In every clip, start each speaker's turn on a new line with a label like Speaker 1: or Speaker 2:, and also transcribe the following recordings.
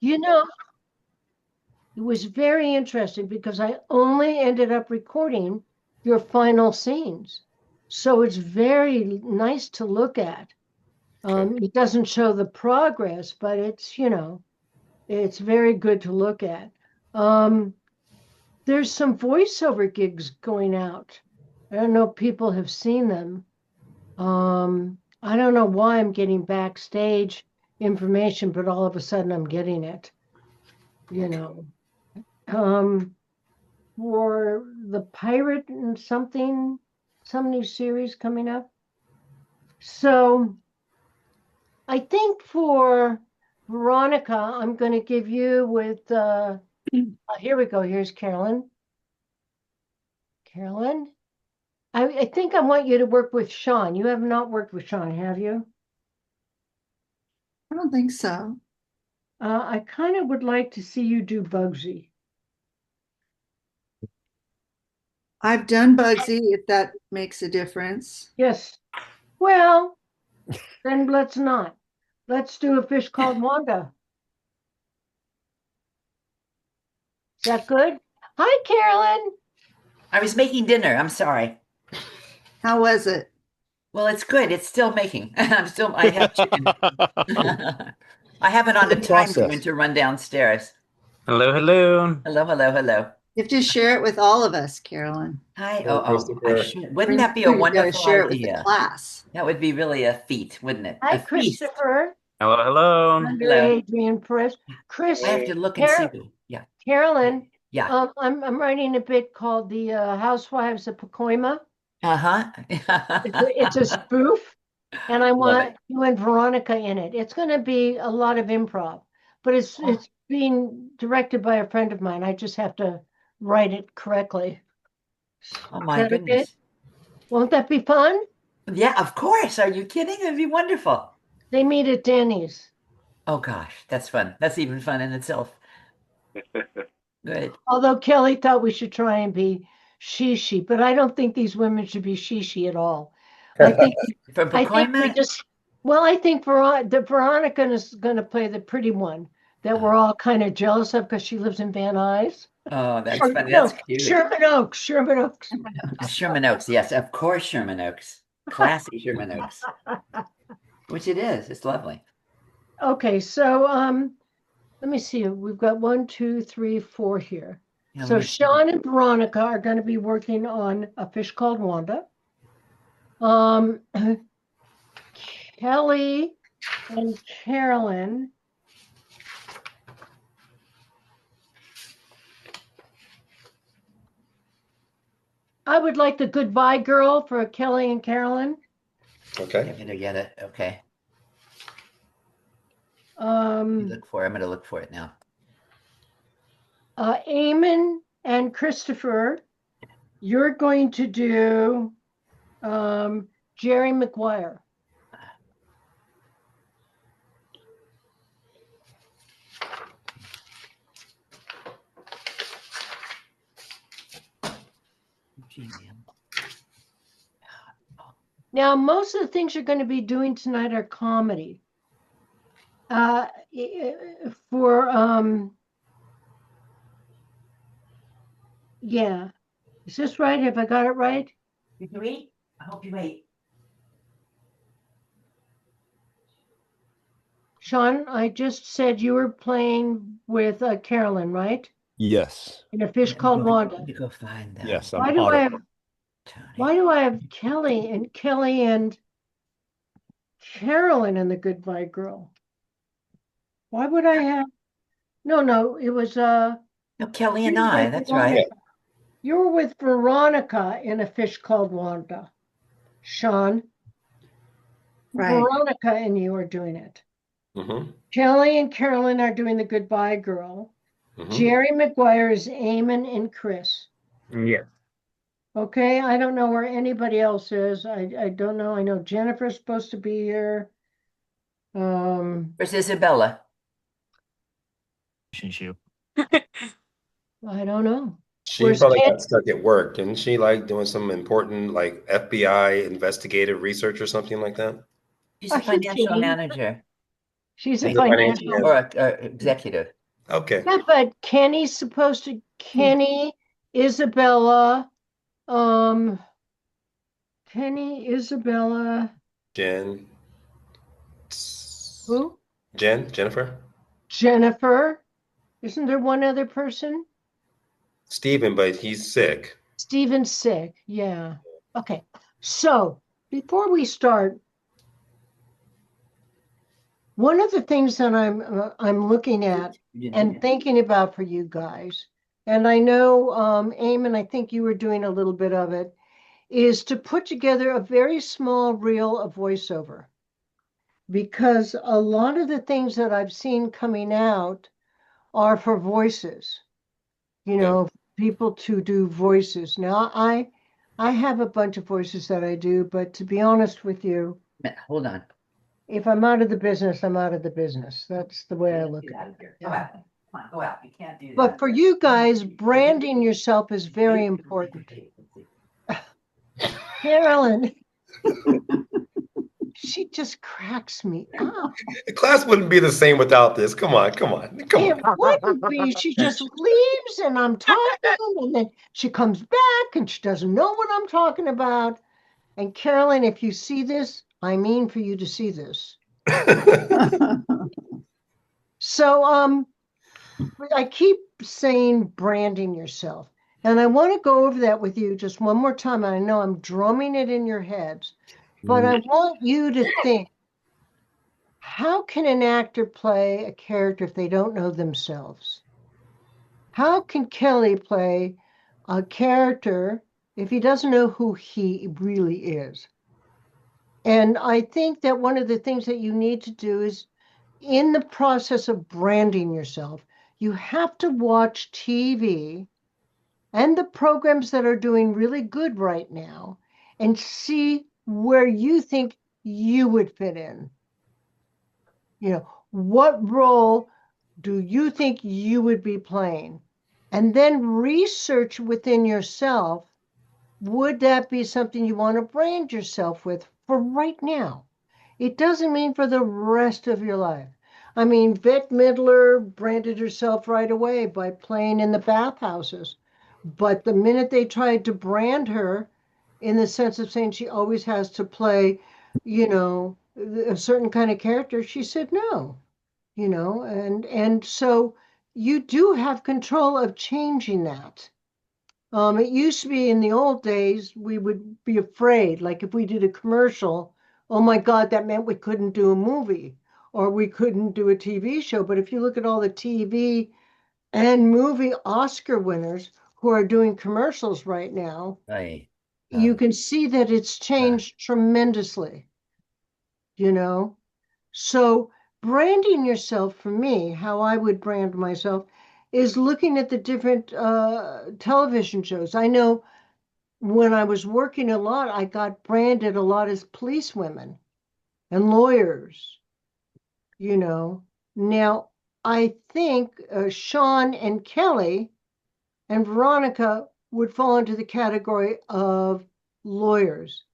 Speaker 1: You know, it was very interesting because I only ended up recording your final scenes. So it's very nice to look at.
Speaker 2: Okay.
Speaker 1: It doesn't show the progress, but it's, it's very good to look at. Um, there's some voiceover gigs going out. I don't know if people have seen them. I don't know why I'm getting backstage information, but all of a sudden I'm getting it, you know. Um, for the pirate and some new series coming up. So I think for Veronica, I'm going to give you with, here we go. Here's Carolyn. Carolyn, I think I want you to work with Sean. You have not worked with Sean, have you?
Speaker 3: I don't think so.
Speaker 1: I kind of would like to see you do Bugsy.
Speaker 3: I've done Bugsy, if that makes a difference.
Speaker 1: Yes. Well, then let's not. Let's do A Fish Called Wanda. Is that good? Hi, Carolyn.
Speaker 4: I was making dinner. I'm sorry.
Speaker 3: How was it?
Speaker 4: Well, it's good. It's still making. I have chicken. I have it on a time for when to run downstairs.
Speaker 5: Hello, hello.
Speaker 4: Hello, hello, hello.
Speaker 3: You have to share it with all of us, Carolyn.
Speaker 4: Hi.
Speaker 2: Hello,
Speaker 4: I should. Wouldn't that be a
Speaker 3: You gotta
Speaker 4: wonderful
Speaker 3: share it with the
Speaker 4: idea?
Speaker 3: class.
Speaker 4: That would be really a feat, wouldn't it?
Speaker 1: Hi,
Speaker 4: A feast.
Speaker 1: Christopher.
Speaker 5: Hello, hello.
Speaker 1: Under
Speaker 4: Hello.
Speaker 1: Adrian Perez. Chris,
Speaker 4: I have to look and see. Yeah.
Speaker 1: Carolyn.
Speaker 4: Yeah.
Speaker 1: I'm writing a bit called The Housewives of Pacoima.
Speaker 4: Uh-huh.
Speaker 1: It's a spoof, and I
Speaker 4: Love
Speaker 1: want
Speaker 4: it.
Speaker 1: you and Veronica in it. It's going to be a lot of improv, but it's being directed by a friend of mine. I just have to write it correctly.
Speaker 4: Oh
Speaker 1: Is
Speaker 4: my
Speaker 1: that okay?
Speaker 4: goodness.
Speaker 1: Won't that be fun?
Speaker 4: Yeah, of course. Are you kidding? It'd be wonderful.
Speaker 1: They meet at Denny's.
Speaker 4: Oh gosh, that's fun. That's even fun in itself. Good.
Speaker 1: Although Kelly thought we should try and be shishi, but I don't think these women should be shishi at all. I think
Speaker 4: From
Speaker 1: I think we
Speaker 4: Pacoima?
Speaker 1: just I think Veronica is going to play the pretty one that we're all kind of jealous of because she lives in Van Nuys.
Speaker 4: Oh, that's
Speaker 1: Or,
Speaker 4: funny.
Speaker 1: no,
Speaker 4: That's cute.
Speaker 1: Sherman Oaks. Sherman Oaks.
Speaker 4: Sherman Oaks. Yes, of course, Sherman Oaks. Classy Sherman Oaks. Which it is. It's lovely.
Speaker 1: Okay, so let me see. We've got 1, 2, 3, 4 here.
Speaker 4: Yeah,
Speaker 1: So
Speaker 4: let me see.
Speaker 1: Sean and Veronica are going to be working on A Fish Called Wanda. Kelly and Carolyn. I would like the Goodbye Girl for Kelly and Carolyn.
Speaker 4: I'm
Speaker 2: Okay.
Speaker 4: gonna get it. Okay.
Speaker 1: Um,
Speaker 4: I'm gonna look for it now.
Speaker 1: Eamon and Christopher, you're going to do Jerry Maguire.
Speaker 4: Gmail.
Speaker 1: Now, most of the things you're going to be doing tonight are comedy. For yeah, is this right? Have I got it right?
Speaker 4: Did you eat? I hope you ate.
Speaker 1: Sean, I just said you were playing with Carolyn, right?
Speaker 6: Yes.
Speaker 1: In A Fish Called Wanda.
Speaker 4: To go find them.
Speaker 6: Yes,
Speaker 1: Why
Speaker 6: I'm
Speaker 1: do
Speaker 6: on
Speaker 1: I
Speaker 6: it.
Speaker 1: have Why do I have Kelly and Carolyn and the Goodbye Girl? Why would I have? No, it was
Speaker 4: No, Kelly and I. That's right.
Speaker 1: You were with Veronica in A Fish Called Wanda. Sean.
Speaker 3: Right.
Speaker 1: Veronica and you are doing it.
Speaker 2: Mm-hmm.
Speaker 1: Kelly and Carolyn are doing the Goodbye Girl.
Speaker 2: Mm-hmm.
Speaker 1: Jerry Maguire is Eamon and Chris.
Speaker 5: Yes.
Speaker 1: Okay, I don't know where anybody else is. I don't know. I know Jennifer's supposed to be here.
Speaker 4: Where's Isabella?
Speaker 5: Relationship.
Speaker 1: I don't know.
Speaker 2: She
Speaker 1: Where's
Speaker 2: probably
Speaker 1: Ken?
Speaker 2: got stuck at work, didn't she? Like doing some important, like FBI investigative research or something like that.
Speaker 4: She's
Speaker 1: Are
Speaker 4: a
Speaker 1: you
Speaker 4: financial
Speaker 1: kidding?
Speaker 4: manager.
Speaker 1: She's a
Speaker 2: He's a financial
Speaker 1: financial.
Speaker 4: or a executive.
Speaker 2: Okay.
Speaker 1: Yeah, but Kenny's supposed to, Kenny, Isabella, um, Kenny, Isabella,
Speaker 2: Jen.
Speaker 1: who?
Speaker 2: Jennifer.
Speaker 1: Jennifer. Isn't there one other person?
Speaker 2: Steven, but he's sick.
Speaker 1: Steven's sick. Yeah. Okay. So before we start, one of the things that I'm looking at and thinking about for you guys, and I know, Eamon, I think you were doing a little bit of it, is to put together a very small reel of voiceover. Because a lot of the things that I've seen coming out are for voices, you know, people to do voices. Now, I have a bunch of voices that I do, but to be honest with you,
Speaker 4: Hold on.
Speaker 1: if I'm out of the business, I'm out of the business. That's the way I look at it.
Speaker 4: Go out. Come on, go out. You can't do that.
Speaker 1: But for you guys, branding yourself is very important. Carolyn, she just cracks me up.
Speaker 2: The class wouldn't be the same without this. Come on, come on, come
Speaker 1: It
Speaker 2: on.
Speaker 1: wouldn't be. She just leaves and I'm talking, and then she comes back and she doesn't know what I'm talking about. And Carolyn, if you see this, I mean for you to see this. So I keep saying branding yourself. And I want to go over that with you just one more time. And I know I'm drumming it in your heads, but I want you to think, how can an actor play a character if they don't know themselves? How can Kelly play a character if he doesn't know who he really is? And I think that one of the things that you need to do is, in the process of branding yourself, you have to watch TV and the programs that are doing really good right now and see where you think you would fit in. You know, what role do you think you would be playing? And then research within yourself, would that be something you want to brand yourself with for right now? It doesn't mean for the rest of your life. I mean, Bette Midler branded herself right away by playing in the bathhouses. But the minute they tried to brand her in the sense of saying she always has to play, you know, a certain kind of character, she said no, you know, and so you do have control of changing that. It used to be in the old days, we would be afraid, like if we did a commercial, oh my God, that meant we couldn't do a movie or we couldn't do a TV show. But if you look at all the TV and movie Oscar winners who are doing commercials right now, you can see that it's changed tremendously, you know? So branding yourself, for me, how I would brand myself is looking at the different television shows. I know when I was working a lot, I got branded a lot as police women and lawyers, you know. Now, I think Sean and Kelly and Veronica would fall into the category of lawyers.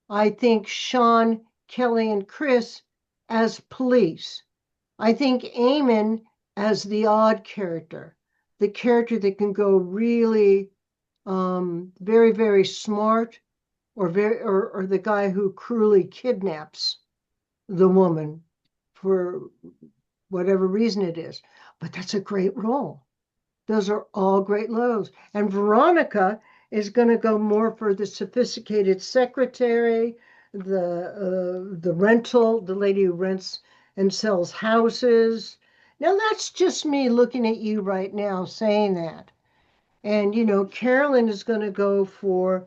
Speaker 1: I think Sean, Kelly, and Chris as police. I think Eamon as the odd character, the character that can go really very, very smart, or the guy who cruelly kidnaps the woman for whatever reason it is. But that's a great role. Those are all great roles. And Veronica is going to go more for the sophisticated secretary, the rental, the lady who rents and sells houses. Now that's just me looking at you right now saying that. And you know, Carolyn is going to go for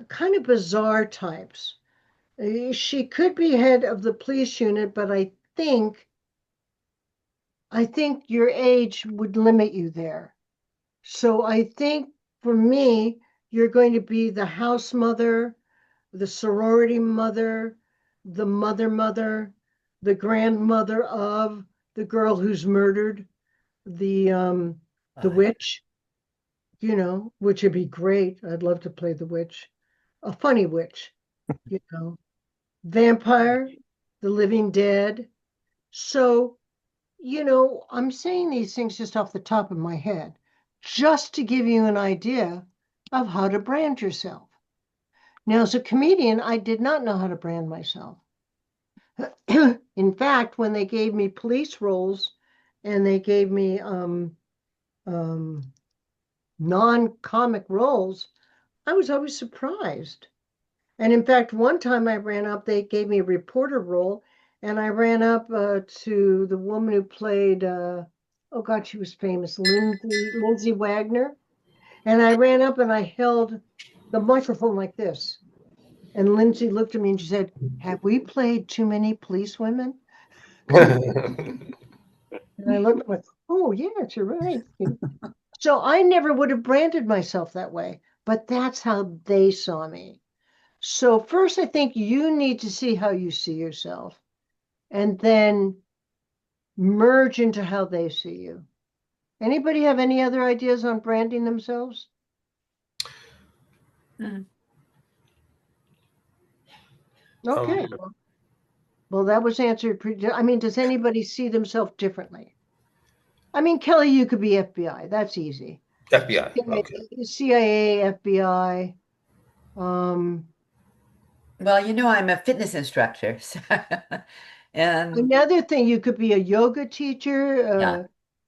Speaker 1: kind of bizarre types. She could be head of the police unit, but I think your age would limit you there. So I think for me, you're going to be the house mother, the sorority mother, the mother, the grandmother of the girl who's murdered, the witch, you know, which would be great. I'd love to play the witch, a funny witch, you know, vampire, the living dead, So, I'm saying these things just off the top of my head, just to give you an idea of how to brand yourself. Now, as a comedian, I did not know how to brand myself. In fact, when they gave me police roles and they gave me non-comic roles, I was always surprised. And in fact, one time I ran up, they gave me a reporter role, and I ran up to the woman who played, oh God, she was famous, Lindsay Wagner. And I ran up and I held the microphone like this. And Lindsay looked at me and she said, "Have we played too many police women?" And I looked like, "Oh, yes, you're right." So I never would have branded myself that way, but that's how they saw me. So first, I think you need to see how you see yourself and then merge into how they see you. Anybody have any other ideas on branding themselves?
Speaker 4: Mm.
Speaker 1: Okay. Well, that was answered. I mean, does anybody see themselves differently? I mean, Kelly, you could be FBI. That's easy.
Speaker 2: FBI. Okay.
Speaker 1: CIA, FBI. Um,
Speaker 4: Well, I'm a fitness instructor. And
Speaker 1: Another thing, you could be a yoga teacher,
Speaker 4: yeah,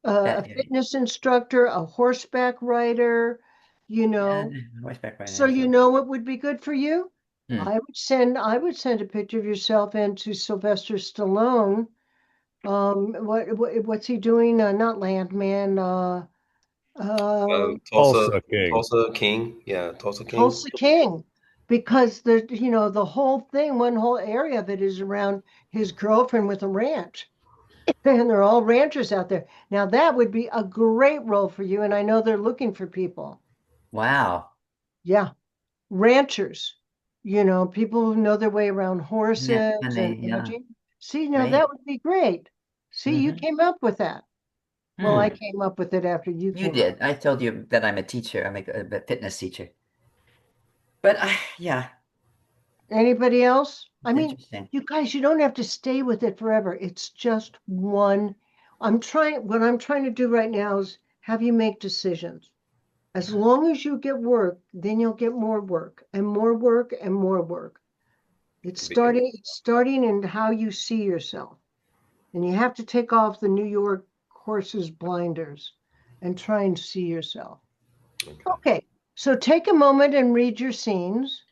Speaker 1: a
Speaker 4: that area.
Speaker 1: fitness instructor, a horseback rider, you know.
Speaker 4: And horseback riding
Speaker 1: So
Speaker 4: as
Speaker 1: you
Speaker 4: well.
Speaker 1: know what would be good for you?
Speaker 4: Hmm.
Speaker 1: I would send a picture of yourself into Sylvester Stallone. What's he doing? Not Landman.
Speaker 2: Tulsa,
Speaker 6: Tulsa King.
Speaker 2: Tulsa King. Yeah, Tulsa King.
Speaker 1: Tulsa King, because the whole thing, one whole area of it is around his girlfriend with a ranch. And they're all ranchers out there. Now that would be a great role for you, and I know they're looking for people.
Speaker 4: Wow.
Speaker 1: Yeah, ranchers, people who know their way around horses
Speaker 4: And
Speaker 1: and
Speaker 4: they, yeah,
Speaker 1: managing. See, now
Speaker 4: great.
Speaker 1: that would be great. See, you
Speaker 4: Hmm.
Speaker 1: came up with that. Well, I
Speaker 4: Hmm.
Speaker 1: came up with it after you
Speaker 4: You
Speaker 1: came up.
Speaker 4: did. I told you that I'm a teacher. I'm a fitness teacher. But yeah,
Speaker 1: Anybody else? I
Speaker 4: it's
Speaker 1: mean,
Speaker 4: interesting.
Speaker 1: you guys, you don't have to stay with it forever. It's just one. What I'm trying to do right now is have you make decisions. As long as you get work, then you'll get more work and more work and more work. It's starting in how you see yourself. And you have to take off the New York horse's blinders and try and see yourself.
Speaker 2: Okay.
Speaker 1: Okay, so take a moment and read your scenes.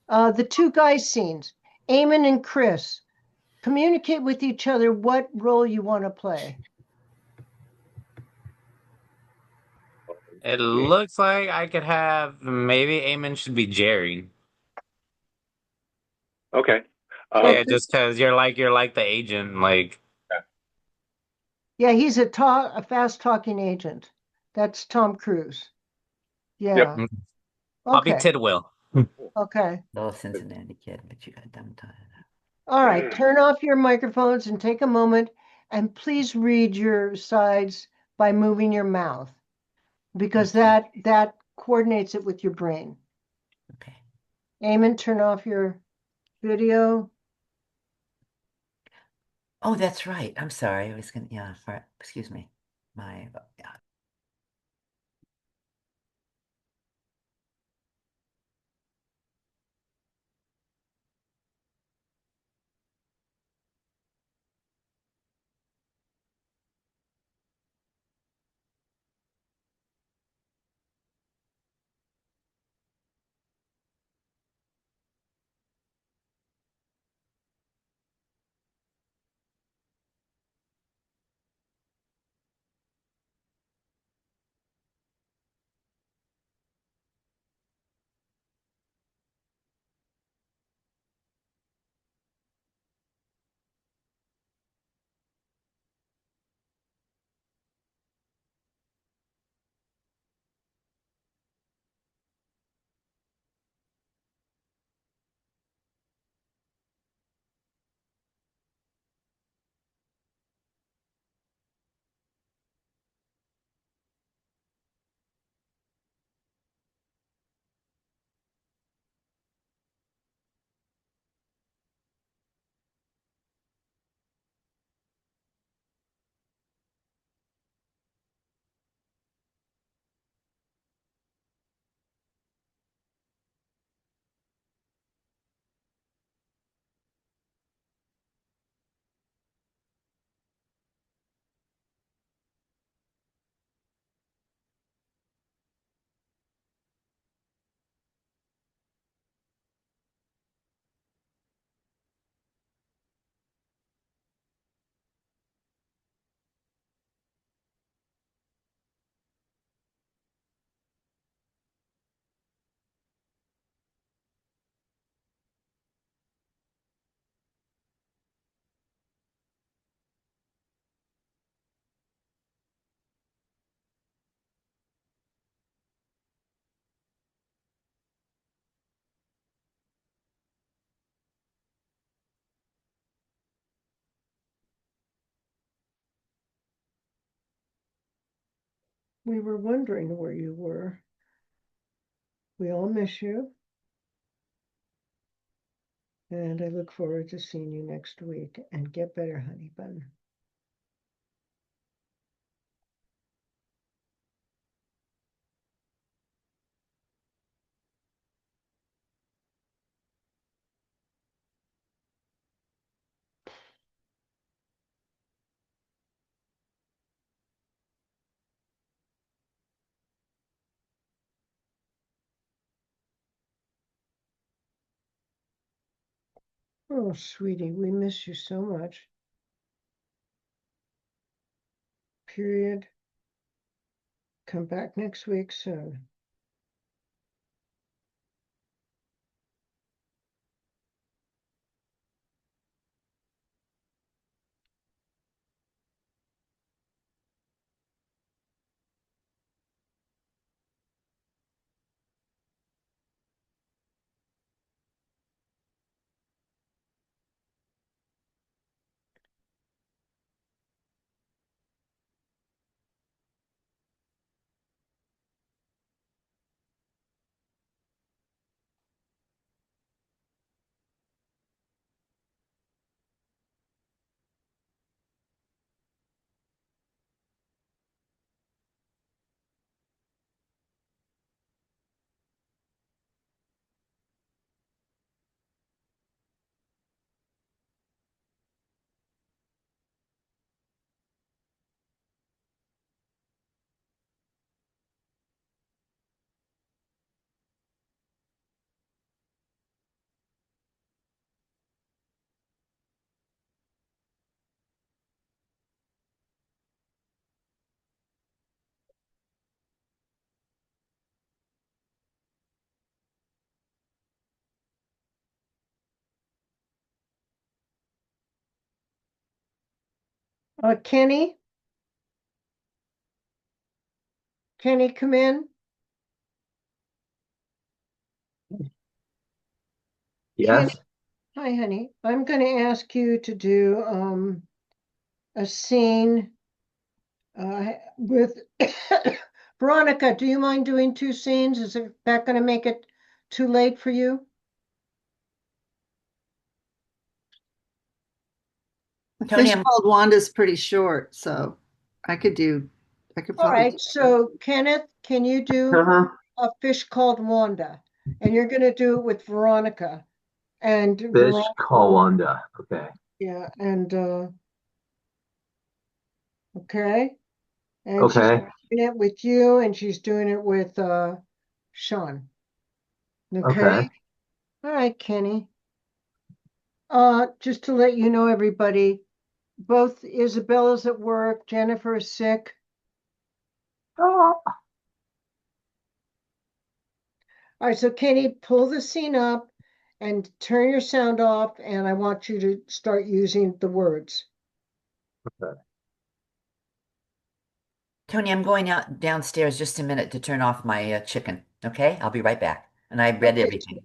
Speaker 1: The two guys' scenes, Eamon and Chris, communicate with each other what role you want to play.
Speaker 5: It looks like I could have maybe Eamon should be Jerry.
Speaker 6: Okay.
Speaker 5: Yeah,
Speaker 1: Okay.
Speaker 5: just because you're like the agent. Like,
Speaker 1: Yeah, he's a fast talking agent. That's Tom Cruise.
Speaker 6: Yep.
Speaker 1: Yeah.
Speaker 5: I'll be
Speaker 1: Okay.
Speaker 5: Tidwell.
Speaker 1: Okay.
Speaker 4: Little Cincinnati kid, but you got dumb time.
Speaker 1: All right. Turn off your microphones and take a moment and please read your sides by moving your mouth because that coordinates it with your brain.
Speaker 4: Okay.
Speaker 1: Eamon, turn off your video.
Speaker 4: Oh, that's right. I'm sorry. I was gonna, yeah, excuse me. Yeah.
Speaker 1: We were wondering where you were. We all miss you. And I look forward to seeing you next week. And get better, honey bun. Oh, sweetie, we miss you so much. Period. Come back next week soon. Kenny? Kenny, come in.
Speaker 6: Yes.
Speaker 1: Kenny, hi, honey. I'm going to ask you to do a scene with Veronica. Do you mind doing 2 scenes? Is that going to make it too late for you?
Speaker 3: A
Speaker 4: Toni,
Speaker 3: fish called Wanda's pretty short, so I could
Speaker 1: All
Speaker 3: probably
Speaker 1: right.
Speaker 3: do
Speaker 1: So, Kenneth, can you do
Speaker 6: Uh-huh.
Speaker 1: A Fish Called Wanda? And you're going to do it with Veronica. And
Speaker 6: Fish
Speaker 1: Veronica,
Speaker 6: call Wanda. Okay.
Speaker 1: yeah, and okay. And she's
Speaker 6: Okay.
Speaker 1: doing it with you, and she's doing it with Sean. Okay.
Speaker 6: Okay.
Speaker 1: All right, Kenny. Just to let you know, everybody, both Isabella's at work, Jennifer is sick.
Speaker 6: Oh.
Speaker 1: All right, so Kenny, pull the scene up and turn your sound off, and I want you to start using the words.
Speaker 4: Toni, I'm going out downstairs just a minute to turn off my chicken. Okay, I'll be right back. And I read
Speaker 1: Okay,
Speaker 4: everything.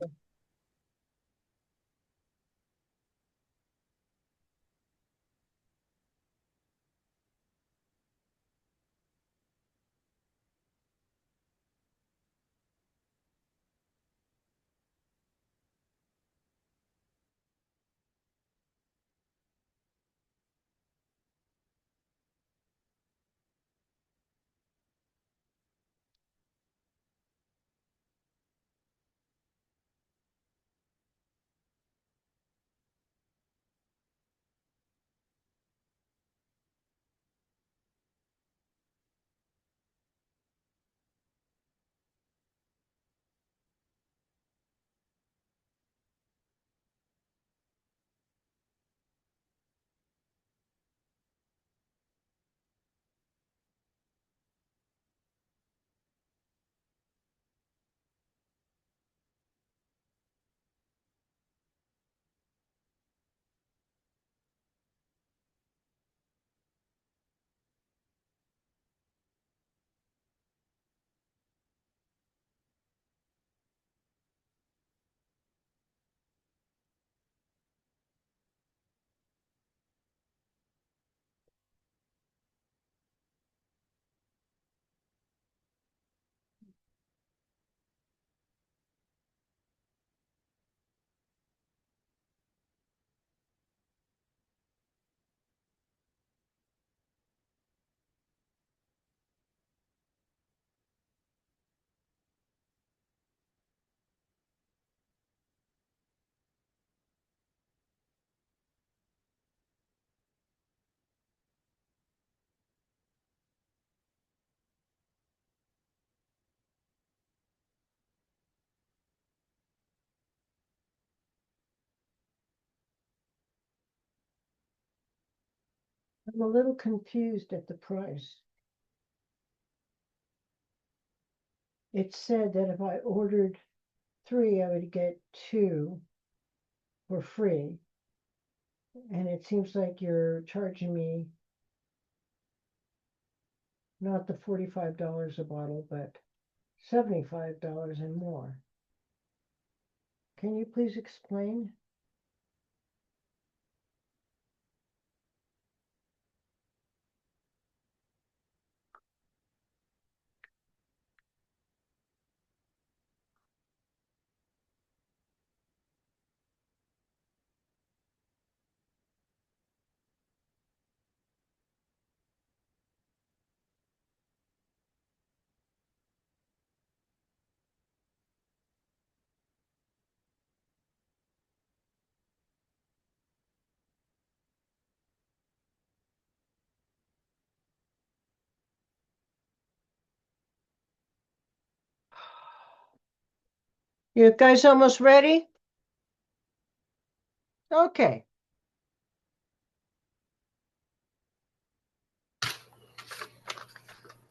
Speaker 1: I'm a little confused at the price. It said that if I ordered 3, I would get 2 for free. And it seems like you're charging me not the $45 a bottle, but $75 and more. Can you please explain? You guys almost ready? Okay.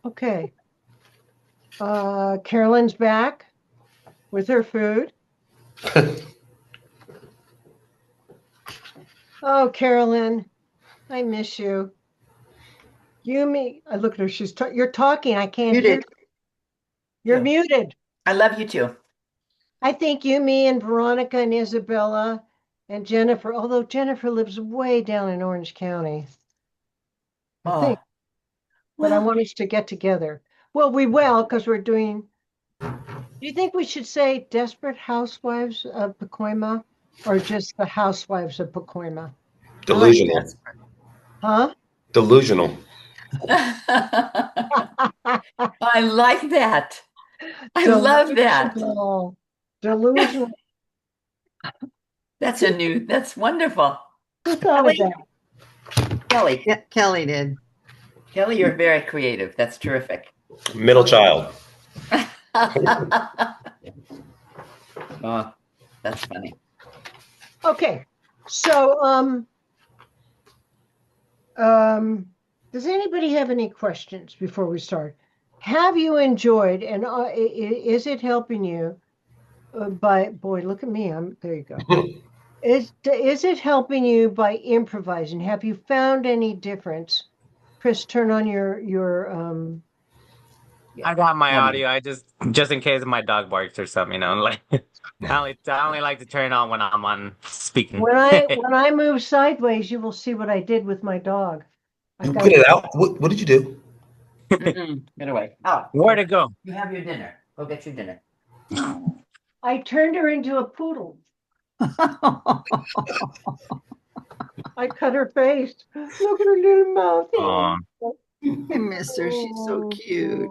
Speaker 1: Okay. Carolyn's back with her food. Oh, Carolyn, I miss you. Yumi, I look at her. You're talking. I can't hear.
Speaker 3: Muted.
Speaker 1: You're
Speaker 4: Yeah.
Speaker 1: muted.
Speaker 4: I love you too.
Speaker 1: I think you, me, and Veronica and Isabella and Jennifer, although Jennifer lives way down in Orange County, I think, but I
Speaker 4: well,
Speaker 1: want us to get together. Well, we will because we're doing. Do you think we should say Desperate Housewives of Pacoima or just the Housewives of Pacoima?
Speaker 2: Delusional.
Speaker 1: Huh?
Speaker 2: Delusional.
Speaker 4: I like that. I love that.
Speaker 1: Delusional.
Speaker 4: That's wonderful.
Speaker 1: Who thought of
Speaker 4: Kelly,
Speaker 1: that?
Speaker 4: Kelly,
Speaker 3: Yeah, Kelly did.
Speaker 4: Kelly, you're very creative. That's terrific.
Speaker 2: Middle child.
Speaker 4: Oh, that's funny.
Speaker 1: Okay, so does anybody have any questions before we start? Have you enjoyed, and is it helping you? Boy, look at me. There you go. Is it helping you by improvising? Have you found any difference? Chris, turn on your
Speaker 5: I got my
Speaker 4: Toni.
Speaker 5: audio. I just in case my dog barks or something, like I only like to turn it on when I'm on speaking.
Speaker 1: when I move sideways, you will see what I did with my dog. I
Speaker 2: You
Speaker 1: got
Speaker 2: put it out. What did you do?
Speaker 4: Get away. Oh,
Speaker 5: Where'd it go?
Speaker 4: you have your dinner. Go get your dinner.
Speaker 1: I turned her into a poodle. I cut her face. Look at her little mouth.
Speaker 5: Aw.
Speaker 3: I miss her. She's so cute.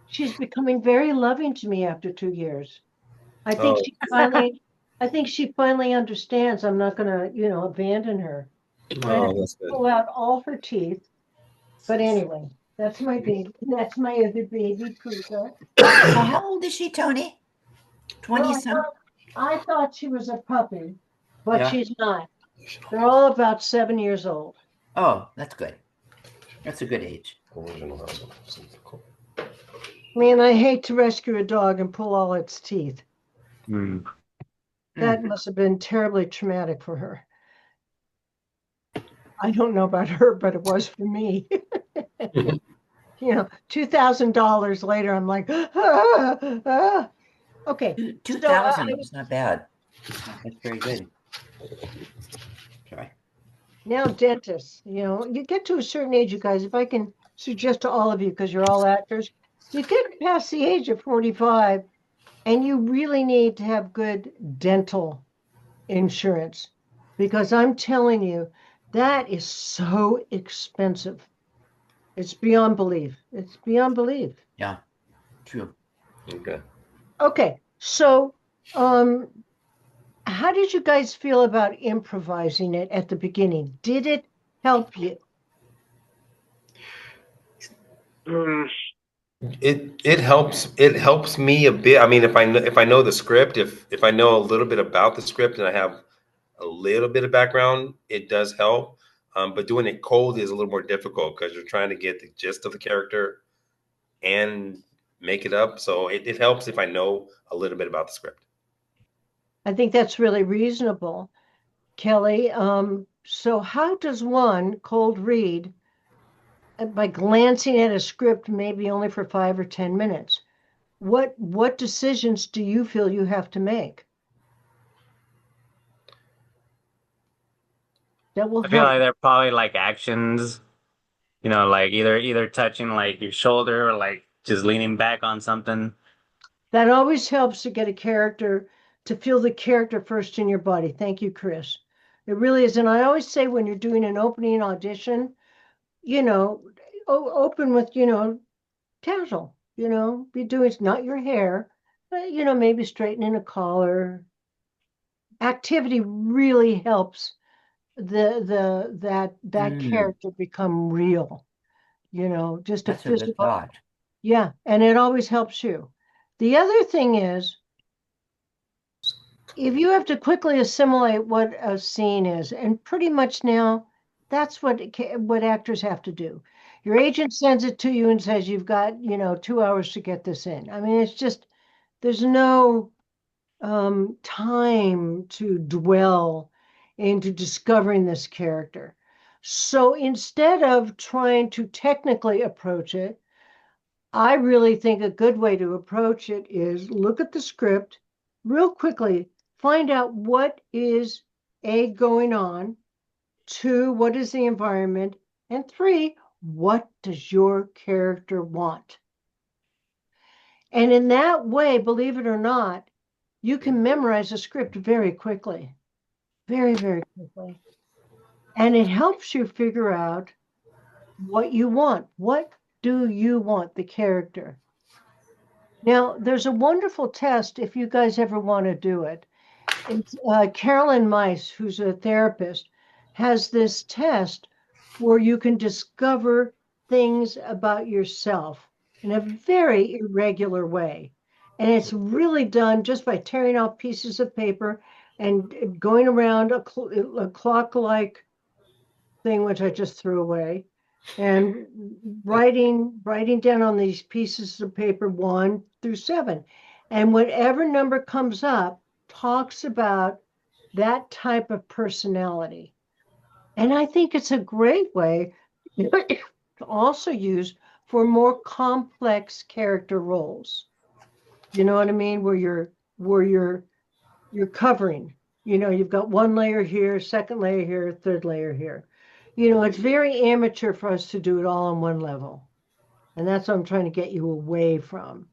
Speaker 1: She's becoming very loving to me after 2 years. I think
Speaker 2: Oh.
Speaker 1: she finally understands I'm not gonna, abandon her.
Speaker 2: Oh, that's good.
Speaker 1: Pull out all her teeth. But anyway, that's my baby. That's my other baby, Pooja.
Speaker 4: How old is she, Toni? 20 some?
Speaker 1: I thought she was a puppy, but
Speaker 4: Yeah.
Speaker 1: she's not. They're all about 7 years old.
Speaker 4: Oh, that's good. That's a good age.
Speaker 1: Man, I hate to rescue a dog and pull all its teeth.
Speaker 5: Mm.
Speaker 1: That must have been terribly traumatic for her. I don't know about her, but it was for me. $2,000 later, I'm like, Okay.
Speaker 4: 2,000 is not bad. That's very good. Sorry.
Speaker 1: Now, dentists, you get to a certain age, you guys, if I can suggest to all of you, because you're all actors, you get past the age of 45 and you really need to have good dental insurance, because I'm telling you, that is so expensive. It's beyond belief. It's beyond belief.
Speaker 4: Yeah, true.
Speaker 2: Okay.
Speaker 1: Okay, so how did you guys feel about improvising it at the beginning? Did it help you?
Speaker 2: It helps me a bit. I mean, if I know the script, if I know a little bit about the script and I have a little bit of background, it does help. But doing it cold is a little more difficult because you're trying to get the gist of the character and make it up. So it helps if I know a little bit about the script.
Speaker 1: I think that's really reasonable, Kelly. So how does one cold read by glancing at a script, maybe only for 5 or 10 minutes? What decisions do you feel you have to make that will
Speaker 5: I feel
Speaker 1: help?
Speaker 5: like they're probably like actions, like either touching like your shoulder or like just leaning back on something.
Speaker 1: That always helps to get a character, to feel the character first in your body. Thank you, Chris. It really is. And I always say when you're doing an opening audition, you know, open with, casual, be doing not your hair, but, maybe straightening a collar. Activity really helps that character become real, just a
Speaker 4: That's a good
Speaker 1: physical.
Speaker 4: thought.
Speaker 1: Yeah, and it always helps you. The other thing is, if you have to quickly assimilate what a scene is, and pretty much now that's what actors have to do. Your agent sends it to you and says you've got 2 hours to get this in. I mean, it's just there's no time to dwell into discovering this character. So instead of trying to technically approach it, I really think a good way to approach it is look at the script real quickly, find out what is A, going on, two, what is the environment, and three, what does your character want? And in that way, believe it or not, you can memorize a script very quickly, very, very quickly. And it helps you figure out what you want. What do you want the character? Now, there's a wonderful test if you guys ever want to do it. It's Carolyn Mice, who's a therapist, has this test where you can discover things about yourself in a very irregular way. And it's really done just by tearing off pieces of paper and going around a clock-like thing, which I just threw away, and writing down on these pieces of paper 1 through 7. And whatever number comes up talks about that type of personality. And I think it's a great way to also use for more complex character roles. You know what I mean? Where you're covering. You've got one layer here, second layer here, third layer here. It's very amateur for us to do it all on one level. And that's what I'm trying to get you away from.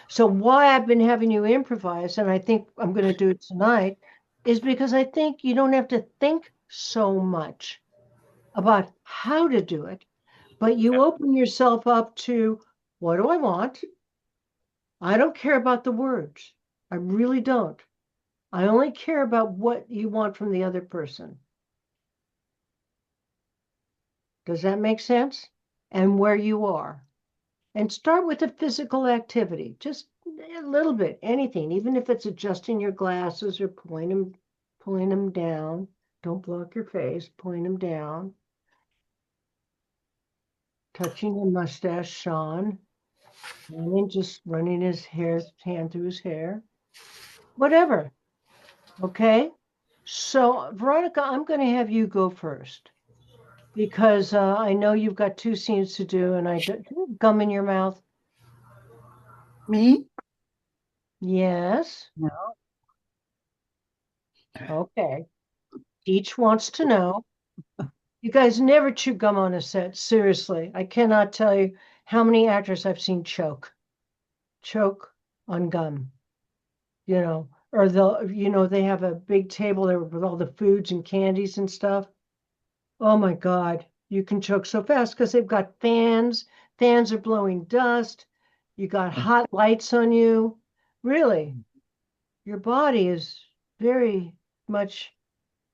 Speaker 1: So why I've been having you improvise, and I think I'm going to do it tonight, is because I think you don't have to think so much about how to do it, but you open yourself up to what do I want? I don't care about the words. I really don't. I only care about what you want from the other person. Does that make sense? And where you are. And start with a physical activity, just a little bit, anything, even if it's adjusting your glasses or pulling them down. Don't block your face, pulling them down. Touching your mustache, Sean. And then just running his hand through his hair. Whatever. Okay? So, Veronica, I'm going to have you go first because I know you've got 2 scenes to do, and do you have gum in your mouth?
Speaker 3: Me?
Speaker 1: Yes.
Speaker 3: No.
Speaker 1: Okay. Each wants to know. You guys never chew gum on a set. Seriously. I cannot tell you how many actors I've seen choke on gum, or they have a big table there with all the foods and candies and stuff. Oh my God, you can choke so fast because they've got fans. Fans are blowing dust. You got hot lights on you. Really, your body is very much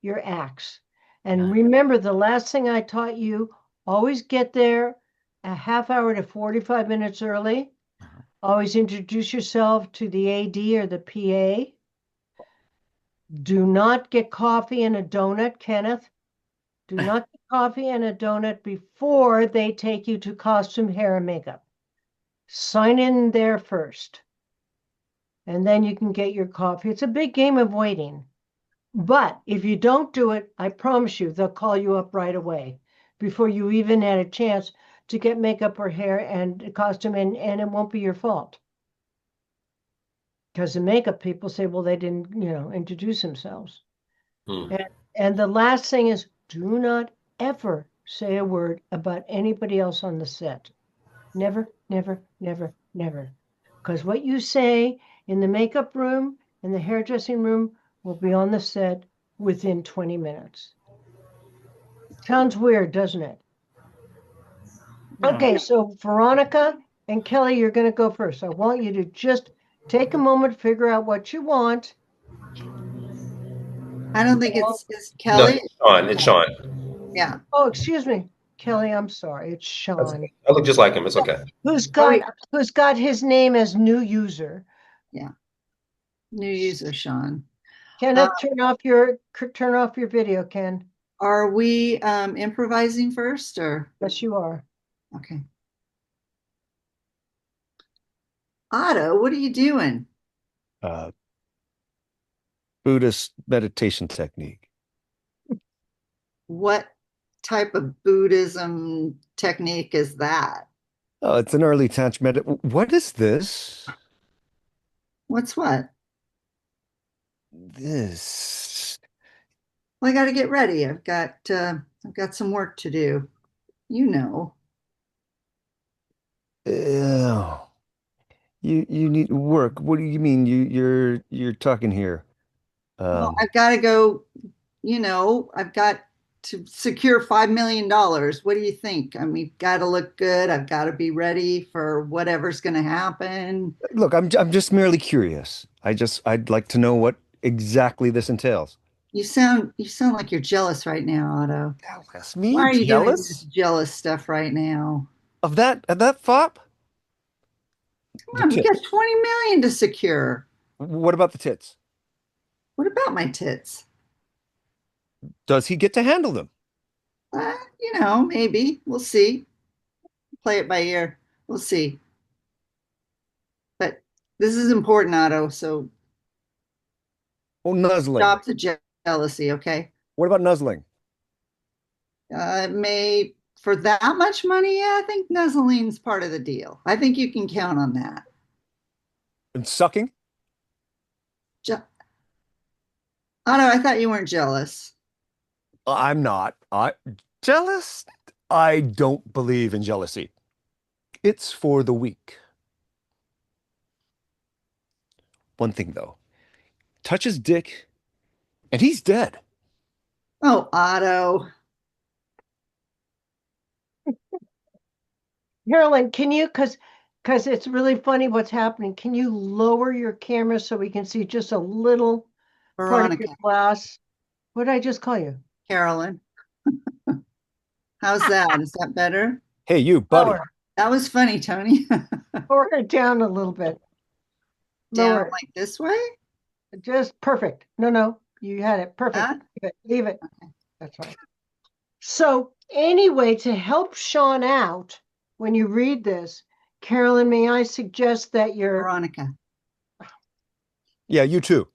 Speaker 1: your axe. And remember, the last thing I taught you, always get there a half hour to 45 minutes early. Always introduce yourself to the AD or the PA. Do not get coffee and a donut, Kenneth. Do not get coffee and a donut before they take you to costume, hair, and makeup. Sign in there first. And then you can get your coffee. It's a big game of waiting. But if you don't do it, I promise you, they'll call you up right away before you even had a chance to get makeup or hair and costume, and it won't be your fault. Because the makeup people say, well, they didn't, introduce themselves. And the last thing is, do not ever say a word about anybody else on the set. Never, never, never, never. Because what you say in the makeup room, in the hairdressing room, will be on the set within 20 minutes. Sounds weird, doesn't it? Okay, so Veronica and Kelly, you're going to go first. I want you to just take a moment to figure out what you want.
Speaker 3: I don't think it's
Speaker 2: No,
Speaker 3: Kelly.
Speaker 2: it's Sean. It's Sean.
Speaker 3: Yeah.
Speaker 1: Oh, excuse me, Kelly. I'm sorry. It's Sean.
Speaker 2: I look just like him. It's okay.
Speaker 1: Who's
Speaker 3: Oh,
Speaker 1: got his name as new user?
Speaker 3: yeah. New user, Sean.
Speaker 1: Kenneth, turn off your video, Ken.
Speaker 3: Are we improvising first or?
Speaker 1: Yes, you are.
Speaker 3: Okay. Otto, what are you doing?
Speaker 7: Buddhist meditation technique.
Speaker 3: What type of Buddhism technique is that?
Speaker 7: Oh, it's an early Tantra What is this?
Speaker 3: What's what?
Speaker 7: This.
Speaker 3: Well, I got to get ready. I've got some work to do. You know.
Speaker 7: Ew. You need work. What do you mean? You're talking here.
Speaker 3: Well, I've got to go, I've got to secure $5 million. What do you think? I mean, got to look good. I've got to be ready for whatever's going to happen.
Speaker 7: Look, I'm just merely curious. I'd like to know what exactly this entails.
Speaker 3: You sound like you're jealous right now, Otto.
Speaker 7: That's me.
Speaker 3: Why are you doing this
Speaker 7: Jealous
Speaker 3: jealous stuff right now?
Speaker 7: of that fop?
Speaker 3: Come on, we got 20 million to secure.
Speaker 7: What about the tits?
Speaker 3: What about my tits?
Speaker 7: Does he get to handle them?
Speaker 3: Maybe. We'll see. Play it by ear. We'll see. But this is important, Otto, so
Speaker 7: Oh, nuzzling.
Speaker 3: stop the jealousy, okay?
Speaker 7: What about nuzzling?
Speaker 3: For that much money, yeah, I think nuzzling's part of the deal. I think you can count on that.
Speaker 7: And sucking?
Speaker 3: Otto, I thought you weren't jealous.
Speaker 7: I'm not. Jealous? I don't believe in jealousy. It's for the weak. One thing though, touch his dick, and he's dead.
Speaker 3: Oh, Otto.
Speaker 1: Carolyn, can you, because it's really funny what's happening. Can you lower your camera so we can see just a little part of
Speaker 3: Veronica.
Speaker 1: your glass? What did I just call you?
Speaker 3: Carolyn. How's that? Is that better?
Speaker 7: Hey, you, buddy.
Speaker 1: Lower.
Speaker 3: That was funny, Tony.
Speaker 1: Lower it down a little bit.
Speaker 3: Down
Speaker 1: Lower.
Speaker 3: like this way?
Speaker 1: Just perfect. No, you had it. Perfect.
Speaker 3: That?
Speaker 1: Leave it.
Speaker 3: Okay.
Speaker 1: That's right. So anyway, to help Sean out when you read this, Carolyn, may I suggest that you're
Speaker 3: Veronica.
Speaker 7: Yeah, you too.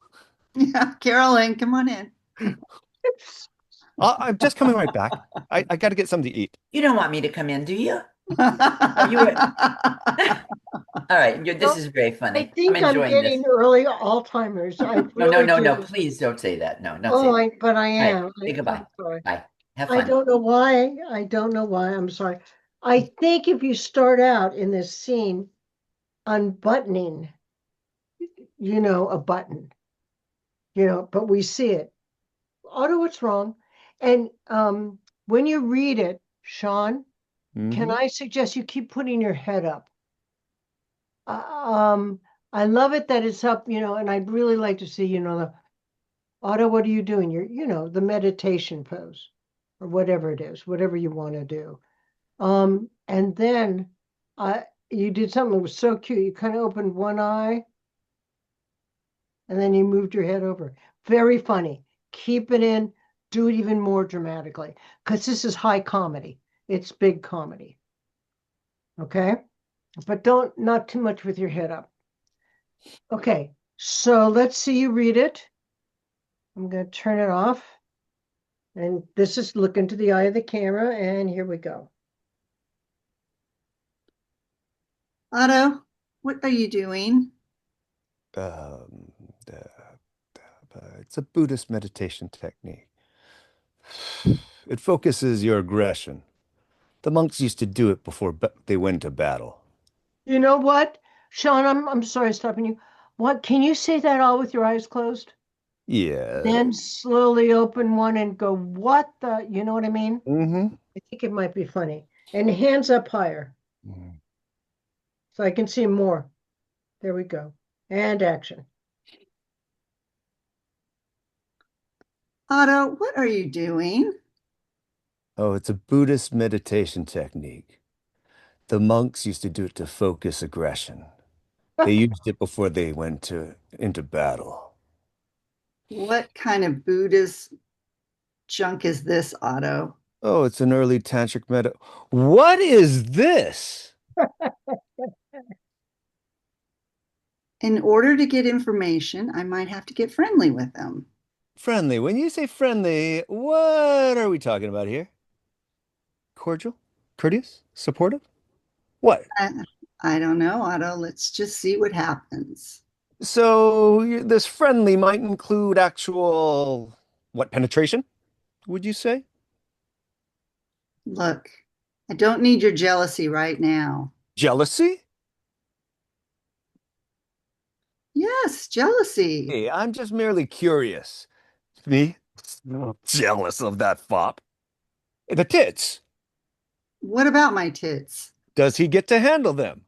Speaker 3: Yeah, Carolyn, come on in.
Speaker 7: I'm just coming right back. I got to get something to eat.
Speaker 4: You don't want me to come in, do you? All right, this is very funny.
Speaker 1: I think I'm
Speaker 4: enjoying
Speaker 1: getting
Speaker 4: this.
Speaker 1: early Alzheimer's. I really
Speaker 4: No,
Speaker 1: do.
Speaker 4: please don't say that. No, don't say that.
Speaker 1: But I
Speaker 4: All right,
Speaker 1: am.
Speaker 4: say goodbye.
Speaker 1: I'm sorry.
Speaker 4: Bye. Have
Speaker 1: I
Speaker 4: fun.
Speaker 1: don't know why. I'm sorry. I think if you start out in this scene unbuttoning, a button, but we see it. Otto, what's wrong? And when you read it, Sean, can I suggest you keep putting your head up? I love it that it's up, and I'd really like to see, Otto, what are you doing? You're, the meditation pose or whatever it is, whatever you want to do. And then you did something that was so cute. You kind of opened one eye and then you moved your head over. Very funny. Keep it in. Do it even more dramatically because this is high comedy. It's big comedy. Okay? But not too much with your head up. Okay. So let's see you read it. I'm going to turn it off. And this is look into the eye of the camera. And here we go.
Speaker 3: Otto, what are you doing?
Speaker 7: Um, it's a Buddhist meditation technique. It focuses your aggression. The monks used to do it before they went to battle.
Speaker 1: You know what, Sean? I'm sorry stopping you. What can you say that all with your eyes closed?
Speaker 7: Yeah.
Speaker 1: Then slowly open one and go, what the, you know what I mean?
Speaker 7: Mm-hmm.
Speaker 1: I think it might be funny. And hands up higher so I can see more. There we go. And action.
Speaker 3: Otto, what are you doing?
Speaker 7: Oh, it's a Buddhist meditation technique. The monks used to do it to focus aggression. They used it before they went into battle.
Speaker 3: What kind of Buddhist junk is this, Otto?
Speaker 7: Oh, it's an early tantric meta. What is this?
Speaker 3: In order to get information, I might have to get friendly with them.
Speaker 7: Friendly. When you say friendly, what are we talking about here? Cordial? Courteous? Supportive? What?
Speaker 3: I don't know, Otto. Let's just see what happens.
Speaker 7: So this friendly might include actual, what, penetration, would you say?
Speaker 3: Look, I don't need your jealousy right now.
Speaker 7: Jealousy?
Speaker 3: Yes, jealousy.
Speaker 7: Hey, I'm just merely curious. Me? Jealous of that fop. The tits.
Speaker 3: What about my tits?
Speaker 7: Does he get to handle them?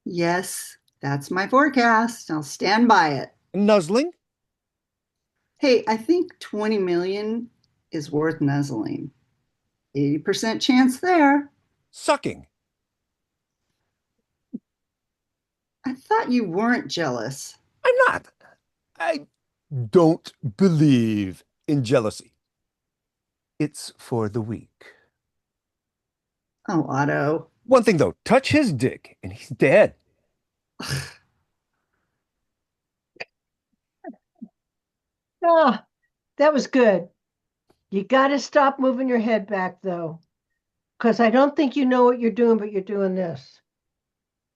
Speaker 3: Yes, that's my forecast. I'll stand by it.
Speaker 7: Nuzzling?
Speaker 3: Hey, I think 20 million is worth nuzzling. 80% chance there.
Speaker 7: Sucking?
Speaker 3: I thought you weren't jealous.
Speaker 7: I'm not. I don't believe in jealousy. It's for the weak.
Speaker 3: Oh, Otto.
Speaker 7: One thing though, touch his dick and he's dead.
Speaker 1: Ah, that was good. You got to stop moving your head back though, because I don't think you know what you're doing, but you're doing this.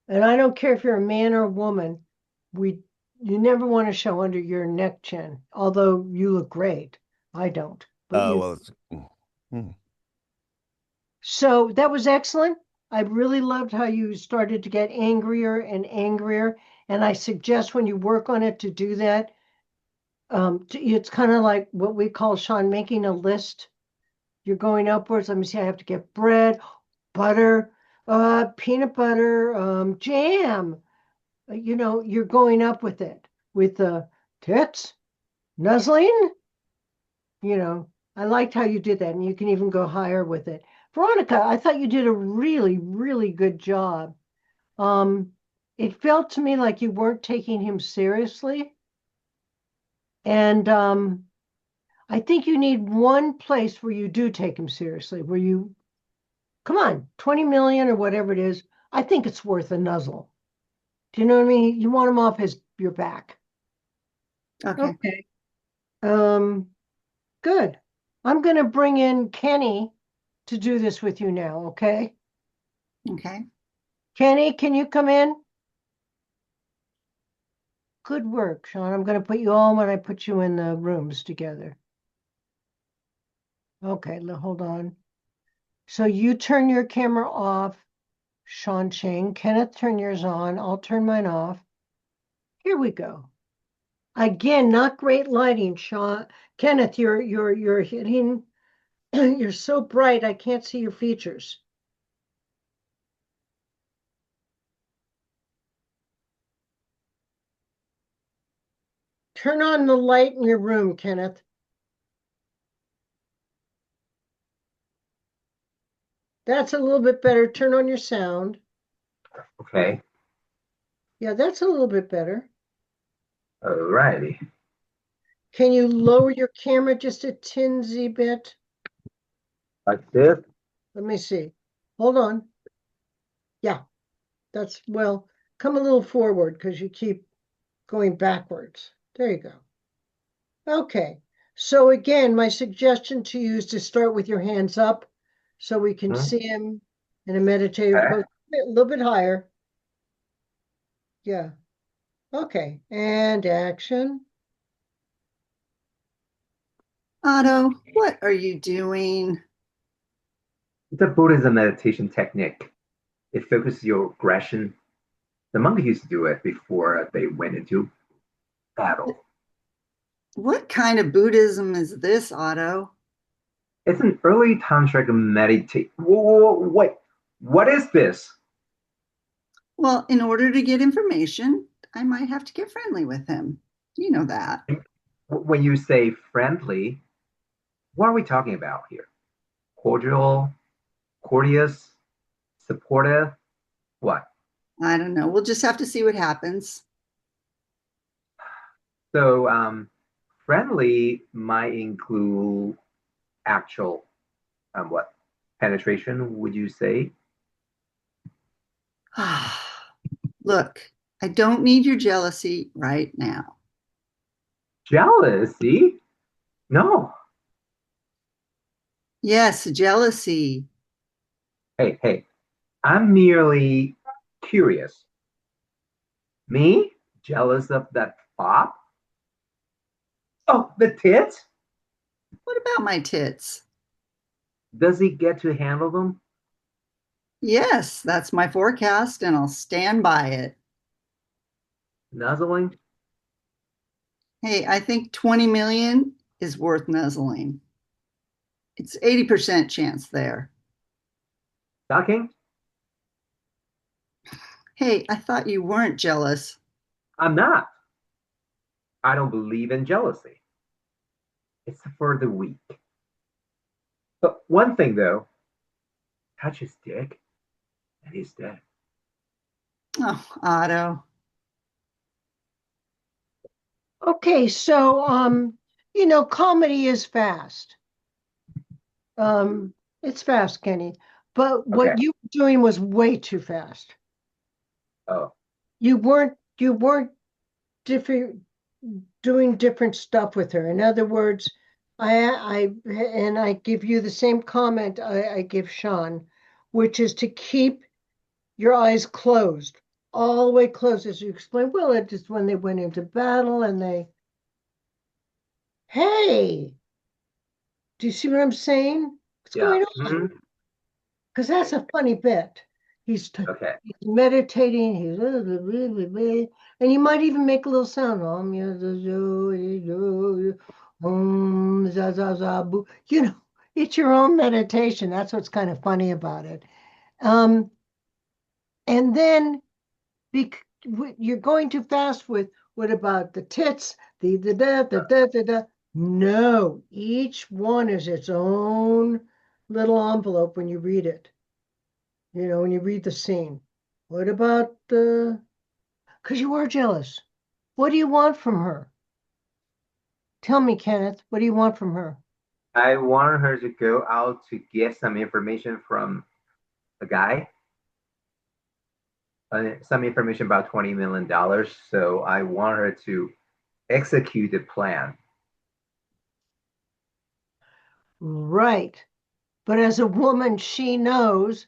Speaker 1: And I don't care if you're a man or a woman. You never want to show under your neck chin, although you look great. I don't, but
Speaker 7: Oh,
Speaker 1: you.
Speaker 7: well, mm.
Speaker 1: So that was excellent. I really loved how you started to get angrier and angrier. And I suggest when you work on it to do that, it's kind of like what we call, Sean, making a list. You're going upwards. Let me see, I have to get bread, butter, peanut butter, jam. You're going up with it, with the tits, nuzzling. I liked how you did that, and you can even go higher with it. Veronica, I thought you did a really, really good job. It felt to me like you weren't taking him seriously. And I think you need one place where you do take him seriously, where you, come on, 20 million or whatever it is. I think it's worth a nuzzle. Do you know what I mean? You want him off your back.
Speaker 3: Okay.
Speaker 1: Okay. Good. I'm going to bring in Kenny to do this with you now, okay?
Speaker 3: Okay.
Speaker 1: Kenny, can you come in? Good work, Sean. I'm going to put you all when I put you in the rooms together. Okay, hold on. So you turn your camera off, Sean Ching. Kenneth, turn yours on. I'll turn mine off. Here we go. Again, not great lighting, Sean. Kenneth, you're hitting. You're so bright, I can't see your features. Turn on the light in your room, Kenneth. That's a little bit better. Turn on your sound.
Speaker 6: Okay.
Speaker 1: Yeah, that's a little bit better.
Speaker 6: Alrighty.
Speaker 1: Can you lower your camera just a tinsy bit?
Speaker 6: Like this?
Speaker 1: Let me see. Hold on. Yeah, that's, well, come a little forward because you keep going backwards. There you go. Okay. So again, my suggestion to you is to start with your hands up so we can see him in a meditative pose. A little bit higher. Yeah. Okay. And action.
Speaker 3: Otto, what are you doing?
Speaker 6: It's a Buddhism meditation technique. It focuses your aggression. The monks used to do it before they went into battle.
Speaker 3: What kind of Buddhism is this, Otto?
Speaker 6: It's an early tantric meditation. Wait, what is this?
Speaker 3: Well, in order to get information, I might have to get friendly with him. You know that.
Speaker 6: When you say friendly, what are we talking about here? Cordial, courteous, supportive? What?
Speaker 3: I don't know. We'll just have to see what happens.
Speaker 6: So, friendly might include actual, what? Penetration, would you say?
Speaker 3: Look, I don't need your jealousy right now.
Speaker 6: Jealousy? No.
Speaker 3: Yes, jealousy.
Speaker 6: Hey, I'm merely curious. Me? Jealous of that fop? Oh, the tits?
Speaker 3: What about my tits?
Speaker 6: Does he get to handle them?
Speaker 3: Yes, that's my forecast, and I'll stand by it.
Speaker 6: Nuzzling?
Speaker 3: Hey, I think 20 million is worth nuzzling. It's 80% chance there.
Speaker 6: Sucking?
Speaker 3: Hey, I thought you weren't jealous.
Speaker 6: I'm not. I don't believe in jealousy. It's for the weak. But one thing though, touch his dick and he's dead.
Speaker 3: Oh, Otto.
Speaker 1: Okay, so comedy is fast. It's fast, Kenny. But what
Speaker 6: Okay.
Speaker 1: you were doing was way too fast.
Speaker 6: Oh.
Speaker 1: You weren't different doing different stuff with her. In other words, I give you the same comment I give Sean, which is to keep your eyes closed, all the way closed, as you explained. Well, it just when they went into battle and hey, do you see what I'm saying? What's
Speaker 6: Yeah.
Speaker 1: going on? Because that's a funny bit. He's
Speaker 6: Okay.
Speaker 1: meditating. And you might even make a little sound. It's your own meditation. That's what's kind of funny about it. And then you're going too fast with what about the tits? The. No, each one is its own little envelope when you read it. When you read the scene. What about because you are jealous. What do you want from her? Tell me, Kenneth, what do you want from her?
Speaker 6: I wanted her to go out to get some information from a guy, some information about $20 million. So I want her to execute the plan.
Speaker 1: Right. But as a woman, she knows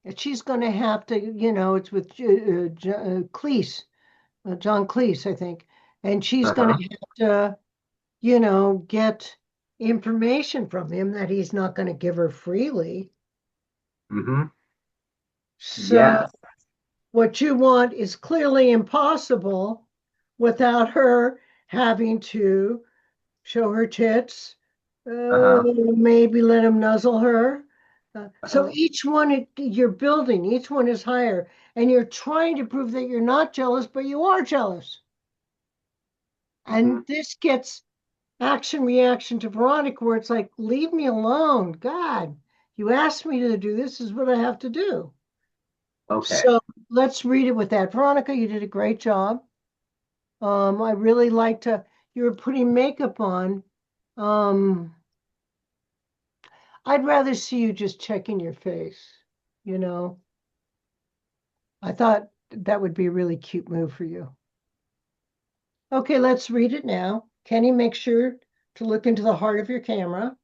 Speaker 1: that she's going to have to, it's with Cleese, John Cleese, I think. And she's going to have to, get information from him that he's not going to give her freely.
Speaker 6: Mm-hmm.
Speaker 1: So
Speaker 6: Yes.
Speaker 1: what you want is clearly impossible without her having to show her tits, maybe let him nuzzle her. So each one you're building, each one is higher, and you're trying to prove that you're not jealous, but you are jealous. And this gets action reaction to Veronica, where it's like, leave me alone. God, you asked me to do this, is what I have to do.
Speaker 6: Okay.
Speaker 1: So let's read it with that. Veronica, you did a great job. I really like to, you were putting makeup on, I'd rather see you just checking your face, you know. I thought that would be a really cute move for you. Okay, let's read it now. Kenny, make sure to look into the heart of your camera.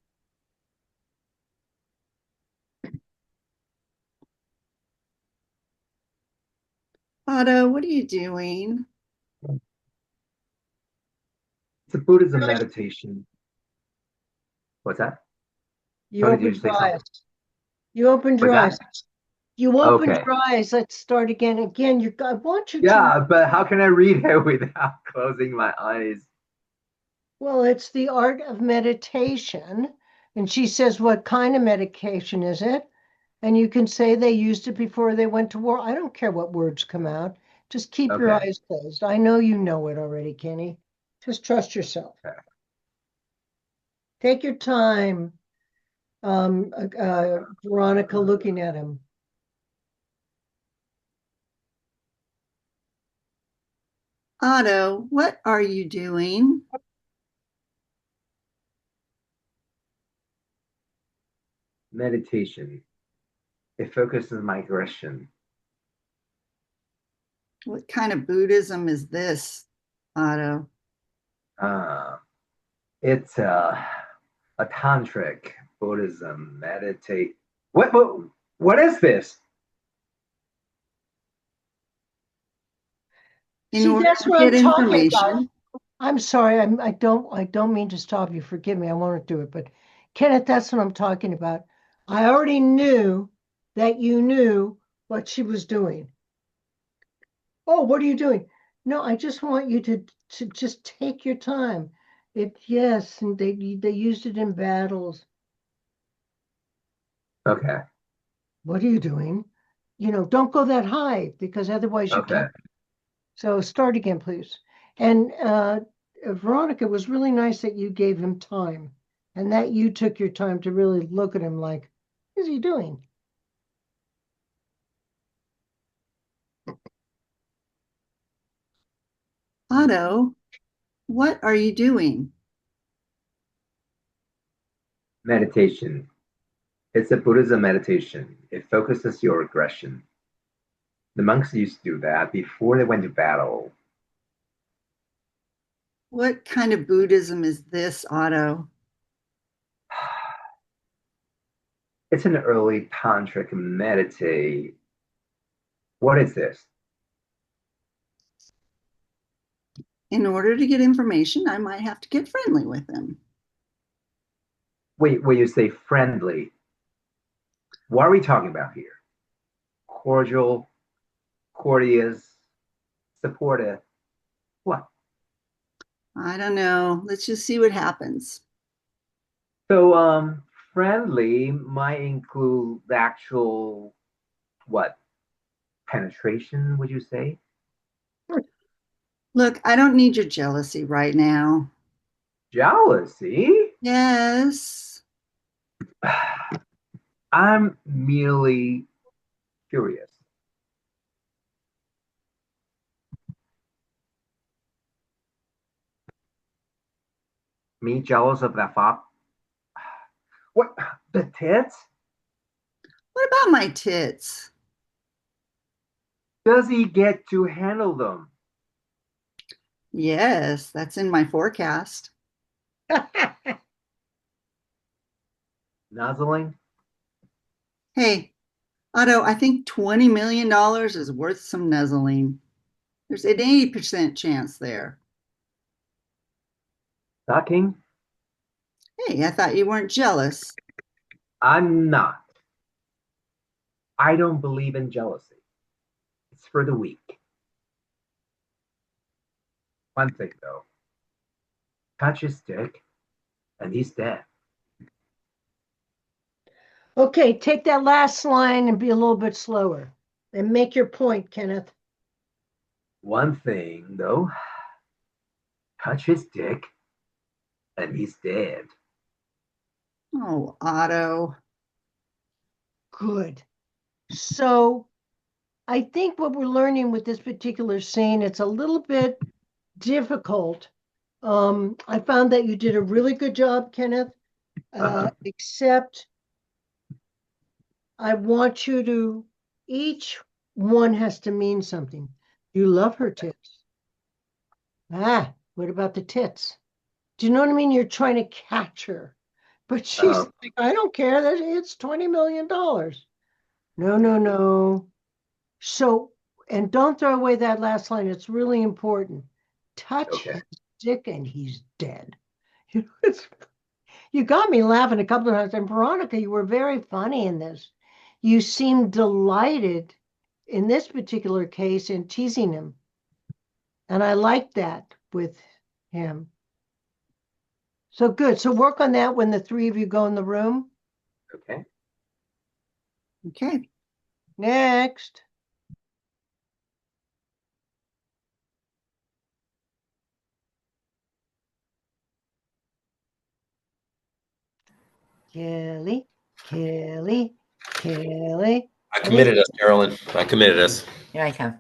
Speaker 3: Otto, what are you doing?
Speaker 6: It's a Buddhism meditation. What's that?
Speaker 1: You
Speaker 6: Tony, did you
Speaker 1: opened
Speaker 6: say
Speaker 1: your
Speaker 6: something?
Speaker 1: eyes. You opened your
Speaker 6: What's
Speaker 1: eyes.
Speaker 6: that?
Speaker 1: You opened
Speaker 6: Okay.
Speaker 1: your eyes. Let's start again. Again, I want you to.
Speaker 6: Yeah, but how can I read it without closing my eyes?
Speaker 1: Well, it's the art of meditation. And she says, what kind of medication is it? And you can say they used it before they went to war. I don't care what words come out. Just keep your
Speaker 6: Okay.
Speaker 1: eyes closed. I know you know it already, Kenny. Just trust yourself.
Speaker 6: Okay.
Speaker 1: Take your time, Veronica, looking at him.
Speaker 3: Otto, what are you doing?
Speaker 6: Meditation. It focuses my aggression.
Speaker 3: What kind of Buddhism is this, Otto?
Speaker 6: It's a tantric Buddhism meditate. What is this?
Speaker 3: In
Speaker 1: See,
Speaker 3: order
Speaker 1: that's
Speaker 3: to
Speaker 1: what I'm
Speaker 3: get
Speaker 1: talking about.
Speaker 3: information,
Speaker 1: I'm sorry. I don't mean to stop you. Forgive me. I want to do it, but Kenneth, that's what I'm talking about. I already knew that you knew what she was doing. Oh, what are you doing? No, I just want you to just take your time. Yes, and they used it in battles.
Speaker 6: Okay.
Speaker 1: What are you doing? Don't go that high because otherwise you
Speaker 6: Okay.
Speaker 1: can't. So start again, please. And Veronica, it was really nice that you gave him time and that you took your time to really look at him like, what is he doing?
Speaker 3: Otto, what are you doing?
Speaker 6: Meditation. It's a Buddhism meditation. It focuses your aggression. The monks used to do that before they went to battle.
Speaker 3: What kind of Buddhism is this, Otto?
Speaker 6: It's an early tantric meditate. What is this?
Speaker 3: In order to get information, I might have to get friendly with them.
Speaker 6: Wait, when you say friendly, what are we talking about here? Cordial, courteous, supportive. What?
Speaker 3: I don't know. Let's just see what happens.
Speaker 6: So, friendly might include the actual, what, penetration, would you say?
Speaker 3: Look, I don't need your jealousy right now.
Speaker 6: Jealousy?
Speaker 3: Yes.
Speaker 6: I'm merely curious. Me jealous of that fop? What? The tits?
Speaker 3: What about my tits?
Speaker 6: Does he get to handle them?
Speaker 3: Yes, that's in my forecast.
Speaker 6: Nuzzling?
Speaker 3: Hey, Otto, I think $20 million is worth some nuzzling. There's an 80% chance there.
Speaker 6: Sucking?
Speaker 3: Hey, I thought you weren't jealous.
Speaker 6: I'm not. I don't believe in jealousy. It's for the weak. One thing though, touch his dick and he's dead.
Speaker 1: Okay, take that last line and be a little bit slower and make your point, Kenneth.
Speaker 6: One thing though, touch his dick and he's dead.
Speaker 3: Oh, Otto.
Speaker 1: Good. So I think what we're learning with this particular scene, it's a little bit difficult I found that you did a really good job, Kenneth, except I want you to, each one has to mean something. You love her tits. Ah, what about the tits? Do you know what I mean? You're trying to catch her. But she's like, I don't care. It's $20 million. No, no, no. So, and don't throw away that last line. It's really important. Touch his dick and he's dead. You got me laughing a couple of times. And Veronica, you were very funny in this. You seemed delighted in this particular case in teasing him. And I liked that with him. So good. So work on that when the three of you go in the room.
Speaker 6: Okay.
Speaker 3: Okay.
Speaker 1: Next. Kelly, Kelly, Kelly.
Speaker 2: I committed us, Carolyn. I committed us.
Speaker 4: Here I come.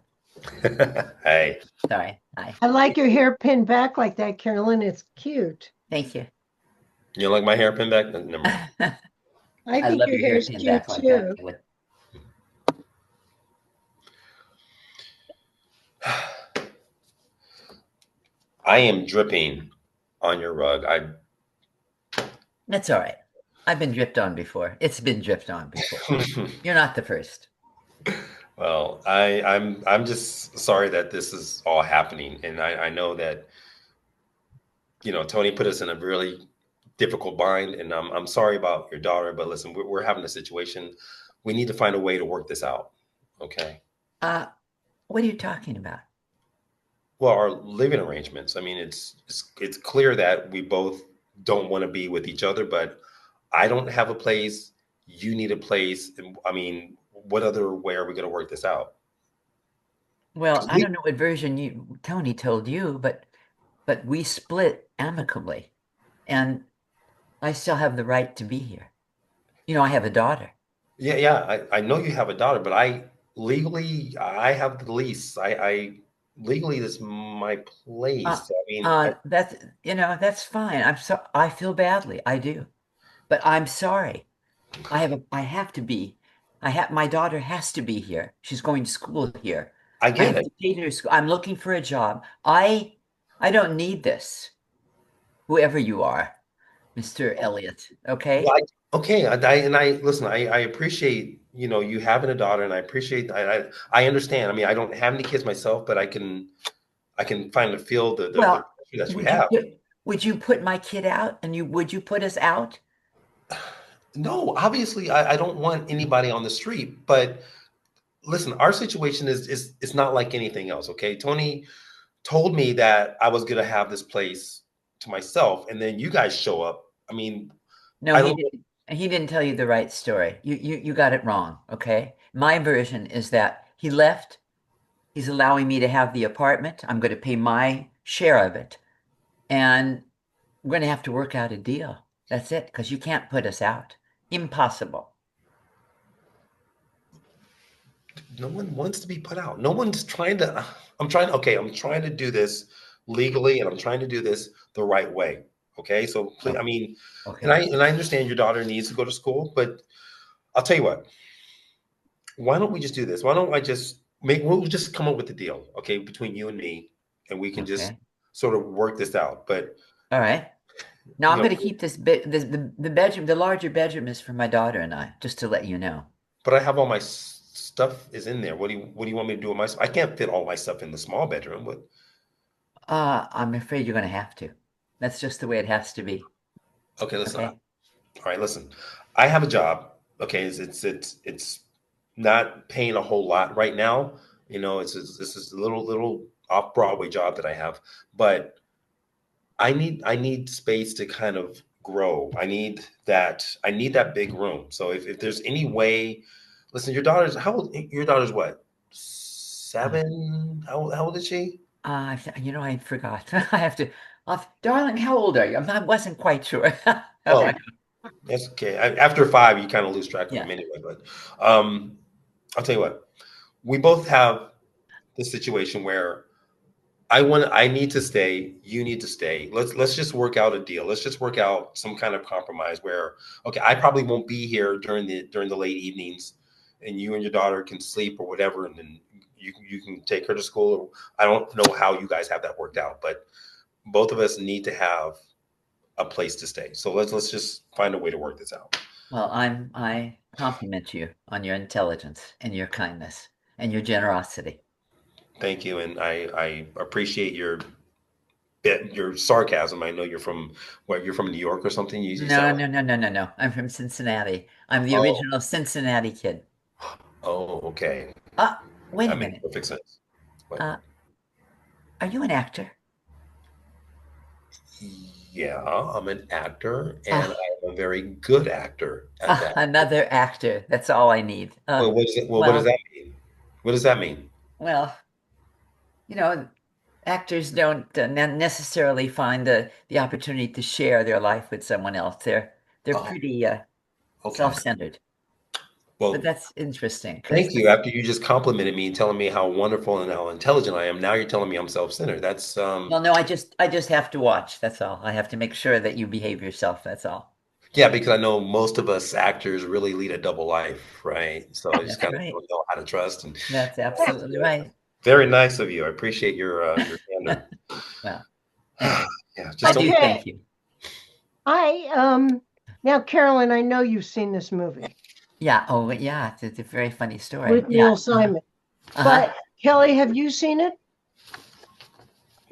Speaker 2: Hey.
Speaker 4: Sorry. Hi.
Speaker 1: I like your hair pinned back like that, Carolyn. It's cute.
Speaker 4: Thank you.
Speaker 2: You like my hairpin back? Never mind.
Speaker 1: I
Speaker 4: I
Speaker 1: think
Speaker 4: love
Speaker 1: your
Speaker 4: your hair
Speaker 1: hair's
Speaker 4: pinned
Speaker 1: cute
Speaker 4: back like that,
Speaker 1: too.
Speaker 4: Kelly.
Speaker 2: I am dripping on your rug.
Speaker 4: That's all right. I've been dripped on before. It's been dripped on before. You're not the first.
Speaker 2: Well, I'm just sorry that this is all happening, and I know that Tony put us in a really difficult bind, and I'm sorry about your daughter. But listen, we're having a situation. We need to find a way to work this out. Okay.
Speaker 4: What are you talking about?
Speaker 2: Well, our living arrangements. I mean, it's clear that we both don't want to be with each other, but I don't have a place. You need a place. I mean, what other way are we going to work this out?
Speaker 4: Well, I don't know what version Tony told you, but we split amicably, and I still have the right to be here. I have a daughter.
Speaker 2: Yeah. I know you have a daughter, but I have the lease. I legally, this is my place. I mean,
Speaker 4: That's fine. I feel badly. I do, but I'm sorry. I have to be. My daughter has to be here. She's going to school here.
Speaker 2: I get
Speaker 4: have
Speaker 2: it.
Speaker 4: to take her to school. I'm looking for a job. I don't need this. Whoever you are, Mr. Elliott. Okay.
Speaker 2: Well, okay. I listen. I appreciate you having a daughter, and I appreciate. I understand. I mean, I don't have any kids myself, but I can find to feel the
Speaker 4: Well,
Speaker 2: pressure that you have.
Speaker 4: Would you put my kid out, and would you put us out?
Speaker 2: No, obviously, I don't want anybody on the street. But listen, our situation is not like anything else. Okay, Tony told me that I was gonna have this place to myself, and then you guys show up. I mean,
Speaker 4: No, he didn't tell you the right story. You got it wrong, okay? My version is that he left. He's allowing me to have the apartment. I'm going to pay my share of it. And we're going to have to work out a deal. That's it, because you can't put us out. Impossible.
Speaker 2: No one wants to be put out. No one's trying to. I'm trying to do this legally, and I'm trying to do this the right way. Okay, so please, I mean,
Speaker 4: Okay.
Speaker 2: and I understand your daughter needs to go to school, but I'll tell you what. Why don't we just do this? Why don't I just we'll just come up with a deal, okay, between you and me, and we can just sort of work this out. But
Speaker 4: all right. Now I'm going to keep the bedroom. The larger bedroom is for my daughter and I, just to let you know.
Speaker 2: But I have all my stuff is in there. What do you want me to do with my stuff? I can't fit all my stuff in the small bedroom. What?
Speaker 4: I'm afraid you're going to have to. That's just the way it has to be.
Speaker 2: Okay, listen. Okay. All right, listen. I have a job. Okay, it's not paying a whole lot right now. This is a little off Broadway job that I have, but I need space to kind of grow. I need that big room. So if there's any way, listen, your daughter's what? 7? How old is she?
Speaker 4: I forgot. I have to. Darling, how old are you? I wasn't quite sure.
Speaker 2: Oh, that's okay. After 5, you kind of lose track of them anyway. But I'll tell you what. We both have this situation where I need to stay. You need to stay. Let's just work out a deal. Let's just work out some kind of compromise where, okay, I probably won't be here during the late evenings, and you and your daughter can sleep or whatever, and then you can take her to school. I don't know how you guys have that worked out, but both of us need to have a place to stay. So let's just find a way to work this out.
Speaker 4: Well, I compliment you on your intelligence and your kindness and your generosity.
Speaker 2: Thank you, and I appreciate your sarcasm. I know you're from You're from New York or something. You
Speaker 4: No,
Speaker 2: sound
Speaker 4: no, no, no, no, no. I'm from Cincinnati. I'm the
Speaker 2: oh
Speaker 4: original Cincinnati kid.
Speaker 2: oh okay.
Speaker 4: Wait a
Speaker 2: That makes
Speaker 4: minute.
Speaker 2: perfect sense. But
Speaker 4: Uh, are you an actor?
Speaker 2: yeah, I'm an actor, and
Speaker 4: Ah,
Speaker 2: I'm a very good actor at that.
Speaker 4: another actor. That's all I need.
Speaker 2: Well, what is it? Well, what does
Speaker 4: Well,
Speaker 2: that mean? What does that mean?
Speaker 4: well, you know, actors don't necessarily find the opportunity to share their life with someone else. They're
Speaker 2: Oh,
Speaker 4: pretty
Speaker 2: okay.
Speaker 4: self-centered. But
Speaker 2: Well,
Speaker 4: that's interesting because
Speaker 2: thank you. After you just complimented me, telling me how wonderful and how intelligent I am, now you're telling me I'm self-centered. That's
Speaker 4: well, no, I just have to watch. That's all. I have to make sure that you behave yourself. That's all.
Speaker 2: yeah, because I know most of us actors really lead a double life, right? So I just
Speaker 4: That's
Speaker 2: kind of
Speaker 4: right.
Speaker 2: don't know how to trust. And
Speaker 4: That's absolutely right.
Speaker 2: very nice of you. I appreciate your candor.
Speaker 4: Well, thank you.
Speaker 2: Yeah,
Speaker 4: I
Speaker 2: just don't.
Speaker 4: do
Speaker 1: Okay.
Speaker 4: thank you.
Speaker 1: I now, Carolyn, I know you've seen this movie
Speaker 4: Yeah. Oh, yeah. It's a very funny story.
Speaker 1: with
Speaker 4: Yeah.
Speaker 1: Neil Simon.
Speaker 4: Uh-huh.
Speaker 1: But Kelly, have you seen it?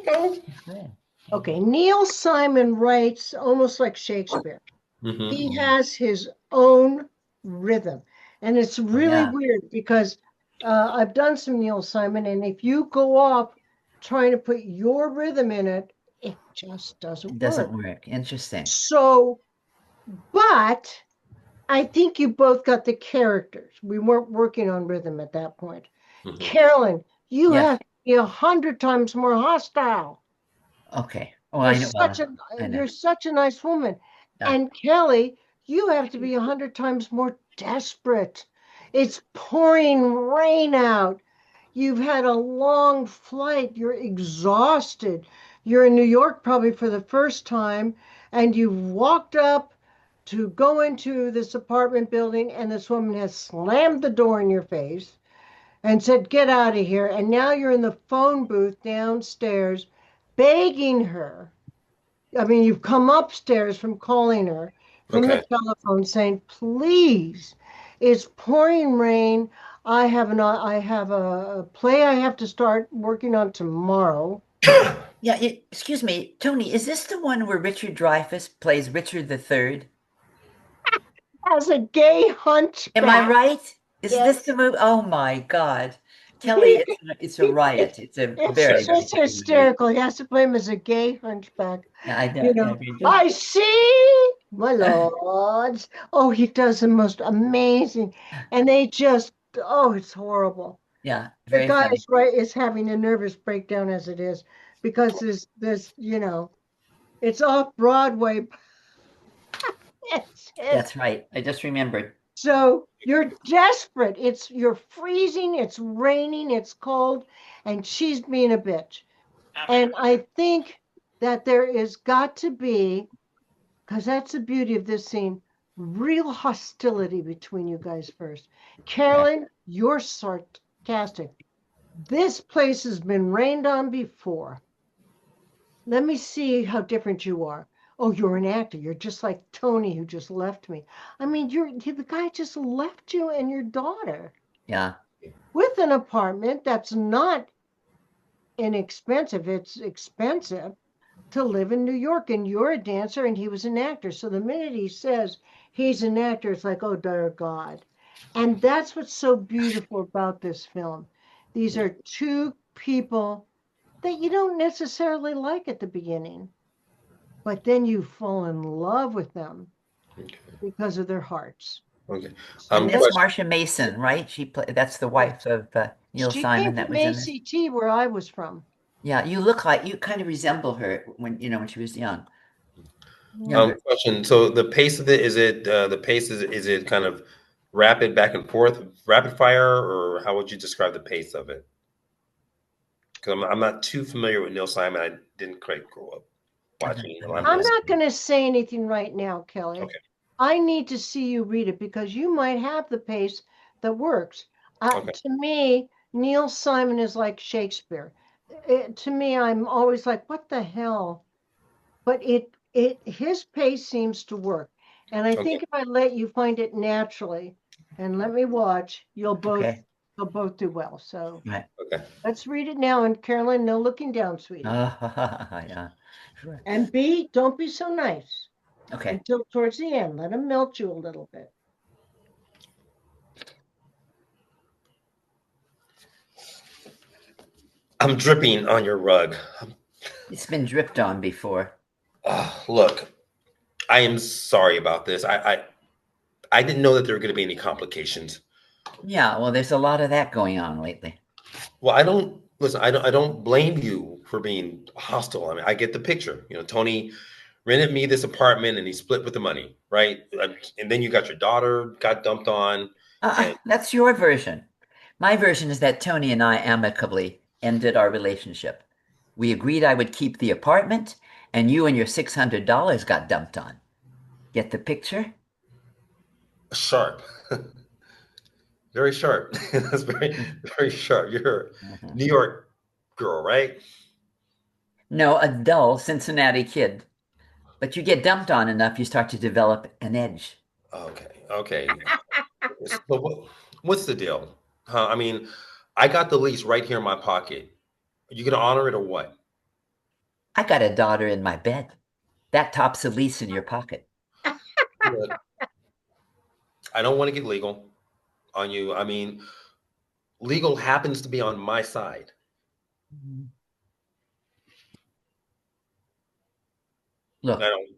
Speaker 2: No.
Speaker 1: Okay, Neil Simon writes almost like Shakespeare. He
Speaker 2: Mm-hmm.
Speaker 1: has his own rhythm, and it's
Speaker 4: Oh,
Speaker 1: really
Speaker 4: yeah.
Speaker 1: weird because I've done some Neil Simon, and if you go off trying to put your rhythm in it, it just
Speaker 4: It
Speaker 1: doesn't
Speaker 4: doesn't
Speaker 1: work.
Speaker 4: work. Interesting.
Speaker 1: So, but I think you both got the characters. We weren't working on rhythm at that point.
Speaker 2: Mm-hmm.
Speaker 1: Carolyn, you
Speaker 4: Yes.
Speaker 1: have to be 100 times more hostile.
Speaker 4: Okay. Oh,
Speaker 1: You're
Speaker 4: I know.
Speaker 1: such a
Speaker 4: I know.
Speaker 1: you're such a nice woman.
Speaker 4: Yeah.
Speaker 1: And Kelly, you have to be 100 times more desperate. It's pouring rain out. You've had a long flight. You're exhausted. You're in New York probably for the first time, and you've walked up to go into this apartment building, and this woman has slammed the door in your face and said, "Get out of here." And now you're in the phone booth downstairs begging her. I mean, you've come upstairs from calling her from the
Speaker 2: Okay.
Speaker 1: telephone saying, "Please, it's pouring rain. I have a play I have to start working on tomorrow."
Speaker 4: Yeah. Excuse me, Tony, is this the one where Richard Dreyfuss plays Richard III?
Speaker 1: As a gay
Speaker 4: Am I
Speaker 1: hunchback.
Speaker 4: right? Is this
Speaker 1: Yes.
Speaker 4: the movie? Oh my God. Kelly, it's a riot. It's a
Speaker 1: It's
Speaker 4: very, very
Speaker 1: just
Speaker 4: funny movie.
Speaker 1: hysterical. He has to play him as a gay hunchback.
Speaker 4: Yeah, I
Speaker 1: You
Speaker 4: know. Yeah,
Speaker 1: know,
Speaker 4: me too.
Speaker 1: I see, my lords. Oh, he does the most amazing. And they just, oh, it's horrible.
Speaker 4: Yeah,
Speaker 1: The
Speaker 4: very
Speaker 1: guy
Speaker 4: funny.
Speaker 1: is having a nervous breakdown as it is because it's off Broadway. It's
Speaker 4: That's right. I just remembered.
Speaker 1: so you're desperate. You're freezing, it's raining, it's cold, and she's being a bitch. And I think that there is got to be, because that's the beauty of this scene, real hostility between you guys first.
Speaker 4: Yeah.
Speaker 1: Carolyn, you're sarcastic. This place has been rained on before. Let me see how different you are. Oh, you're an actor. You're just like Toni, who just left me. I mean, the guy just left you and your daughter
Speaker 4: Yeah.
Speaker 1: with an apartment that's not inexpensive. It's expensive to live in New York, and you're a dancer, and he was an actor. So the minute he says he's an actor, it's like, oh, dear God. And that's what's so beautiful about this film. These are two people that you don't necessarily like at the beginning, but then you fall in love with them
Speaker 2: Okay.
Speaker 1: because of their hearts.
Speaker 2: Okay.
Speaker 4: And
Speaker 1: And
Speaker 4: that's
Speaker 2: Question.
Speaker 4: Marsha Mason, right? That's the wife of Neil
Speaker 1: she came
Speaker 4: Simon that
Speaker 1: from
Speaker 4: was in this.
Speaker 1: ACT where I was from.
Speaker 4: Yeah, you kind of resemble her when she was young, younger.
Speaker 2: Question. So the pace of it is it the pace is it kind of rapid back and forth, rapid fire, or how would you describe the pace of it? because I'm not too familiar with Neil Simon. I didn't quite grow up watching.
Speaker 1: I'm not going to say anything right now, Kelly.
Speaker 2: Okay.
Speaker 1: I need to see you read it because you might have the pace that works.
Speaker 2: Okay.
Speaker 1: To me, Neil Simon is like Shakespeare. To me, I'm always like, what the hell? But his pace seems to work. And I think if I let you find it naturally and let me watch, you'll both do well. So
Speaker 4: Right.
Speaker 2: Okay.
Speaker 1: let's read it now. And Carolyn, no looking down, sweetie.
Speaker 4: Yeah. Sure.
Speaker 1: And B, don't be so nice
Speaker 4: Okay.
Speaker 1: until towards the end. Let him melt you a little bit.
Speaker 2: I'm dripping on your rug.
Speaker 4: It's been dripped on before.
Speaker 2: Look, I am sorry about this. I didn't know that there were going to be any complications.
Speaker 4: Yeah, well, there's a lot of that going on lately.
Speaker 2: Well, I don't blame you for being hostile. I mean, I get the picture. You know, Tony rented me this apartment and he split with the money, right? And then you got your daughter got dumped on. And
Speaker 4: That's your version. My version is that Tony and I amicably ended our relationship. We agreed I would keep the apartment, and you and your $600 got dumped on. Get the picture?
Speaker 2: sharp. Very sharp. That's very sharp. You're a New York girl, right?
Speaker 4: No, a dull Cincinnati kid. But you get dumped on enough, you start to develop an edge.
Speaker 2: Okay. So what's the deal? Huh? I mean, I got the lease right here in my pocket. Are you gonna honor it or what?
Speaker 4: I got a daughter in my bed. That tops the lease in your pocket.
Speaker 2: Look, I don't want to get legal on you. I mean, legal happens to be on my side.
Speaker 4: Look,
Speaker 2: I don't.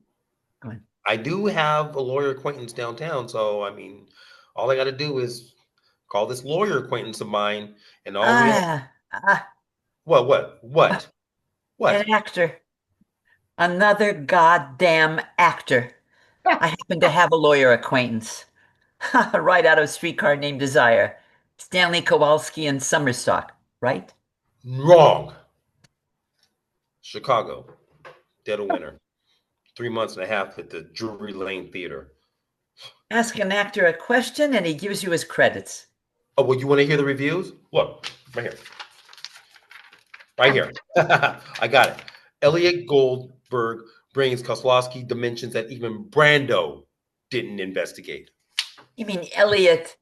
Speaker 4: go ahead.
Speaker 2: I do have a lawyer acquaintance downtown, so I mean, all I got to do is call this lawyer acquaintance of mine, and all we have. What?
Speaker 4: An actor. Another goddamn actor. I happen to have a lawyer acquaintance. Right out of Streetcar Named Desire. Stanley Kowalski and Summerstock, right?
Speaker 2: Wrong. Chicago, dead of winter. 3 months and a half at the Drury Lane Theater.
Speaker 4: Ask an actor a question and he gives you his credits.
Speaker 2: Oh, well, you want to hear the reviews? Look, right here. Right here. I got it. Elliot Goldberg brings Kozlowski dimensions that even Brando didn't investigate.
Speaker 4: You mean Elliot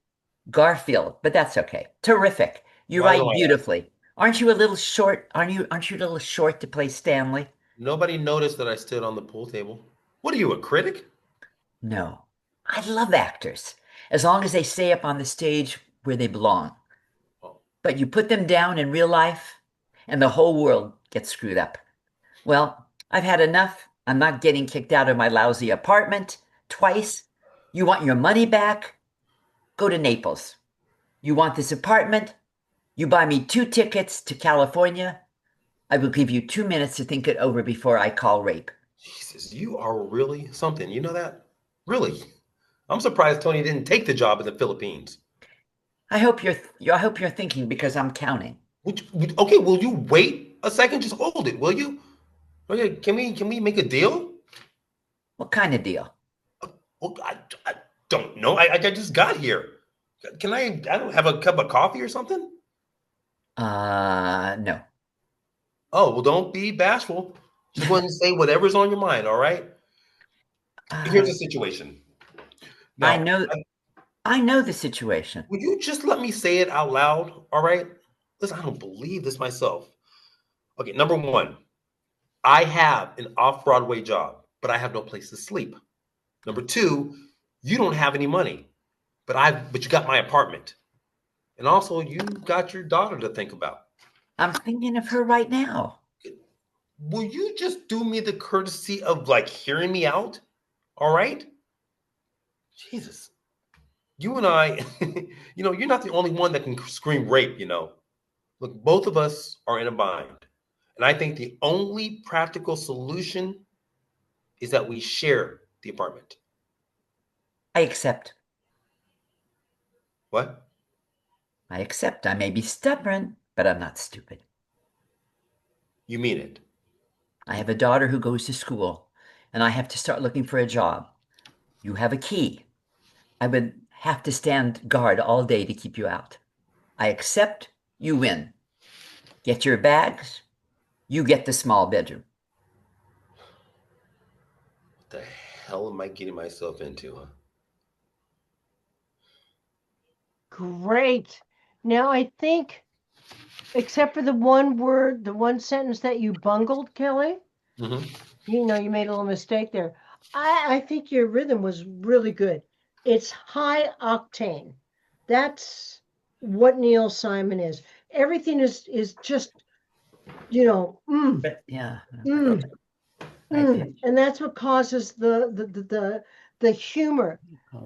Speaker 4: Garfield, but that's okay. Terrific. You
Speaker 2: Why
Speaker 4: write
Speaker 2: do I ask?
Speaker 4: beautifully. Aren't you a little short? Aren't you a little short to play Stanley?
Speaker 2: Nobody noticed that I stood on the pool table. What are you, a critic?
Speaker 4: No. I love actors, as long as they stay up on the stage where they belong.
Speaker 2: Oh.
Speaker 4: But you put them down in real life, and the whole world gets screwed up. Well, I've had enough. I'm not getting kicked out of my lousy apartment twice. You want your money back? Go to Naples. You want this apartment? You buy me 2 tickets to California. I will give you 2 minutes to think it over before I call rape.
Speaker 2: Jesus, you are really something. You know that? Really? I'm surprised Tony didn't take the job in the Philippines.
Speaker 4: I hope you're thinking because I'm counting.
Speaker 2: Okay, will you wait a second? Just hold it, will you? Okay, can we make a deal?
Speaker 4: What kind of deal?
Speaker 2: Well, I don't know. I just got here. Can I don't have a cup of coffee or something?
Speaker 4: No.
Speaker 2: Oh, well, don't be bashful. Just go ahead and say whatever's on your mind, all right? Here's the situation.
Speaker 4: I
Speaker 2: Now,
Speaker 4: know the situation.
Speaker 2: would you just let me say it out loud, all right? Listen, I don't believe this myself. Okay, number one, I have an off-Broadway job, but I have no place to sleep. Number two, you don't have any money, but you got my apartment. And also, you got your daughter to think about.
Speaker 4: I'm thinking of her right now.
Speaker 2: Will you just do me the courtesy of like hearing me out? All right? Jesus. You and I, you're not the only one that can scream rape, Look, both of us are in a bind. And I think the only practical solution is that we share the apartment.
Speaker 4: I accept.
Speaker 2: What?
Speaker 4: I accept. I may be stubborn, but I'm not stupid.
Speaker 2: You mean it?
Speaker 4: I have a daughter who goes to school, and I have to start looking for a job. You have a key. I would have to stand guard all day to keep you out. I accept, you win. Get your bags, you get the small bedroom.
Speaker 2: What the hell am I getting myself into? Huh?
Speaker 1: Great. Now I think, except for the one word, the one sentence that you bungled, Kelly,
Speaker 2: Mm-hmm.
Speaker 1: you know, you made a little mistake there. I think your rhythm was really good. It's high octane. That's what Neil Simon is. Everything is just, you know,
Speaker 4: But yeah,
Speaker 1: mm,
Speaker 4: high pitch.
Speaker 1: and that's what causes the humor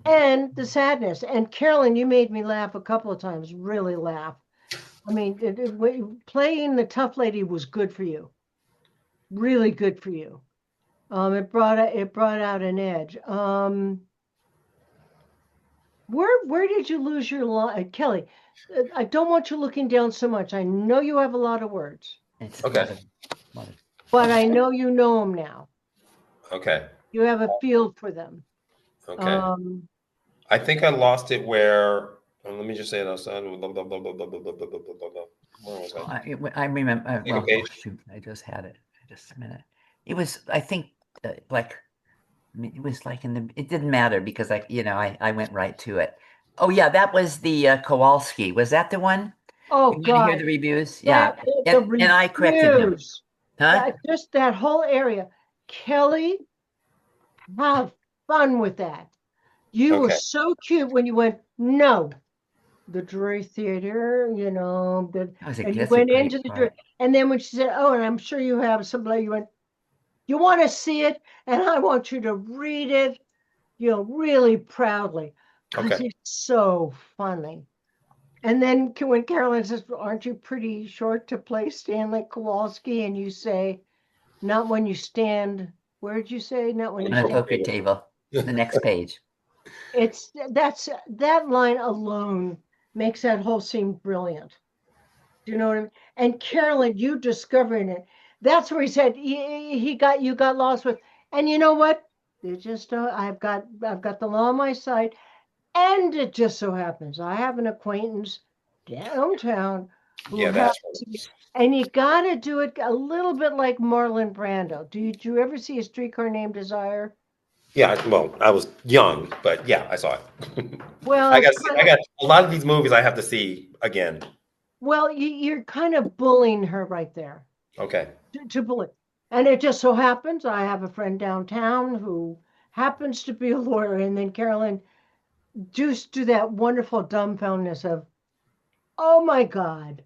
Speaker 1: and the sadness. And Carolyn, you made me laugh a couple of times, really laugh. I mean, playing the tough lady was good for you, really good for you. It brought out an edge. Where did you lose your line, Kelly? I don't want you looking down so much. I know you have a lot of words,
Speaker 4: It's
Speaker 2: Okay.
Speaker 4: a lot of
Speaker 1: but I know you know them now.
Speaker 2: Okay.
Speaker 1: You have a feel for them.
Speaker 2: Okay. I think I lost it where. Let me just say it outside. Where was I?
Speaker 4: I remember.
Speaker 2: Second
Speaker 4: Well, oh
Speaker 2: page.
Speaker 4: shoot, I just had it. Just a minute. It was, I think, like I mean, it was like in the. It didn't matter because I went right to it. Oh yeah, that was the Kowalski. Was that the one?
Speaker 1: Oh
Speaker 4: You want to hear
Speaker 1: God,
Speaker 4: the reviews? Yeah,
Speaker 1: that the
Speaker 4: and I corrected him.
Speaker 1: reviews,
Speaker 4: Huh?
Speaker 1: just that whole area. Kelly, have fun with that. You were
Speaker 2: Okay.
Speaker 1: so cute when you went, no, the Drury Theater, you know, and you
Speaker 4: That's a
Speaker 1: went into
Speaker 4: great
Speaker 1: the Drury.
Speaker 4: part.
Speaker 1: And then when she said, oh, and I'm sure you have somebody, you went, you want to see it, and I want you to read it, you know, really proudly, because
Speaker 2: Okay.
Speaker 1: it's so funny. And then when Carolyn says, aren't you pretty short to play Stanley Kowalski? And you say, not when you stand, where did you say? Not when you
Speaker 4: On a
Speaker 1: stand.
Speaker 4: poker table. The next page.
Speaker 1: That line alone makes that whole scene brilliant. Do you know what I mean? And Carolyn, you discovering it, that's where he said he got you got lost with. And you know what? It just I've got the law on my side, and it just so happens I have an acquaintance downtown who
Speaker 2: Yeah, that's
Speaker 1: happens to be, and you got to do it a little bit like Marlon Brando. Did you ever see A Streetcar Named Desire?
Speaker 2: yeah. Well, I was young, but yeah, I saw it.
Speaker 1: Well,
Speaker 2: I
Speaker 1: it's
Speaker 2: got to see.
Speaker 1: kind
Speaker 2: I
Speaker 1: of
Speaker 2: got a lot of these movies. I have to see again.
Speaker 1: well, you're kind of bullying her right there.
Speaker 2: Okay.
Speaker 1: To bully. And it just so happens I have a friend downtown who happens to be a lawyer. And then Carolyn, just do that wonderful dumbfoundedness of, oh my God,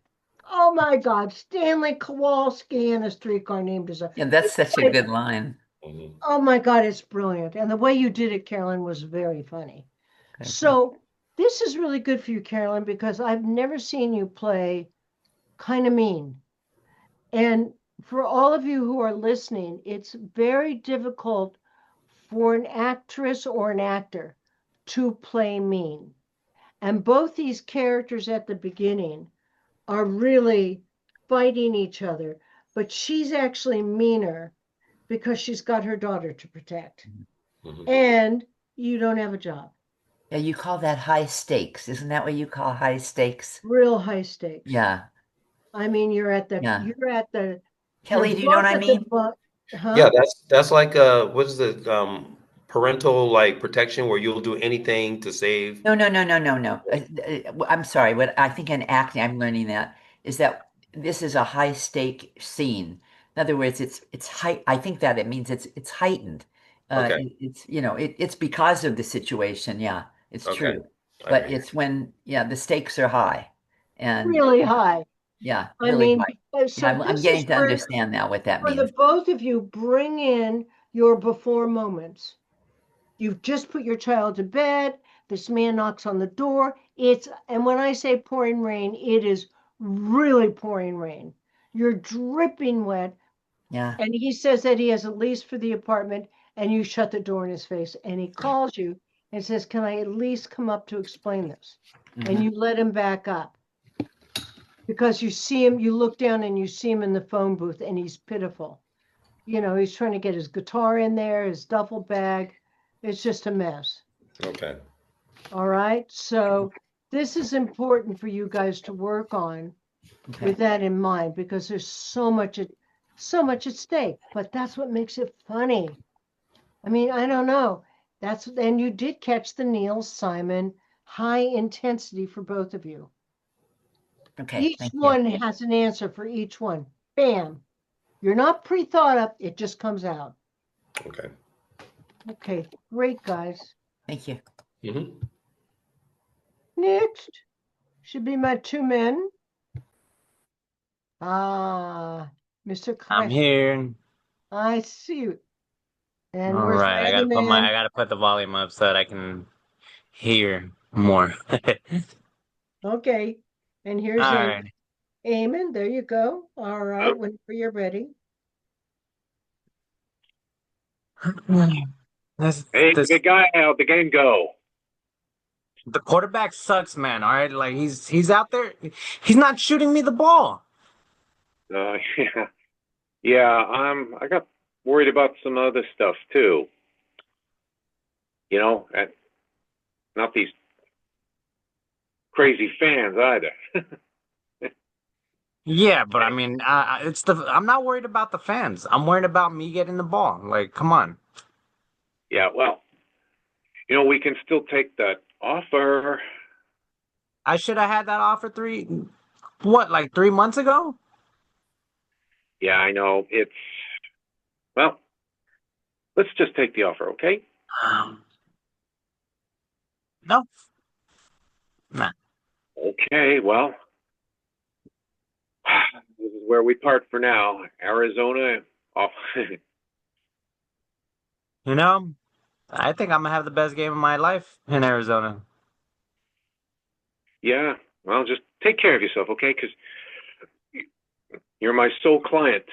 Speaker 1: oh my God, Stanley Kowalski in A Streetcar Named Desire.
Speaker 4: Yeah, that's such a good line.
Speaker 2: Mhm.
Speaker 1: Oh my God, it's brilliant. And the way you did it, Carolyn, was very funny.
Speaker 4: Okay.
Speaker 1: So this is really good for you, Carolyn, because I've never seen you play kind of mean. And for all of you who are listening, it's very difficult for an actress or an actor to play mean. And both these characters at the beginning are really fighting each other, but she's actually meaner because she's got her daughter to protect.
Speaker 2: Mhm.
Speaker 1: And you don't have a job.
Speaker 4: Yeah, you call that high stakes. Isn't that what you call high stakes?
Speaker 1: Real high stakes.
Speaker 4: Yeah.
Speaker 1: I mean, you're
Speaker 4: Yeah.
Speaker 1: you're
Speaker 4: Kelly, do you know
Speaker 1: both
Speaker 4: what I
Speaker 1: at the
Speaker 4: mean?
Speaker 1: huh?
Speaker 2: Yeah, that's like what is it? Parental like protection where you'll do anything to save.
Speaker 4: No. I'm sorry. What I think in acting, I'm learning that is that this is a high stake scene. In other words, it's high. I think that it means it's heightened.
Speaker 2: Okay.
Speaker 4: It's because of the situation. Yeah, it's
Speaker 2: Okay.
Speaker 4: true.
Speaker 2: I
Speaker 4: But
Speaker 2: hear you.
Speaker 4: it's when the stakes are high, and
Speaker 1: Really high.
Speaker 4: yeah,
Speaker 1: I
Speaker 4: really
Speaker 1: mean,
Speaker 4: high. Yeah,
Speaker 1: so
Speaker 4: I'm
Speaker 1: this is
Speaker 4: getting to
Speaker 1: where,
Speaker 4: understand now what that
Speaker 1: for the
Speaker 4: means.
Speaker 1: both of you, bring in your before moments. You've just put your child to bed. This man knocks on the door. And when I say pouring rain, it is really pouring rain. You're dripping wet.
Speaker 4: Yeah.
Speaker 1: And he says that he has a lease for the apartment, and you shut the door in his face. And he calls you and says, can I at least come up to explain this? And
Speaker 4: Mhm.
Speaker 1: you let him back up. because you see him, you look down and you see him in the phone booth and he's pitiful. He's trying to get his guitar in there, his duffel bag. It's just a mess.
Speaker 2: Okay.
Speaker 1: All right. So this is important for you guys to work on
Speaker 4: Okay.
Speaker 1: with that in mind, because there's so much at stake, but that's what makes it funny. I mean, I don't know. And you did catch the Neil Simon high intensity for both of you.
Speaker 4: Okay.
Speaker 1: Each
Speaker 4: Thank you.
Speaker 1: one has an answer for each one. Bam. You're not pre-thought up, it just comes out.
Speaker 2: Okay.
Speaker 1: Okay, great, guys.
Speaker 4: Thank you.
Speaker 2: Mm-hmm.
Speaker 1: Next should be my two men. Mr.
Speaker 5: I'm
Speaker 1: Crash.
Speaker 5: here.
Speaker 1: I see you. And
Speaker 5: All
Speaker 1: where's
Speaker 5: right,
Speaker 1: my other man?
Speaker 5: I gotta put the volume up so that I can hear more.
Speaker 1: Okay. And
Speaker 5: All
Speaker 1: here's
Speaker 5: right.
Speaker 1: Eamon. There you go. All right, whenever you're ready.
Speaker 8: Hey,
Speaker 5: This
Speaker 8: big guy, how'd the game go?
Speaker 5: the quarterback sucks, man. All right, like he's out there, he's not shooting me the ball.
Speaker 8: Yeah, yeah. I got worried about some other stuff too. And not these crazy fans either.
Speaker 5: Yeah, but I mean, I'm not worried about the fans. I'm worried about me getting the ball. Like, come on.
Speaker 8: Yeah, well, we can still take that offer.
Speaker 5: I should have had that offer like 3 months ago?
Speaker 8: Yeah, I know. Well, let's just take the offer, okay?
Speaker 5: No. Nah.
Speaker 8: Okay, well, this is where we part for now. Arizona off.
Speaker 5: You know, I think I'm gonna have the best game of my life in Arizona.
Speaker 8: Yeah, well, just take care of yourself, okay? Because you're my sole client.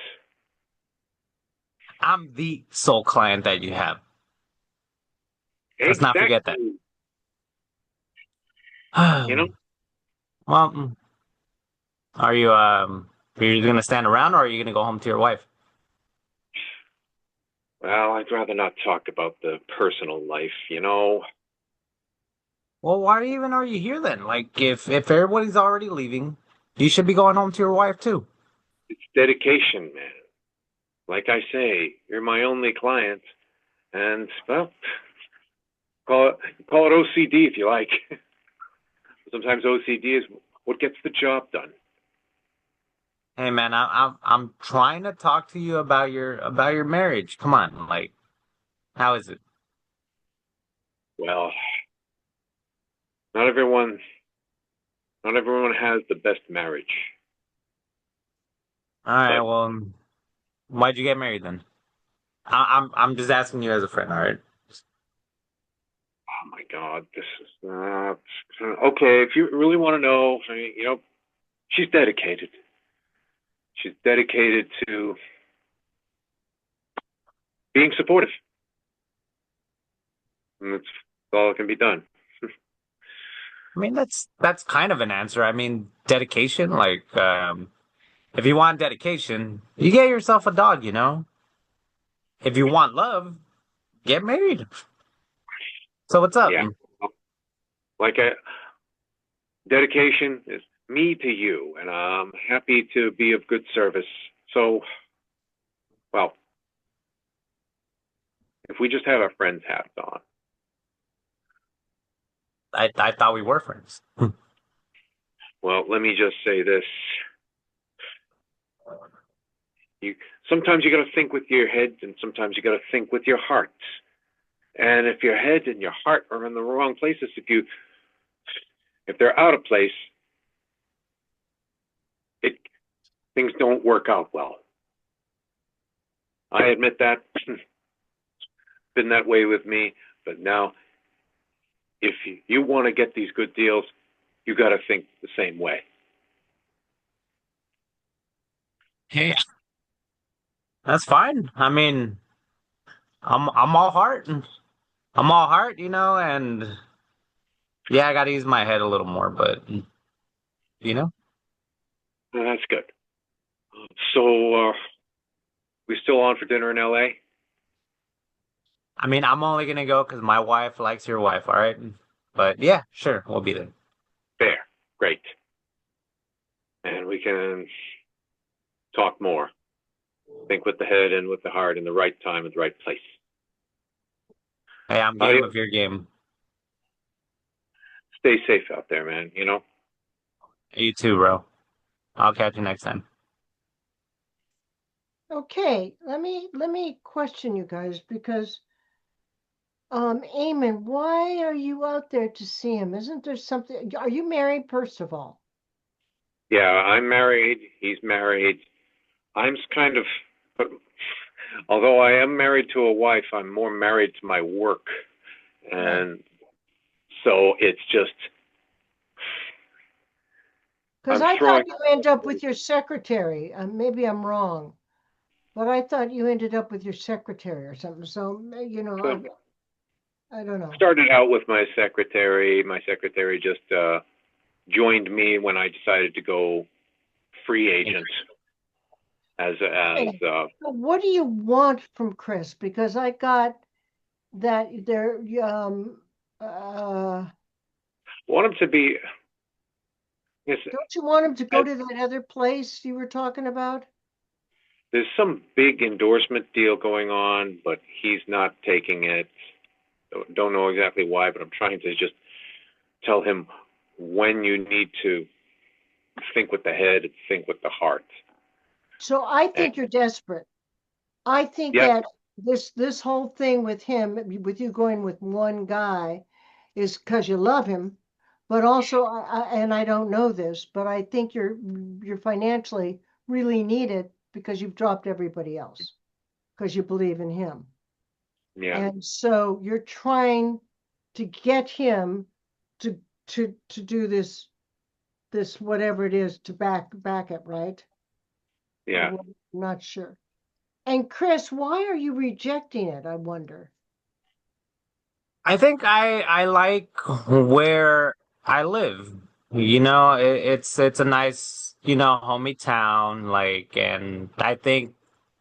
Speaker 5: I'm the sole client that you have. Let's not forget that.
Speaker 8: Exactly. You know,
Speaker 5: Well, are you gonna stand around or are you gonna go home to your wife?
Speaker 8: well, I'd rather not talk about the personal life.
Speaker 5: Well, why even are you here then? Like, if everybody's already leaving, you should be going home to your wife too.
Speaker 8: It's dedication, man. Like I say, you're my only client. And, well, call it OCD if you like. Sometimes OCD is what gets the job done.
Speaker 5: Hey man, I'm trying to talk to you about your marriage. Come on, like, how is it?
Speaker 8: Well, not everyone not everyone has the best marriage.
Speaker 5: All right,
Speaker 8: But
Speaker 5: well, why'd you get married then? I'm just asking you as a friend. All right.
Speaker 8: oh my God, this is okay. If you really want to know, I mean, she's dedicated. She's dedicated to being supportive, and that's all that can be done.
Speaker 5: I mean, that's kind of an answer. I mean, dedication. Like, if you want dedication, you get yourself a dog. You know. If you want love, get married. So what's up?
Speaker 8: Yeah, like dedication is me to you, and I'm happy to be of good service. So, well, if we just have our friends hats on,
Speaker 5: I thought we were friends.
Speaker 8: well, let me just say this: you sometimes you got to think with your head, and sometimes you got to think with your heart. And if your head and your heart are in the wrong places, if they're out of place, it things don't work out well. I admit that. It's been that way with me, but now if you want to get these good deals, you got to think the same way.
Speaker 5: Hey, that's fine. I mean, I'm all heart. I'm all heart, and yeah, I gotta use my head a little more, but you know.
Speaker 8: That's good. So, we still on for dinner in LA?
Speaker 5: I mean, I'm only gonna go because my wife likes your wife, all right? But yeah, sure, we'll be there.
Speaker 8: Fair. Great. And we can talk more. Think with the head and with the heart in the right time at the right place.
Speaker 5: Hey, I'm game of your game.
Speaker 8: Stay safe out there, man, you know?
Speaker 5: You too, bro. I'll catch you next time.
Speaker 1: Okay, let me question you guys because Eamon, why are you out there to see him? Isn't there something? Are you married, first of all?
Speaker 8: Yeah, I'm married. He's married. I'm kind of, although I am married to a wife, I'm more married to my work. And so it's just,
Speaker 1: Because
Speaker 8: I'm
Speaker 1: I
Speaker 8: throwing.
Speaker 1: thought you end up with your secretary. Maybe I'm wrong, but I thought you ended up with your secretary or something. So, you know,
Speaker 8: So,
Speaker 1: I don't know.
Speaker 8: started out with my secretary. My secretary just joined me when I decided to go free agent.
Speaker 1: Okay. So what do you want from Chris? Because I got that there,
Speaker 8: want him to be. Yes,
Speaker 1: don't you want him to go to that other place you were talking about?
Speaker 8: there's some big endorsement deal going on, but he's not taking it. Don't know exactly why, but I'm trying to just tell him when you need to think with the head and think with the heart.
Speaker 1: So I think you're desperate. I think
Speaker 8: Yes.
Speaker 1: that this whole thing with him, with you going with one guy, is because you love him, but also, and I don't know this, but I think you're financially really need it because you've dropped everybody else because you believe in him.
Speaker 8: Yeah.
Speaker 1: And so you're trying to get him to do this whatever it is to back it, right?
Speaker 8: Yeah.
Speaker 1: I'm not sure. And Chris, why are you rejecting it? I wonder.
Speaker 5: I think I like where I live. You know, it's a nice, you know, homey town, like, and I think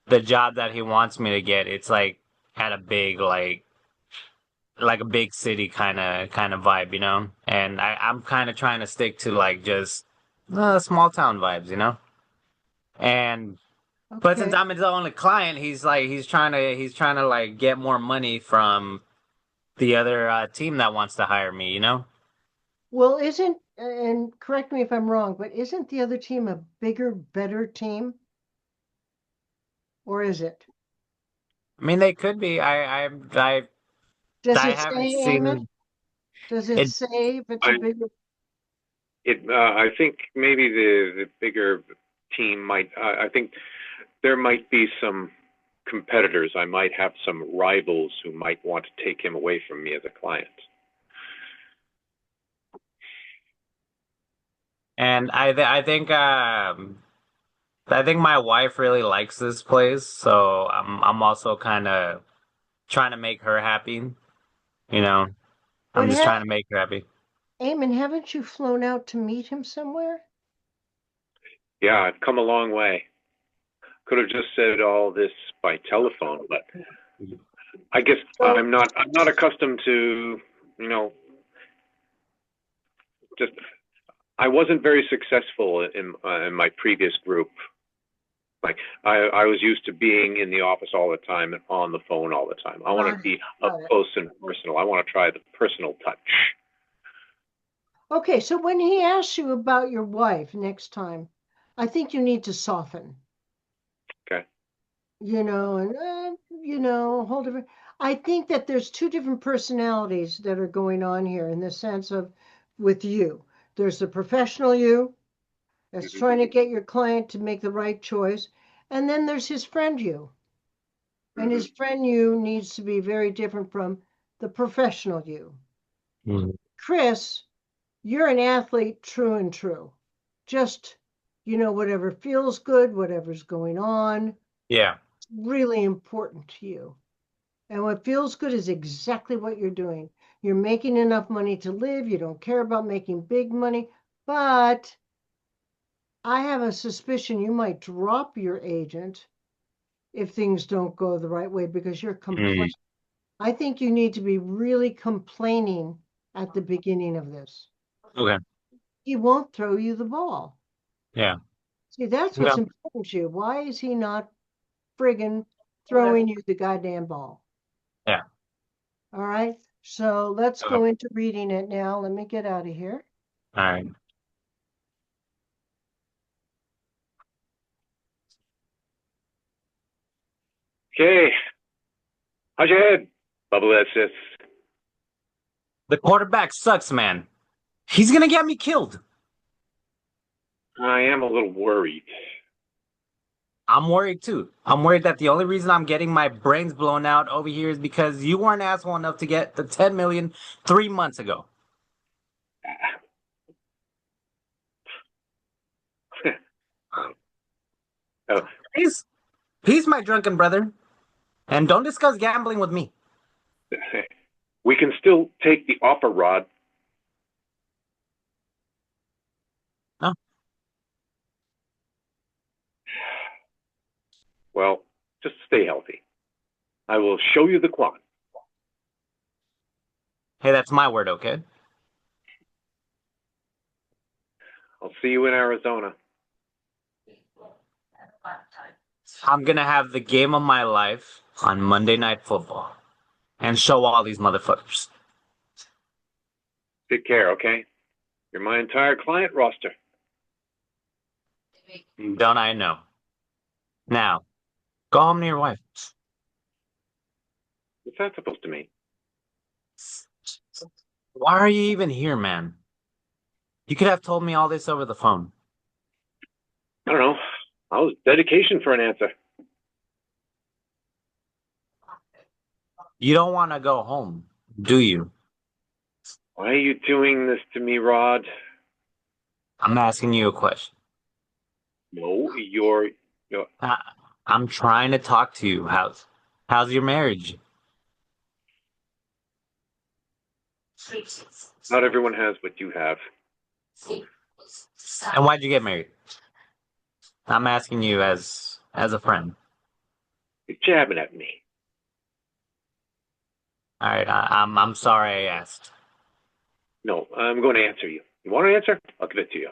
Speaker 5: the job that he wants me to get, it's like at a big like a big city kind of vibe, you know? And I'm kind of trying to stick to like just small town vibes, you know? And but since
Speaker 1: Okay.
Speaker 5: I'm his only client, he's trying to like get more money from the other team that wants to hire me, you know?
Speaker 1: Well, and correct me if I'm wrong, but isn't the other team a bigger, better team? Or is it?
Speaker 5: I mean, they could be.
Speaker 1: Does
Speaker 5: I
Speaker 1: it
Speaker 5: haven't
Speaker 1: say, Eamon?
Speaker 5: seen
Speaker 1: Does it
Speaker 5: it.
Speaker 1: say if it's a
Speaker 8: I
Speaker 1: bigger?
Speaker 8: I think maybe the bigger team might. I think there might be some competitors. I might have some rivals who might want to take him away from me as a client.
Speaker 5: And I think my wife really likes this place, so I'm also kind of trying to make her happy. You know, I'm
Speaker 1: But
Speaker 5: just trying to make her happy.
Speaker 1: Eamon, haven't you flown out to meet him somewhere?
Speaker 8: Yeah, I've come a long way. Could have just said all this by telephone, but I guess
Speaker 1: So,
Speaker 8: I'm not accustomed to, you know, just I wasn't very successful in my previous group. Like I was used to being in the office all the time and on the phone all the time. I want to be up
Speaker 1: got it.
Speaker 8: close and personal. I want to try the personal touch.
Speaker 1: Okay, so when he asks you about your wife next time, I think you need to soften.
Speaker 8: Okay.
Speaker 1: Hold different. I think that there's two different personalities that are going on here in the sense of with you. There's the professional you that's
Speaker 8: Mm-hmm.
Speaker 1: trying to get your client to make the right choice, and then there's his friend you. And his friend you needs to be very different from the professional you.
Speaker 5: Mm-hmm.
Speaker 1: Chris, you're an athlete true and true. Just, whatever feels good, whatever's going on,
Speaker 5: Yeah.
Speaker 1: really important to you. And what feels good is exactly what you're doing. You're making enough money to live. You don't care about making big money, but I have a suspicion you might drop your agent if things don't go the right way because you're complaining. I think you need to be really complaining at the beginning of this.
Speaker 5: Okay.
Speaker 1: He won't throw you the ball.
Speaker 5: Yeah.
Speaker 1: See, that's
Speaker 5: Yeah.
Speaker 1: what's important to you. Why is he not friggin' throwing you the goddamn ball?
Speaker 5: Yeah.
Speaker 1: All right. So let's
Speaker 5: Okay.
Speaker 1: go into reading it now. Let me get out of here.
Speaker 5: All right.
Speaker 8: Okay. How's your head? Bubble sis.
Speaker 5: The quarterback sucks, man. He's gonna get me killed.
Speaker 8: I am a little worried.
Speaker 5: I'm worried too. I'm worried that the only reason I'm getting my brains blown out over here is because you weren't asshole enough to get the 10 million 3 months ago.
Speaker 8: Oh,
Speaker 5: He's my drunken brother. And don't discuss gambling with me.
Speaker 8: we can still take the offer, Rod.
Speaker 5: No.
Speaker 8: Well, just stay healthy. I will show you the quad.
Speaker 5: Hey, that's my word, okay?
Speaker 8: I'll see you in Arizona.
Speaker 5: I'm gonna have the game of my life on Monday Night Football and show all these motherfuckers.
Speaker 8: Take care, okay? You're my entire client roster.
Speaker 5: Don't I know? Now, go home to your wife.
Speaker 8: What's that supposed to mean?
Speaker 5: Why are you even here, man? You could have told me all this over the phone.
Speaker 8: I don't know. I was dedication for an answer.
Speaker 5: You don't want to go home, do you?
Speaker 8: Why are you doing this to me, Rod?
Speaker 5: I'm asking you a question.
Speaker 8: No, you're
Speaker 5: I'm trying to talk to you. How's your marriage?
Speaker 8: not everyone has what you have.
Speaker 5: And why'd you get married? I'm asking you as a friend.
Speaker 8: You're jabbing at me.
Speaker 5: All right, I'm sorry I asked.
Speaker 8: No, I'm going to answer you. You want an answer? I'll give it to you.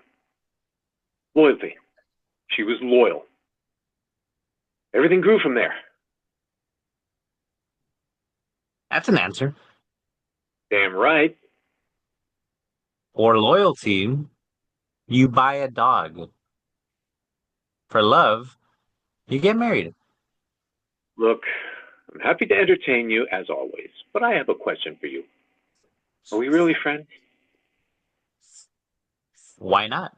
Speaker 8: Loyalty. She was loyal. Everything grew from there.
Speaker 5: That's an answer.
Speaker 8: Damn right.
Speaker 5: For loyalty, you buy a dog. For love, you get married.
Speaker 8: Look, I'm happy to entertain you as always, but I have a question for you. Are we really friends?
Speaker 5: Why not?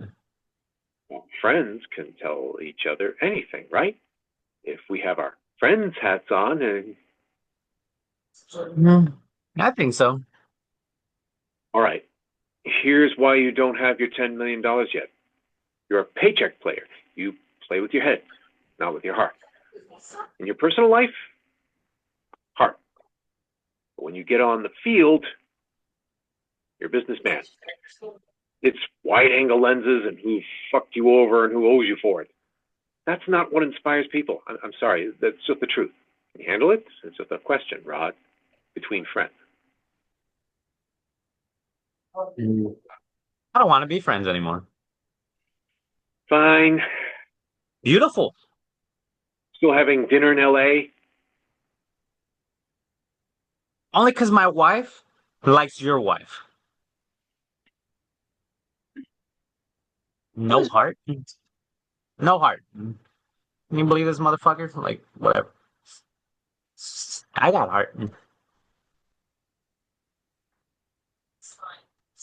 Speaker 8: Well, friends can tell each other anything, right? If we have our friends hats on and
Speaker 5: I think so.
Speaker 8: all right, here's why you don't have your $10 million yet. You're a paycheck player. You play with your head, not with your heart. In your personal life, heart. But when you get on the field, you're a businessman. It's wide angle lenses and who fucked you over and who owes you for it. That's not what inspires people. I'm sorry. That's just the truth. Can you handle it? It's just a question, Rod, between friends.
Speaker 5: I don't want to be friends anymore.
Speaker 8: Fine.
Speaker 5: Beautiful.
Speaker 8: Still having dinner in LA?
Speaker 5: Only because my wife likes your wife. No heart. No heart. Can you believe this motherfucker? Like, whatever. I got heart.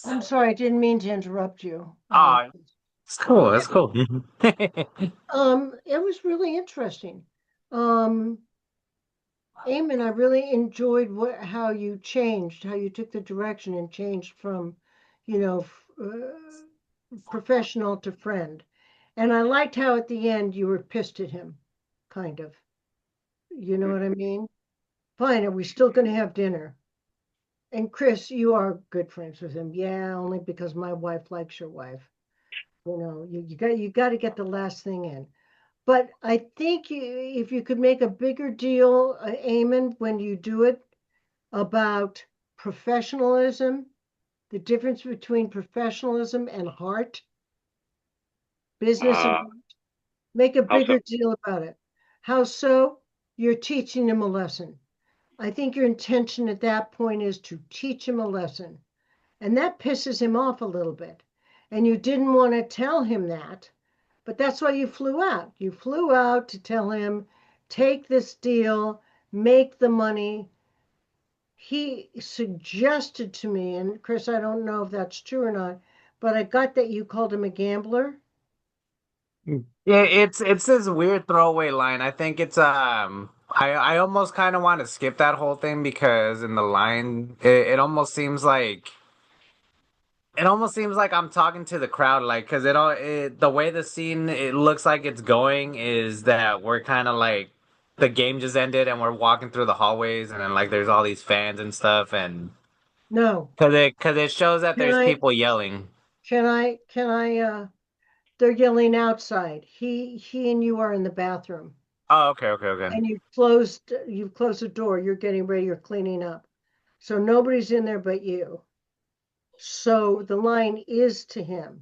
Speaker 1: I'm sorry, I didn't mean to interrupt you.
Speaker 5: Ah, it's cool. It's cool.
Speaker 1: It was really interesting. Um, Eamon, I really enjoyed how you changed, how you took the direction and changed from, you know, professional to friend. And I liked how at the end you were pissed at him, kind of. You know what I mean? Fine, are we still going to have dinner? And Chris, you are good friends with him. Yeah, only because my wife likes your wife. You got to get the last thing in. But I think if you could make a bigger deal, Eamon, when you do it about professionalism, the difference between professionalism and heart, business and
Speaker 8: Uh,
Speaker 1: heart, make a
Speaker 8: how so?
Speaker 1: bigger deal about it. How so? You're teaching him a lesson. I think your intention at that point is to teach him a lesson. And that pisses him off a little bit. And you didn't want to tell him that, but that's why you flew out. You flew out to tell him, take this deal, make the money. He suggested to me, and Chris, I don't know if that's true or not, but I got that you called him a gambler.
Speaker 5: Yeah, it's this weird throwaway line. I think it's I almost kind of want to skip that whole thing because in the line it almost seems like I'm talking to the crowd, like, because the way the scene it looks like it's going is that we're kind of like the game just ended and we're walking through the hallways and then like there's all these fans and stuff and
Speaker 1: No.
Speaker 5: because it shows that
Speaker 1: Can
Speaker 5: there's
Speaker 1: I,
Speaker 5: people yelling.
Speaker 1: they're yelling outside. He and you are in the bathroom
Speaker 5: Oh, okay.
Speaker 1: and you've closed the door. You're getting ready, you're cleaning up. So nobody's in there but you. So the line is to him.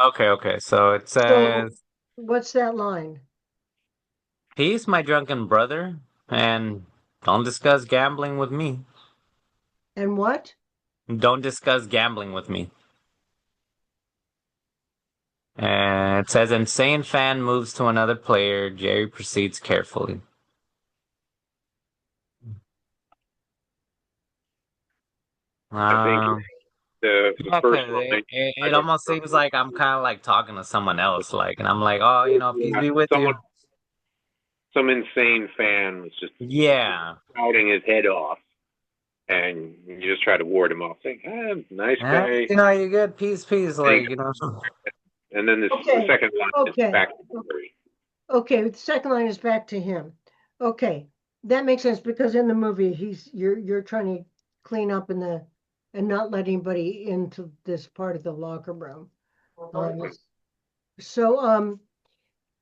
Speaker 5: Okay. So it
Speaker 1: So
Speaker 5: says,
Speaker 1: what's that line?
Speaker 5: "He's my drunken brother, and don't discuss gambling with me.
Speaker 1: And what?
Speaker 5: Don't discuss gambling with me." And it says, "Insane fan moves to another player. Jerry proceeds carefully."
Speaker 8: I think
Speaker 5: Um,
Speaker 8: the
Speaker 5: yeah,
Speaker 8: first
Speaker 5: 'cause
Speaker 8: line. I
Speaker 5: it
Speaker 8: don't
Speaker 5: almost seems like I'm kind of like talking to someone else, like, and I'm like, "Oh, peace
Speaker 8: yeah,
Speaker 5: be with
Speaker 8: someone,
Speaker 5: you."
Speaker 8: some insane fan was just
Speaker 5: Yeah.
Speaker 8: shouting his head off, and you just try to ward him off, saying, "Nice guy."
Speaker 5: You good, peace,
Speaker 8: And,
Speaker 5: like,
Speaker 8: and then the
Speaker 1: Okay.
Speaker 8: second line is
Speaker 1: Okay.
Speaker 8: back to Jerry.
Speaker 1: Okay. The second line is back to him. Okay. That makes sense because in the movie you're trying to clean up and not let anybody into this part of the locker room. So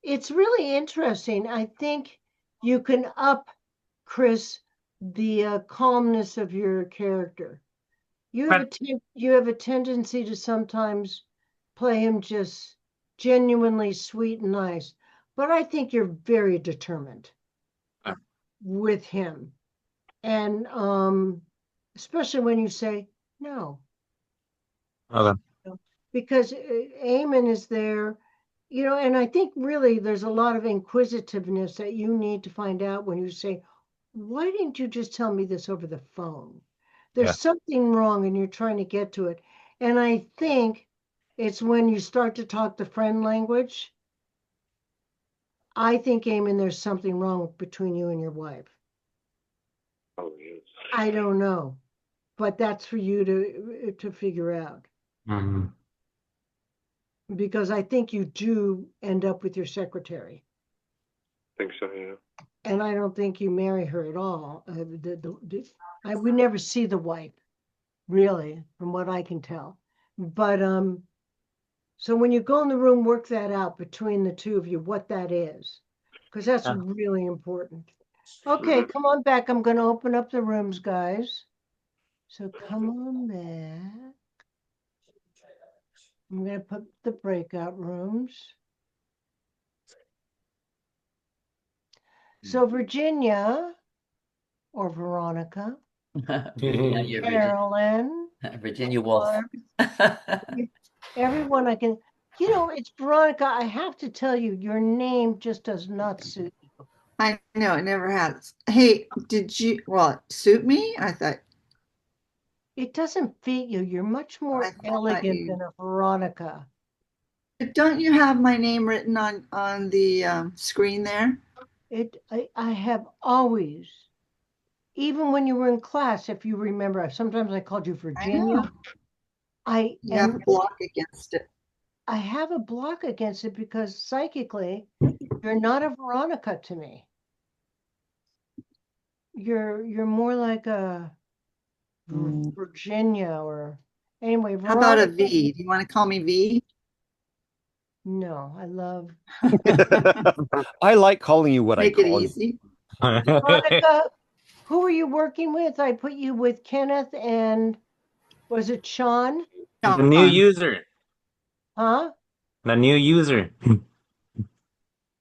Speaker 1: it's really interesting. I think you can up, Chris, the calmness of your character. You have a tendency to sometimes play him just genuinely sweet and nice, but I think you're very determined with him, and especially when you say no,
Speaker 5: Okay.
Speaker 1: because Eamon is there, and I think really there's a lot of inquisitiveness that you need to find out when you say, why didn't you just tell me this over the phone?
Speaker 5: Yeah.
Speaker 1: There's something wrong and you're trying to get to it. And I think it's when you start to talk the friend language. I think, Eamon, there's something wrong between you and your wife.
Speaker 8: Oh, yes.
Speaker 1: I don't know, but that's for you to figure out.
Speaker 5: Mhm.
Speaker 1: Because I think you do end up with your secretary.
Speaker 8: I think so, yeah.
Speaker 1: And I don't think you marry her at all. We never see the wife, really, from what I can tell. But so when you go in the room, work that out between the two of you, what that is, because that's
Speaker 5: Yeah.
Speaker 1: really important. Okay, come on back. I'm going to open up the rooms, guys. So come on back. I'm going to put the breakout rooms. So Virginia or Veronica,
Speaker 4: Yeah, you're
Speaker 1: Carolyn,
Speaker 4: Virginia Woolf.
Speaker 1: everyone I can, it's Veronica. I have to tell you, your name just does not suit you.
Speaker 3: I know it never has. Hey, suit me? I thought
Speaker 1: It doesn't fit you. You're much more
Speaker 3: I thought
Speaker 1: elegant
Speaker 3: you.
Speaker 1: than a Veronica.
Speaker 3: But don't you have my name written on the screen there?
Speaker 1: I have always, even when you were in class, if you remember, sometimes I called you
Speaker 3: I
Speaker 1: Virginia.
Speaker 3: know. You have a block against it.
Speaker 1: I have a block against it because psychically, you're not a Veronica to me. You're more like a Virginia or anyway,
Speaker 3: How about a
Speaker 1: Veronica.
Speaker 3: V? Do you want to call me V?
Speaker 1: No, I love
Speaker 7: I like calling you what I
Speaker 3: Make it
Speaker 7: call you.
Speaker 3: easy.
Speaker 1: Monica. Who are you working with? I put you with Kenneth and was it Sean?
Speaker 5: The new
Speaker 3: Sean.
Speaker 5: user.
Speaker 1: Huh?
Speaker 5: The new user.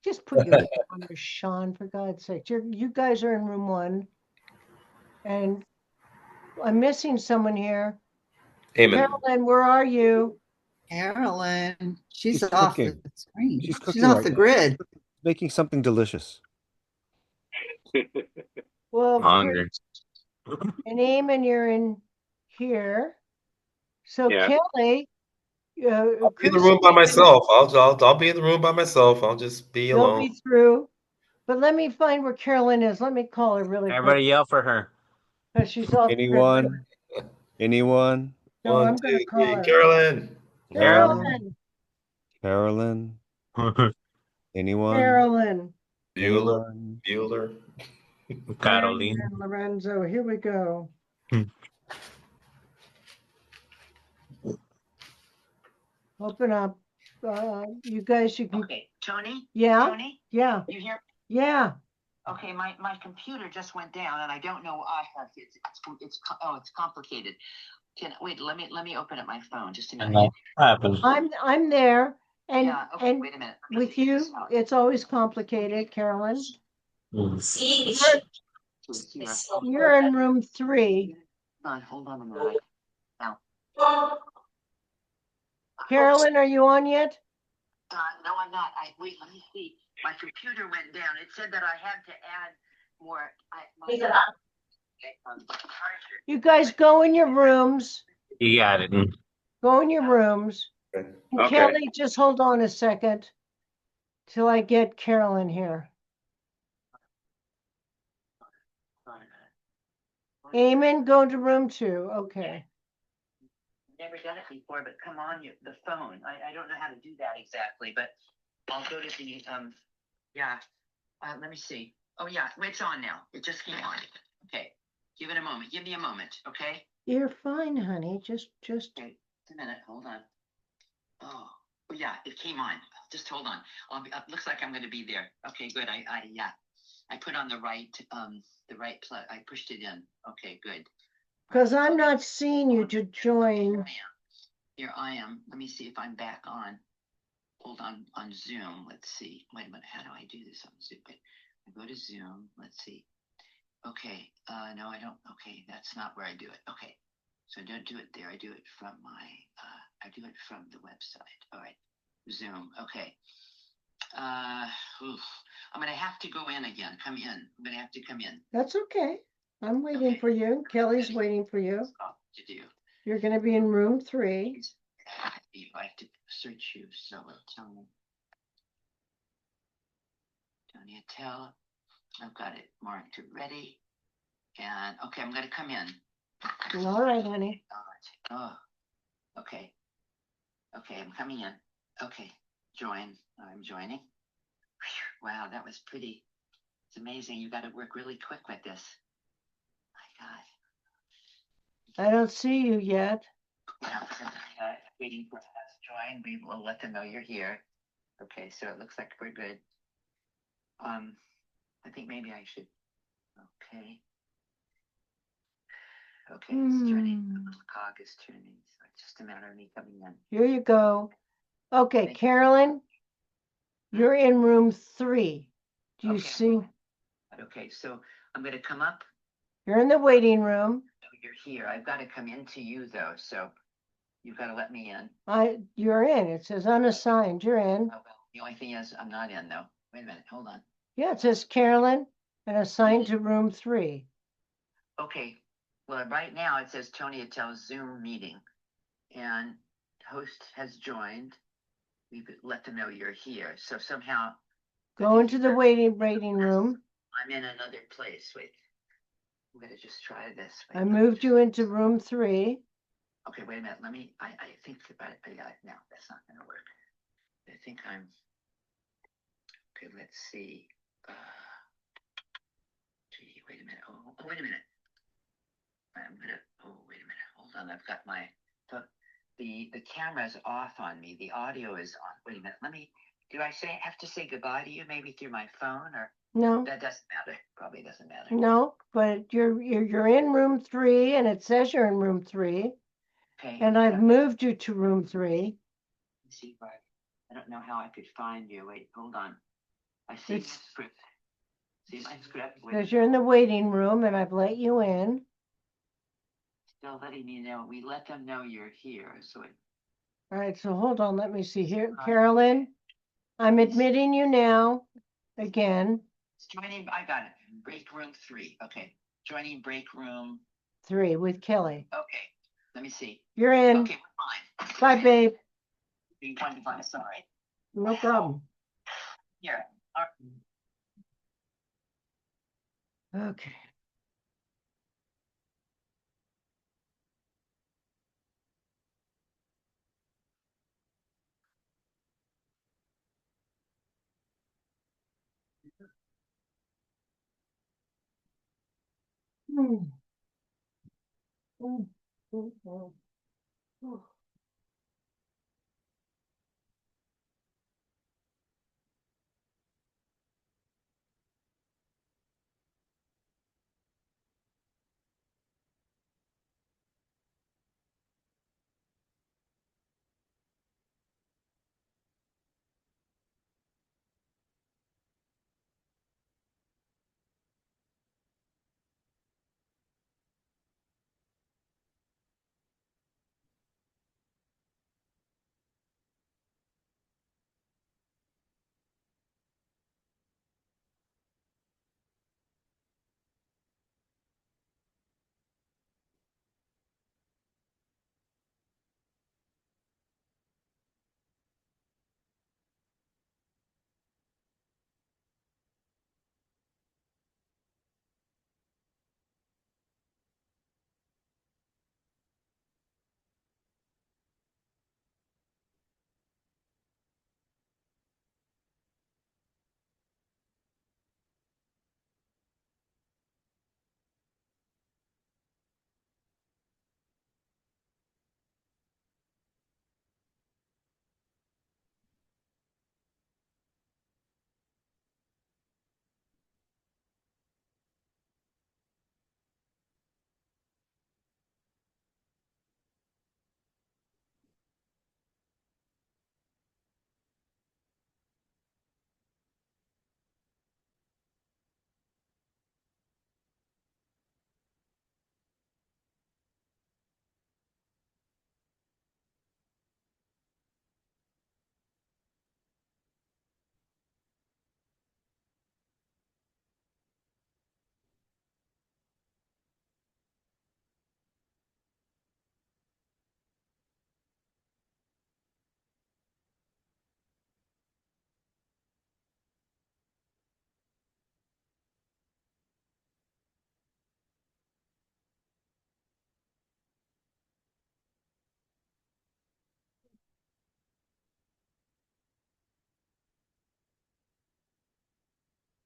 Speaker 1: Just put you under Sean, for God's sake. You guys are in room 1. And I'm missing someone here.
Speaker 2: Amen.
Speaker 1: Carolyn, where are you?
Speaker 3: Carolyn, she's
Speaker 7: She's
Speaker 3: off the
Speaker 7: cooking.
Speaker 3: screen.
Speaker 7: She's
Speaker 3: She's
Speaker 7: cooking
Speaker 3: off
Speaker 7: right
Speaker 3: the
Speaker 7: now.
Speaker 3: grid.
Speaker 7: Making something delicious.
Speaker 1: Well,
Speaker 5: Hungry.
Speaker 1: and Eamon, you're in here. So
Speaker 8: Yeah.
Speaker 1: Kelly,
Speaker 2: Be in the
Speaker 1: Chris,
Speaker 2: room by myself. I'll be in the room by myself. I'll just be
Speaker 1: you'll
Speaker 2: alone.
Speaker 1: be through. But let me find where Carolyn is. Let me call her really
Speaker 5: Everybody
Speaker 1: quick
Speaker 5: yell for her.
Speaker 1: because she's off the grid.
Speaker 7: Anyone? Anyone?
Speaker 1: No,
Speaker 2: 1,
Speaker 1: I'm going
Speaker 2: 2,
Speaker 1: to call
Speaker 2: 3.
Speaker 1: her.
Speaker 2: Carolyn.
Speaker 7: Carolyn?
Speaker 1: Carolyn,
Speaker 7: Carolyn? Anyone?
Speaker 1: Carolyn,
Speaker 2: Bueller.
Speaker 7: Anyone?
Speaker 2: Bueller.
Speaker 5: Caroline.
Speaker 1: and Lorenzo. Here we go. Open up. You guys, you can.
Speaker 9: Okay, Toni?
Speaker 1: Yeah.
Speaker 9: Toni?
Speaker 1: Yeah.
Speaker 9: You hear?
Speaker 1: Yeah.
Speaker 9: Okay, my computer just went down and I don't know why. It's complicated. Wait, let me open up my phone just a minute.
Speaker 5: What happened?
Speaker 1: I'm there. And
Speaker 9: Yeah, okay,
Speaker 1: and
Speaker 9: wait a minute. I'm gonna
Speaker 1: with
Speaker 9: figure
Speaker 1: you,
Speaker 9: this out.
Speaker 1: it's always complicated, Carolyn. You're in room 3.
Speaker 9: Hold on a minute. Now.
Speaker 1: Carolyn, are you on yet?
Speaker 9: No, I'm not. Wait, let me see. My computer went down. It said that I had to add more.
Speaker 1: You guys go in your rooms.
Speaker 5: You got it.
Speaker 1: Go in your rooms. And
Speaker 8: Okay.
Speaker 1: Kelly, just hold on a second till I get Carolyn here. Eamon, go to room 2. Okay.
Speaker 9: Never done it before, but come on, the phone. I don't know how to do that exactly, but I'll go to the yeah. Let me see. Oh yeah, it's on now. It just came on. Okay. Give it a moment. Give me a moment, okay?
Speaker 1: You're fine, honey. Just
Speaker 9: Okay, just a minute. Hold on. Oh yeah, it came on. Just hold on. Looks like I'm gonna be there. Okay, good. Yeah. I put on the right plug. I pushed it in. Okay, good.
Speaker 1: because I'm not seeing you to join.
Speaker 9: Here I am. Let me see if I'm back on. Hold on Zoom. Let's see. Wait a minute. How do I do this on Zoom? I go to Zoom. Let's see. Okay. No, I don't. Okay, that's not where I do it. Okay. So I don't do it there. I do it from I do it from the website. All right. Zoom. Okay. I'm gonna have to go in again. Come in. I'm gonna have to come in.
Speaker 1: That's okay. I'm waiting
Speaker 9: Okay.
Speaker 1: for you. Kelly's waiting for you.
Speaker 9: To do.
Speaker 1: You're going to be in room 3.
Speaker 9: I have to search you. So Toni Attell. I've got it marked ready. And okay, I'm gonna come in.
Speaker 1: All right, honey.
Speaker 9: Oh, okay. Okay, I'm coming in. Okay, join. I'm joining. Whew, wow, that was pretty. It's amazing. You got to work really quick with this. My God.
Speaker 1: I don't see you yet.
Speaker 9: Yeah, waiting for us to join. We will let them know you're here. Okay, so it looks like we're good. I think maybe I should. Okay. Okay, it's turning. The little cog is turning. So it's just a matter of me coming in.
Speaker 1: Here you go. Okay, Carolyn, you're in room 3. Do you see?
Speaker 9: Okay, so I'm going to come up.
Speaker 1: You're in the waiting room.
Speaker 9: Oh, you're here. I've got to come into you though, so you've got to let me in.
Speaker 1: You're in. It says unassigned. You're in.
Speaker 9: Oh, well, the only thing is I'm not in though. Wait a minute. Hold on.
Speaker 1: Yeah, it says Carolyn and assigned to room 3.
Speaker 9: Okay. Well, right now it says Toni Attell's Zoom meeting, and host has joined. We've let them know you're here. So somehow
Speaker 1: Go into the waiting room.
Speaker 9: I'm in another place. Wait. I'm gonna just try this. Wait,
Speaker 1: I moved you into room 3.
Speaker 9: Okay, wait a minute. Let me. I think about it. No, that's not gonna work. I think I'm. Okay, let's see. Gee, wait a minute. Oh, wait a minute. I'm gonna. Oh, wait a minute. Hold on. I've got my. the camera's off on me. The audio is on. Wait a minute. Do I have to say goodbye to you maybe through my phone or
Speaker 1: No,
Speaker 9: that doesn't matter? Probably doesn't matter.
Speaker 1: no, but you're in room 3 and it says you're in room 3
Speaker 9: Okay.
Speaker 1: and I've moved you to room 3.
Speaker 9: Let's see, Bart. I don't know how I could find you. Wait, hold on. I see my script. See my script.
Speaker 1: Because you're in the waiting room and I've let you in.
Speaker 9: Still letting me know. We let them know you're here. So
Speaker 1: All right, so hold on, let me see here. Carolyn, I'm admitting you now again.
Speaker 9: it's joining. I got it. Break room 3. Okay. Joining break room
Speaker 1: 3 with Kelly.
Speaker 9: Okay. Let me see.
Speaker 1: You're in.
Speaker 9: Okay, we're fine.
Speaker 1: Bye, babe.
Speaker 9: Being fine, fine. Sorry.
Speaker 1: No problem.
Speaker 9: Here. All right.
Speaker 1: Okay. Hmm. Hmm. Hmm. Hmm. Hmm.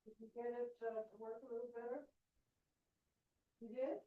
Speaker 1: Did you get it to work a little better? You did?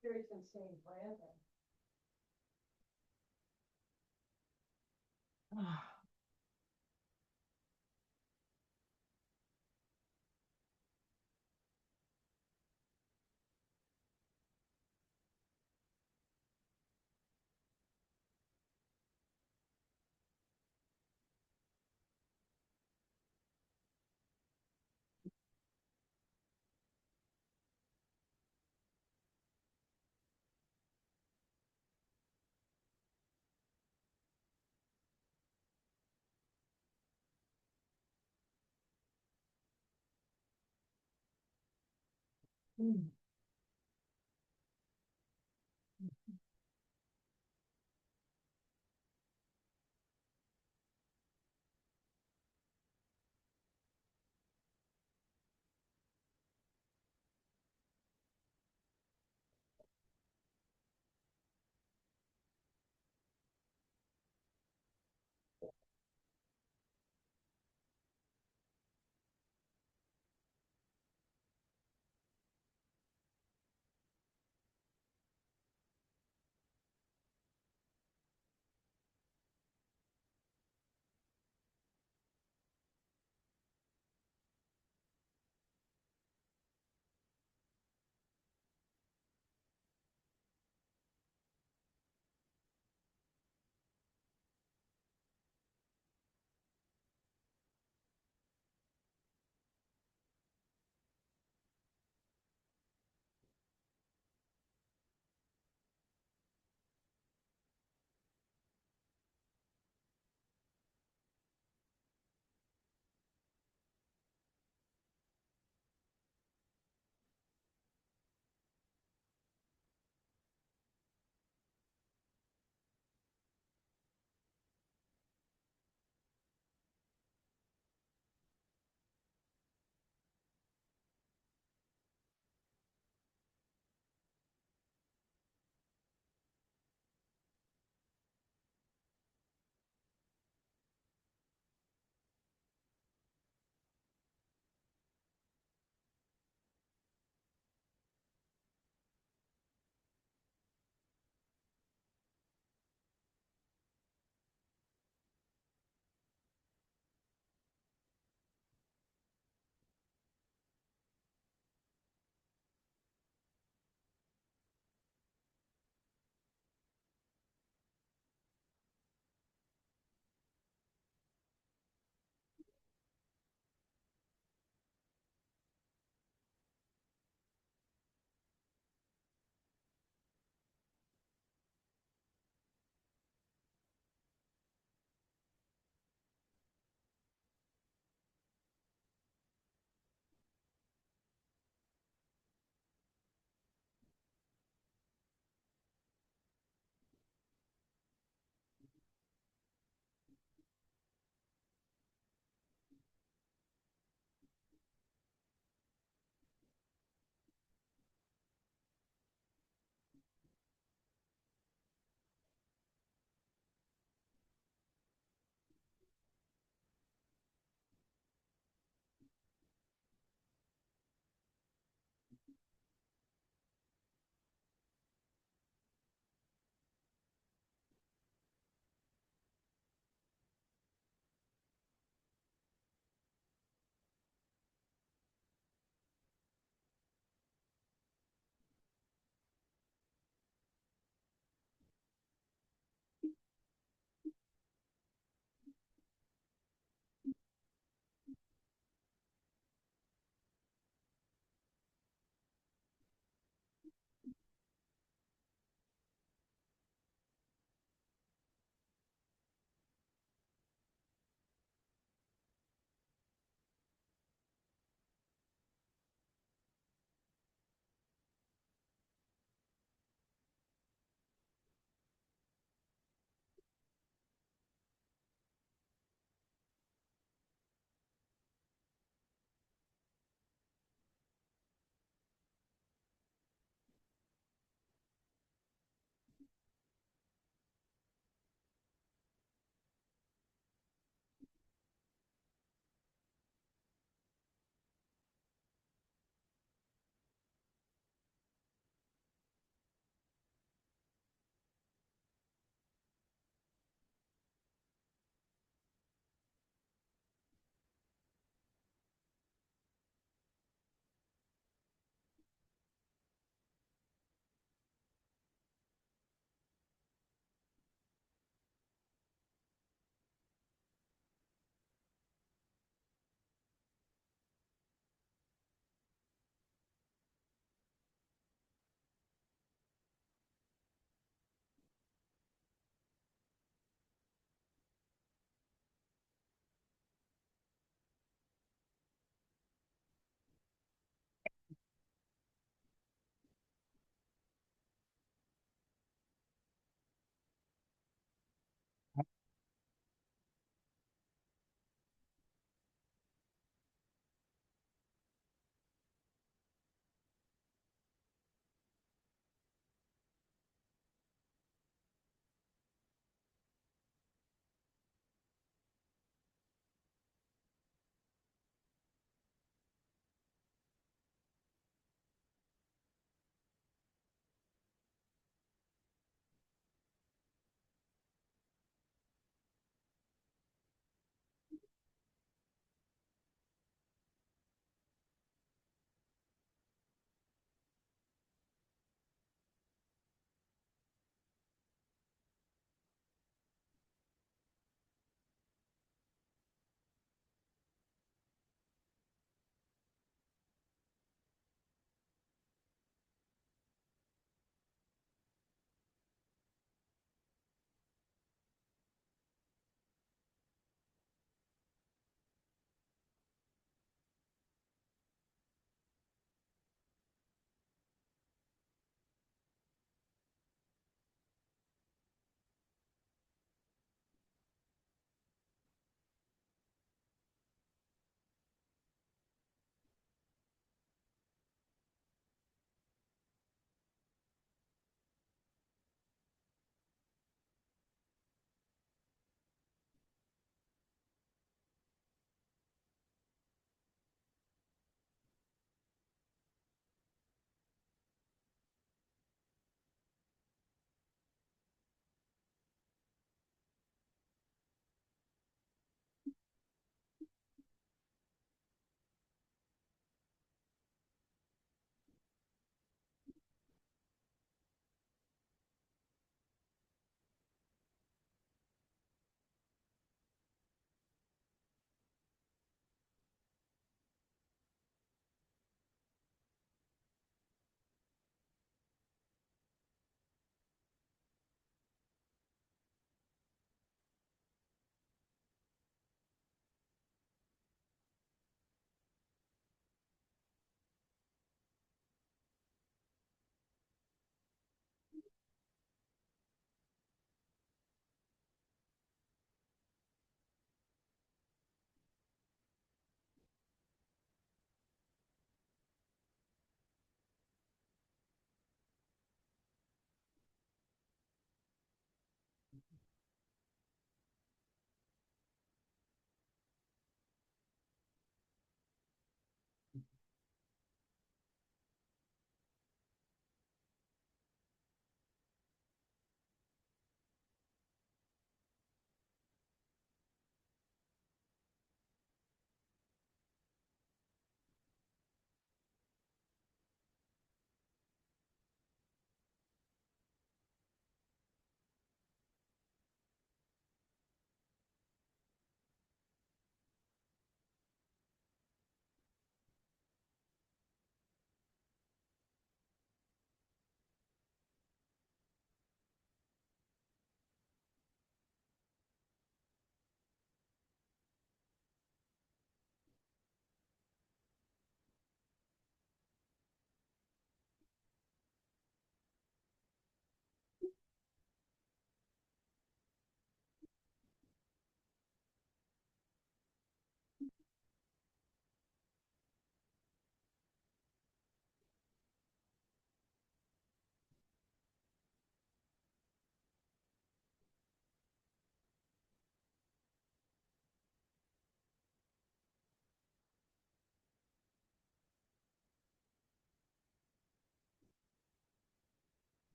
Speaker 1: Serious insane plan then. Mm.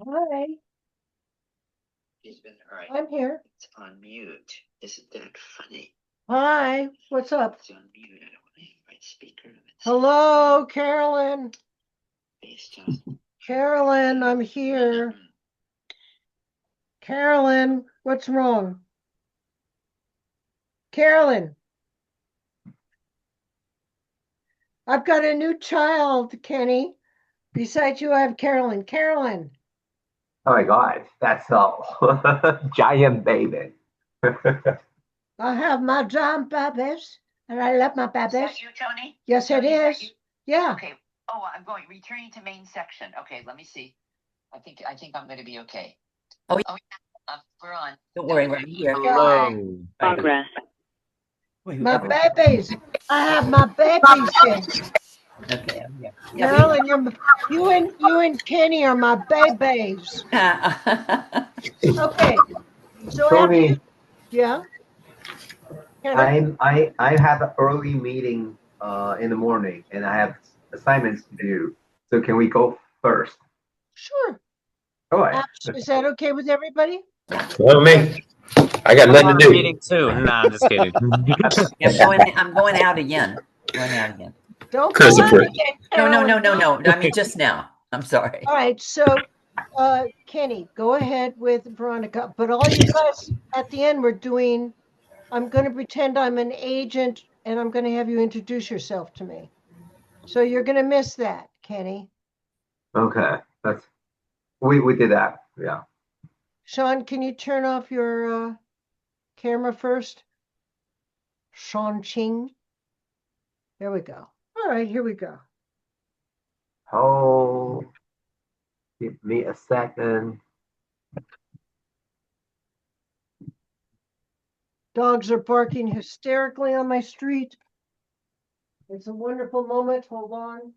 Speaker 1: Hi,
Speaker 9: She's been all right.
Speaker 1: I'm here.
Speaker 9: It's on mute. Isn't that funny?
Speaker 1: Hi, what's up?
Speaker 9: It's on mute. I don't want to invite speaker.
Speaker 1: Hello, Carolyn.
Speaker 9: FaceTime.
Speaker 1: Carolyn, I'm here. Carolyn, what's wrong? Carolyn, I've got a new child, Kenny. Besides you, I have Carolyn. Carolyn,
Speaker 6: Oh my God, that's a giant baby.
Speaker 1: I have my giant babies, and I love my
Speaker 9: Is
Speaker 1: babies.
Speaker 9: that you, Tony?
Speaker 1: Yes, it
Speaker 9: Tony, is that
Speaker 1: is.
Speaker 9: you?
Speaker 1: Yeah.
Speaker 9: Okay. Oh, I'm going returning to main section. Okay, let me see. I think I'm going to be okay.
Speaker 4: Oh,
Speaker 9: yeah. We're on.
Speaker 4: don't worry, we're here.
Speaker 5: Hello.
Speaker 4: Progress.
Speaker 1: My babies. I have my babies here.
Speaker 4: Okay, I'm here.
Speaker 1: Carolyn, you and Kenny are my babies. Okay. So after you,
Speaker 6: Tony,
Speaker 1: yeah. Kenneth?
Speaker 6: I have an early meeting in the morning, and I have assignments to do. So can we go first?
Speaker 1: Sure.
Speaker 6: All right.
Speaker 1: Is that okay with everybody?
Speaker 2: Well, me, I got
Speaker 5: I'm
Speaker 2: nothing
Speaker 5: on
Speaker 2: to
Speaker 5: a
Speaker 2: do.
Speaker 5: meeting too. No, I'm just kidding.
Speaker 4: Yeah, I'm going out again. Going out again.
Speaker 1: Don't go out
Speaker 2: Christopher.
Speaker 1: again,
Speaker 4: No.
Speaker 1: Carolyn.
Speaker 4: I mean, just now. I'm sorry.
Speaker 1: All right. So, Kenny, go ahead with Veronica. But all you guys at the end, I'm going to pretend I'm an agent and I'm going to have you introduce yourself to me. So you're going to miss that, Kenny.
Speaker 6: Okay. We did that. Yeah.
Speaker 1: Sean, can you turn off your camera first? Sean Ching. There we go. All right, here we go.
Speaker 6: Oh, give me a second.
Speaker 1: Dogs are barking hysterically on my street. It's a wonderful moment. Hold on.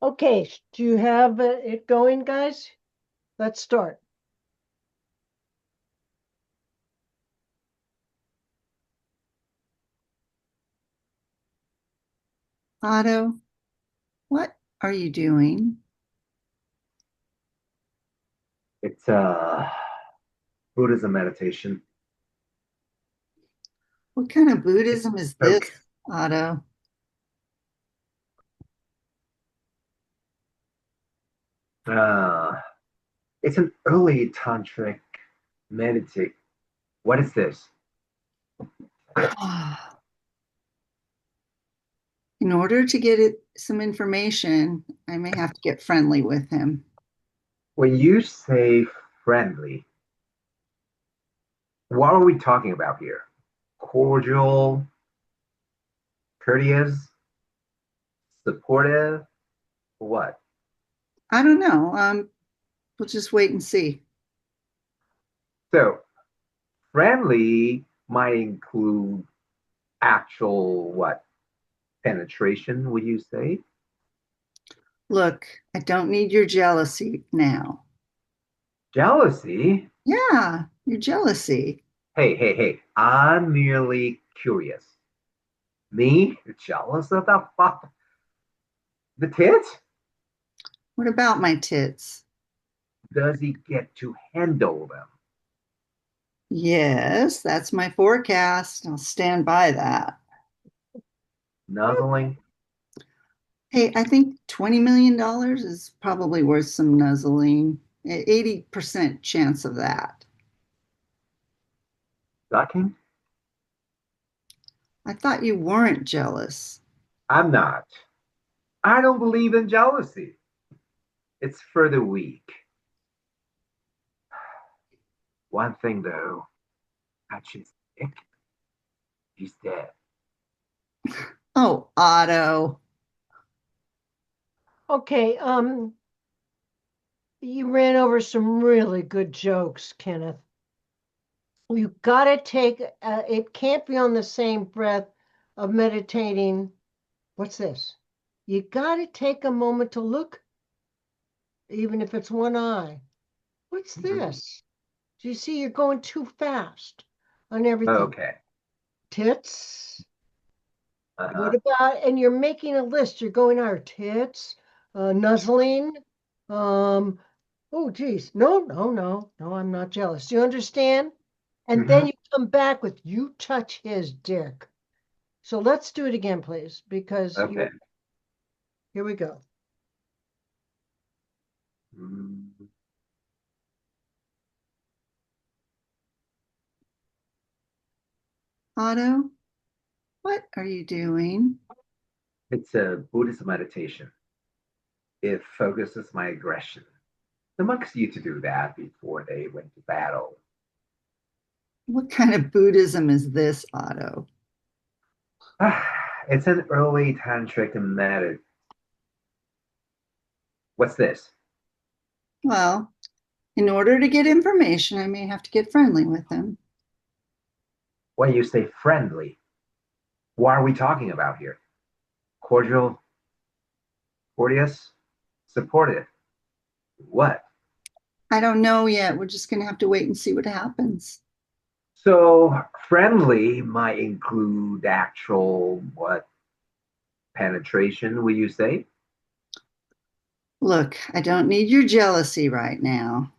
Speaker 1: Okay, do you have it going, guys? Let's start.
Speaker 3: Otto, what are you doing?
Speaker 6: It's Buddhism meditation.
Speaker 3: What kind of Buddhism is this,
Speaker 6: Okay.
Speaker 3: Otto?
Speaker 6: It's an early tantric meditate. What is this?
Speaker 3: In order to get some information, I may have to get friendly with him.
Speaker 6: When you say friendly, what are we talking about here? Cordial, courteous, supportive, what?
Speaker 3: I don't know. We'll just wait and see.
Speaker 6: So, friendly might include actual what? Penetration, would you say?
Speaker 3: Look, I don't need your jealousy now.
Speaker 6: Jealousy?
Speaker 3: Yeah, your jealousy.
Speaker 6: Hey. I'm merely curious. Me? Jealous of the fuck? The tits?
Speaker 3: What about my tits?
Speaker 6: Does he get to handle them?
Speaker 3: Yes, that's my forecast. I'll stand by that.
Speaker 6: Nuzzling?
Speaker 3: Hey, I think $20 million is probably worth some nuzzling. 80% chance of that.
Speaker 6: Sucking?
Speaker 3: I thought you weren't jealous.
Speaker 6: I'm not. I don't believe in jealousy. It's for the weak. One thing though, Hutchins Dick, he's dead.
Speaker 3: Oh, Otto.
Speaker 1: Okay, you ran over some really good jokes, Kenneth. You got to take, it can't be on the same breath of meditating. What's this? You got to take a moment to look, even if it's one eye. What's this? Do you see you're going too fast on everything?
Speaker 6: Okay.
Speaker 1: Tits.
Speaker 6: Uh-huh.
Speaker 1: What about, and you're making a list. You're going our tits, nuzzling. Oh, geez. No, I'm not jealous. Do you understand? And then you come back with, you touch his dick. So let's do it again, please, because
Speaker 6: Okay.
Speaker 1: here we go.
Speaker 6: Mm.
Speaker 3: Otto, what are you doing?
Speaker 6: It's a Buddhist meditation. It focuses my aggression. The monks used to do that before they went to battle.
Speaker 3: What kind of Buddhism is this, Otto?
Speaker 6: It's an early tantric method. What's this?
Speaker 3: Well, in order to get information, I may have to get friendly with them.
Speaker 6: When you say friendly, what are we talking about here? Cordial, courteous, supportive. What?
Speaker 3: I don't know yet. We're just going to have to wait and see what happens.
Speaker 6: So friendly might include actual what? Penetration, will you say?
Speaker 3: Look, I don't need your jealousy right now.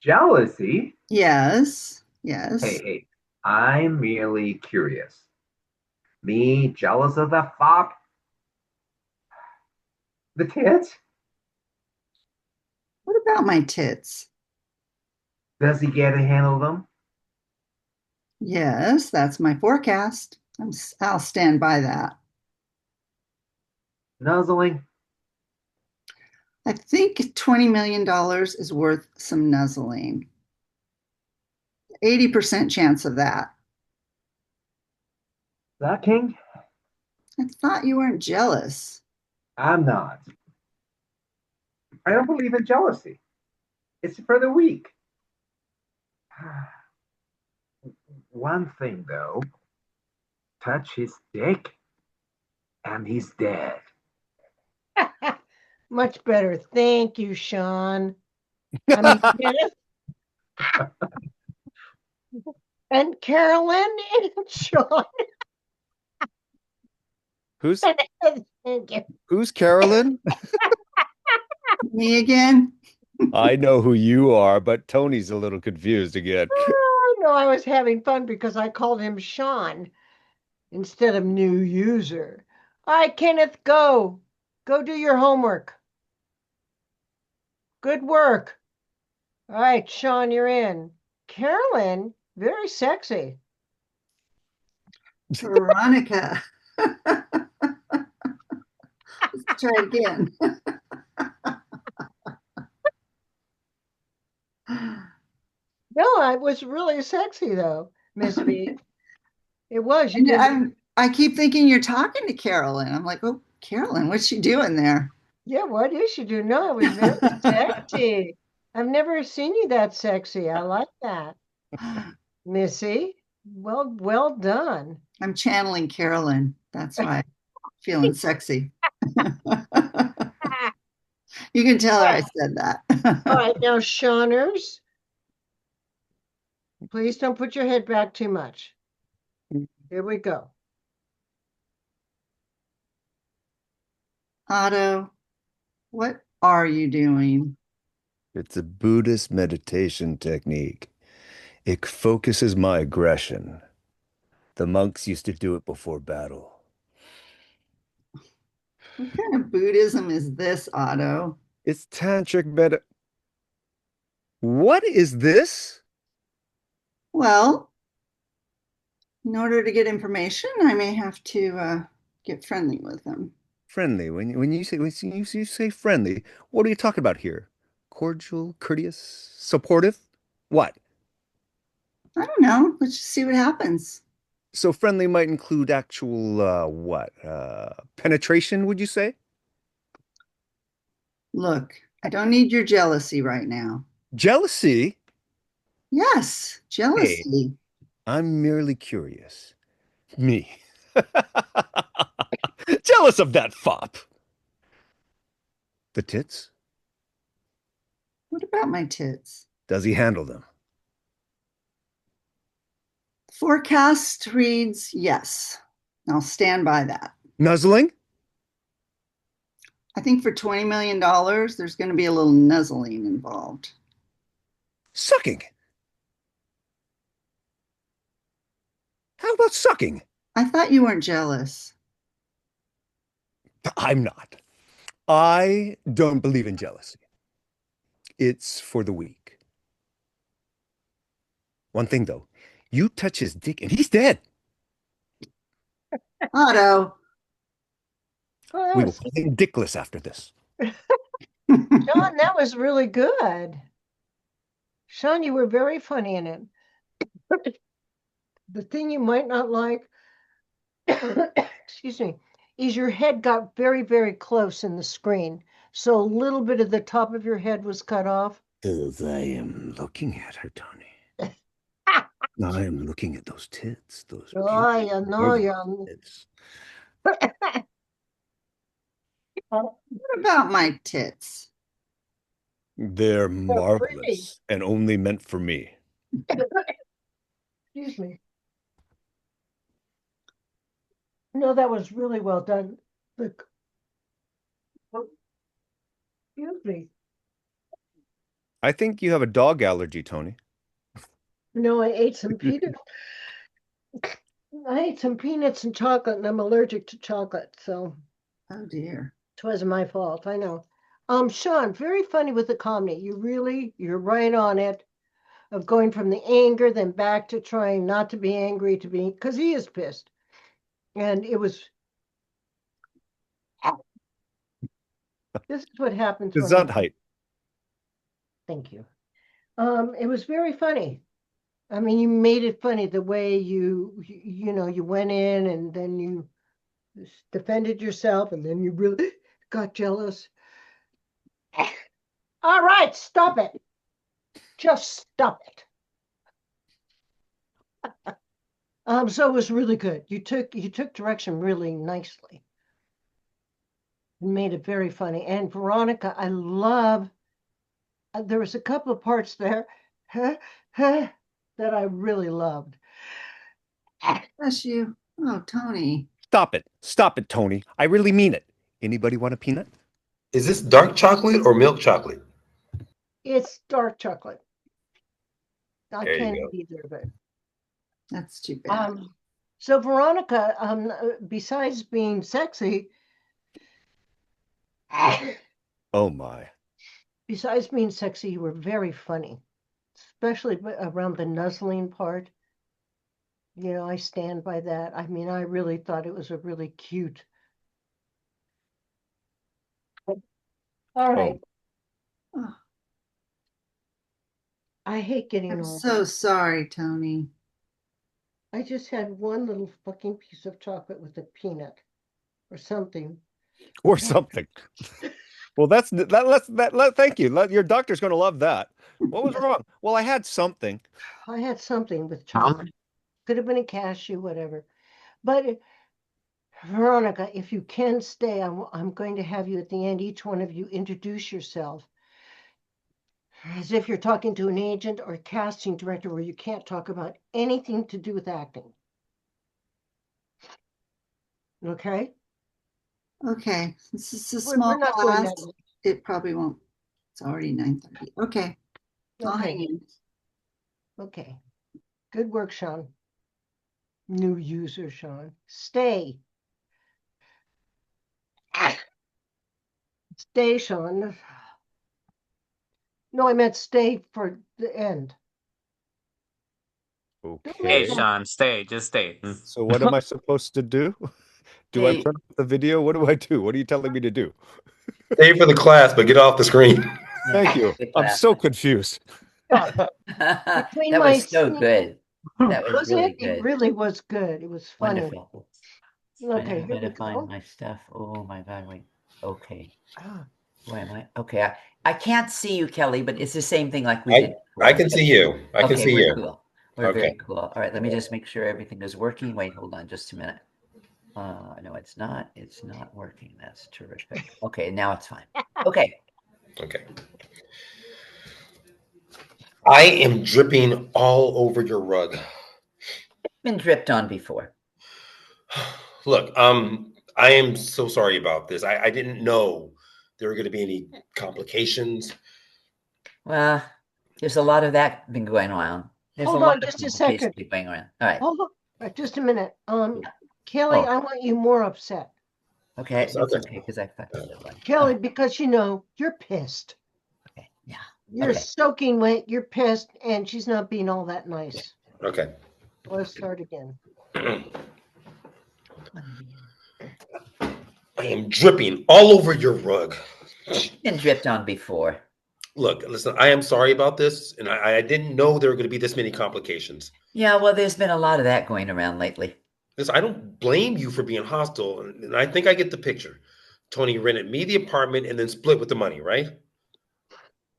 Speaker 6: Jealousy?
Speaker 3: Yes,
Speaker 6: Hey,
Speaker 3: yes.
Speaker 6: hey, I'm merely curious. Me jealous of the fop? The tits?
Speaker 3: What about my tits?
Speaker 6: Does he get to handle them?
Speaker 3: Yes, that's my forecast. I'll stand by that.
Speaker 6: Nuzzling?
Speaker 3: I think $20 million is worth some nuzzling. 80% chance of that.
Speaker 6: Sucking?
Speaker 3: I thought you weren't jealous.
Speaker 6: I'm not. I don't believe in jealousy. It's for the weak. One thing though, touch his dick and he's dead.
Speaker 1: Much better. Thank you, Sean. I mean, Kenneth and Carolyn and Sean.
Speaker 7: Who's
Speaker 1: Thank you.
Speaker 7: who's Carolyn?
Speaker 3: Me again?
Speaker 7: I know who you are, but Tony's a little confused again.
Speaker 1: Oh, no, I was having fun because I called him Sean instead of new user. All right, Kenneth, go. Go do your homework. Good work. All right, Sean, you're in. Carolyn, very sexy.
Speaker 3: Veronica. Let's try again.
Speaker 1: No, I was really sexy though, Miss V. It was. You did.
Speaker 3: I keep thinking you're talking to Carolyn. I'm like, oh, Carolyn, what's she doing there?
Speaker 1: Yeah, what is she doing? No, it was very sexy. I've never seen you that sexy. I like that, Missy. Well done.
Speaker 3: I'm channeling Carolyn. That's why I'm feeling sexy. You can tell her I said that.
Speaker 1: All right, now, Shawners, please don't put your head back too much. Here we go.
Speaker 3: Otto, what are you doing?
Speaker 7: It's a Buddhist meditation technique. It focuses my aggression. The monks used to do it before battle.
Speaker 3: What kind of Buddhism is this, Otto?
Speaker 7: It's tantric meta. What is this?
Speaker 3: Well, in order to get information, I may have to get friendly with them.
Speaker 7: Friendly. When you say friendly, what are you talking about here? Cordial, courteous, supportive? What?
Speaker 3: I don't know. Let's just see what happens.
Speaker 7: So friendly might include actual what? Penetration, would you say?
Speaker 3: Look, I don't need your jealousy right now.
Speaker 7: Jealousy?
Speaker 3: Yes,
Speaker 7: Hey,
Speaker 3: jealousy.
Speaker 7: I'm merely curious. Me. Jealous of that fop. The tits?
Speaker 3: What about my tits?
Speaker 7: Does he handle them?
Speaker 3: Forecast reads yes. I'll stand by that.
Speaker 7: Nuzzling?
Speaker 3: I think for $20 million, there's going to be a little nuzzling involved.
Speaker 7: Sucking? How about sucking?
Speaker 3: I thought you weren't jealous.
Speaker 7: I'm not. I don't believe in jealousy. It's for the weak. One thing, though, you touch his dick and he's dead.
Speaker 3: Otto.
Speaker 1: Oh,
Speaker 7: We will call him Dickless after this.
Speaker 1: Sean, that was really good. Sean, you were very funny in it. The thing you might not like, excuse me, is your head got very, very close in the screen. So a little bit of the top of your head was cut off.
Speaker 7: As I am looking at her, Toni. I am looking at those tits, those
Speaker 1: Oh, yeah, no, yeah.
Speaker 7: tits.
Speaker 3: What about my tits?
Speaker 7: They're
Speaker 1: pretty.
Speaker 7: marvelous and only meant for me.
Speaker 1: Excuse me. No, that was really well done. Excuse me.
Speaker 7: I think you have a dog allergy, Toni.
Speaker 1: No, I ate some peanuts. I ate some peanuts and chocolate, and I'm allergic to chocolate, so
Speaker 3: Oh dear.
Speaker 1: it wasn't my fault. I know. Sean, very funny with the comedy. You're right on it. Of going from the anger, then back to trying not to be angry, to be, because he is pissed, and it was. This is what happens.
Speaker 7: Gesundheit.
Speaker 1: Thank you. It was very funny. I mean, you made it funny the way you went in and then you defended yourself and then you really got jealous. All right, stop it. Just stop it. So it was really good. You took direction really nicely. And made it very funny. And Veronica, I love. There was a couple of parts there that I really loved.
Speaker 3: Bless you. Oh, Toni.
Speaker 7: Stop it, Toni. I really mean it. Anybody want a peanut?
Speaker 2: Is this dark chocolate or milk chocolate?
Speaker 1: It's dark chocolate. I
Speaker 2: There you
Speaker 1: can't
Speaker 2: go.
Speaker 1: eat either of it.
Speaker 3: That's too bad.
Speaker 1: So Veronica, besides being sexy,
Speaker 7: Oh my.
Speaker 1: besides being sexy, you were very funny, especially around the nuzzling part. You know, I stand by that. I mean, I really thought it was a really cute. All right.
Speaker 3: Oh,
Speaker 1: I hate getting
Speaker 3: I'm
Speaker 1: old.
Speaker 3: so sorry, Toni.
Speaker 1: I just had one little fucking piece of chocolate with a peanut or something.
Speaker 7: Or something. Well, thank you. Your doctor's going to love that. What was wrong? Well, I had something.
Speaker 1: I had something with chocolate. Could have been a cashew, whatever. But Veronica, if you can stay, I'm going to have you at the end, each one of you introduce yourself as if you're talking to an agent or a casting director where you can't talk about anything to do with acting. Okay?
Speaker 3: Okay. This is a
Speaker 1: We're
Speaker 3: small
Speaker 1: not doing
Speaker 3: class.
Speaker 1: that.
Speaker 3: It probably won't. It's already 9:30. Okay. I'll hang in.
Speaker 1: Okay. Good work, Sean. New user, Sean. Stay. Stay, Sean. No, I meant stay for the end.
Speaker 7: Okay.
Speaker 5: Hey, Sean, stay. Just stay.
Speaker 7: So what am I supposed to do? Do I
Speaker 4: Hey.
Speaker 7: turn off the video? What do I do? What are you telling me to do?
Speaker 2: Stay for the class, but get off the screen.
Speaker 7: Thank you.
Speaker 4: Good
Speaker 7: I'm
Speaker 4: class.
Speaker 7: so confused.
Speaker 4: That
Speaker 1: my
Speaker 4: was so
Speaker 1: scenes-
Speaker 4: good. That was
Speaker 1: Was
Speaker 4: really
Speaker 1: it?
Speaker 4: good.
Speaker 1: It really was good. It was funny.
Speaker 4: Wonderful.
Speaker 1: Okay,
Speaker 4: I'm
Speaker 1: here
Speaker 4: going
Speaker 1: we
Speaker 4: to find
Speaker 1: go.
Speaker 4: my stuff. Oh my God, wait. Okay.
Speaker 1: Ah,
Speaker 4: Where am I? Okay. I can't see you, Kelly, but it's the same thing like we
Speaker 2: I-
Speaker 4: did
Speaker 2: I
Speaker 4: before.
Speaker 2: can see you. I can
Speaker 4: Okay,
Speaker 2: see
Speaker 4: we're
Speaker 2: you.
Speaker 4: cool. We're
Speaker 2: Okay.
Speaker 4: very cool. All right, let me just make sure everything is working. Wait, hold on just a minute. No, it's not. It's not working. That's terrific. Okay, now it's fine. Okay.
Speaker 2: Okay. I am dripping all over your rug.
Speaker 4: Been dripped on before.
Speaker 2: Look, I am so sorry about this. I didn't know there were going to be any complications.
Speaker 4: Well, there's a lot of that been going on. There's
Speaker 1: Hold
Speaker 4: a lot
Speaker 1: on
Speaker 4: of
Speaker 1: just a
Speaker 4: complications
Speaker 1: second.
Speaker 4: been going on. All right.
Speaker 1: Hold on just a minute.
Speaker 4: Yeah.
Speaker 1: Kelly,
Speaker 4: Oh.
Speaker 1: I want you more upset.
Speaker 4: Okay, that's
Speaker 2: Okay.
Speaker 4: okay because I fucked the other one.
Speaker 1: Kelly,
Speaker 4: Oh,
Speaker 1: because you know, you're pissed.
Speaker 4: okay. Yeah.
Speaker 1: You're
Speaker 4: Okay.
Speaker 1: soaking wet, you're pissed, and she's not being all that nice.
Speaker 2: Okay.
Speaker 1: Let's start again.
Speaker 2: I am dripping all over your rug.
Speaker 4: Been dripped on before.
Speaker 2: Look, listen, I am sorry about this, and I didn't know there were going to be this many complications.
Speaker 4: Yeah, well, there's been a lot of that going around lately.
Speaker 2: Listen, I don't blame you for being hostile, and I think I get the picture. Tony rented me the apartment and then split with the money, right?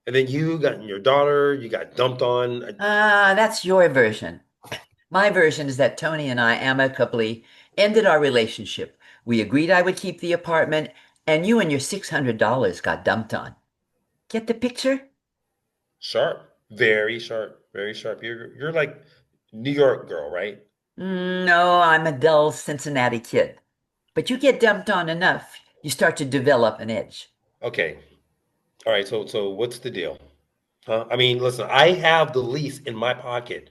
Speaker 2: And then you got your daughter, you got dumped on.
Speaker 4: That's your version. My version is that Tony and I amicably ended our relationship. We agreed I would keep the apartment, and you and your $600 got dumped on. Get the picture?
Speaker 2: Sharp, very sharp, very sharp. You're like New York girl, right?
Speaker 4: No, I'm a dull Cincinnati kid. But you get dumped on enough, you start to develop an edge.
Speaker 2: Okay. All right, so what's the deal? Huh? I mean, listen, I have the lease in my pocket.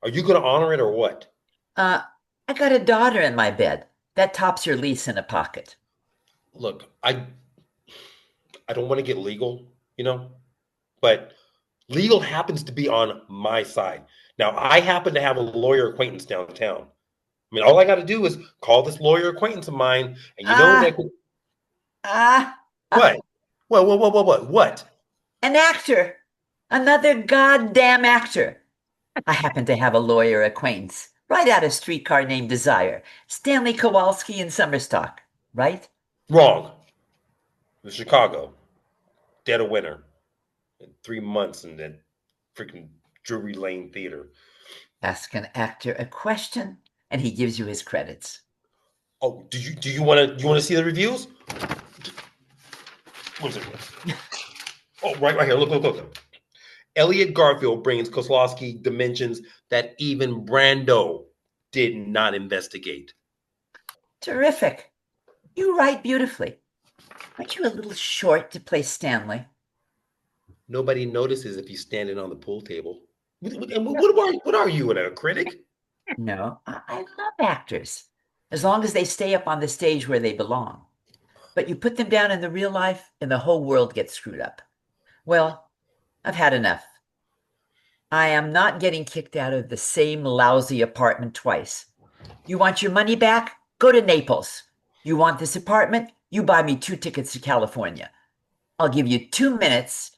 Speaker 2: Are you going to honor it or what?
Speaker 4: I got a daughter in my bed. That tops your lease in a pocket.
Speaker 2: Look, I don't want to get legal, but legal happens to be on my side. Now, I happen to have a lawyer acquaintance downtown. I mean, all I got to do is call this lawyer acquaintance of mine, and you know that could. What? What?
Speaker 4: An actor. Another goddamn actor. I happen to have a lawyer acquaintance right out of Streetcar Named Desire. Stanley Kowalski in Summerstock, right?
Speaker 2: Wrong. The Chicago, dead of winter, in 3 months in that freaking Drury Lane Theater.
Speaker 4: Ask an actor a question, and he gives you his credits.
Speaker 2: Oh, do you want to see the reviews? What is it? Oh, right here. Look. Elliot Garfield brings Kozlowski dimensions that even Brando did not investigate.
Speaker 4: Terrific. You write beautifully. Aren't you a little short to play Stanley?
Speaker 2: Nobody notices if you're standing on the pool table. What are you, a critic?
Speaker 4: No, I love actors, as long as they stay up on the stage where they belong. But you put them down in the real life, and the whole world gets screwed up. Well, I've had enough. I am not getting kicked out of the same lousy apartment twice. You want your money back? Go to Naples. You want this apartment? You buy me 2 tickets to California. I'll give you 2 minutes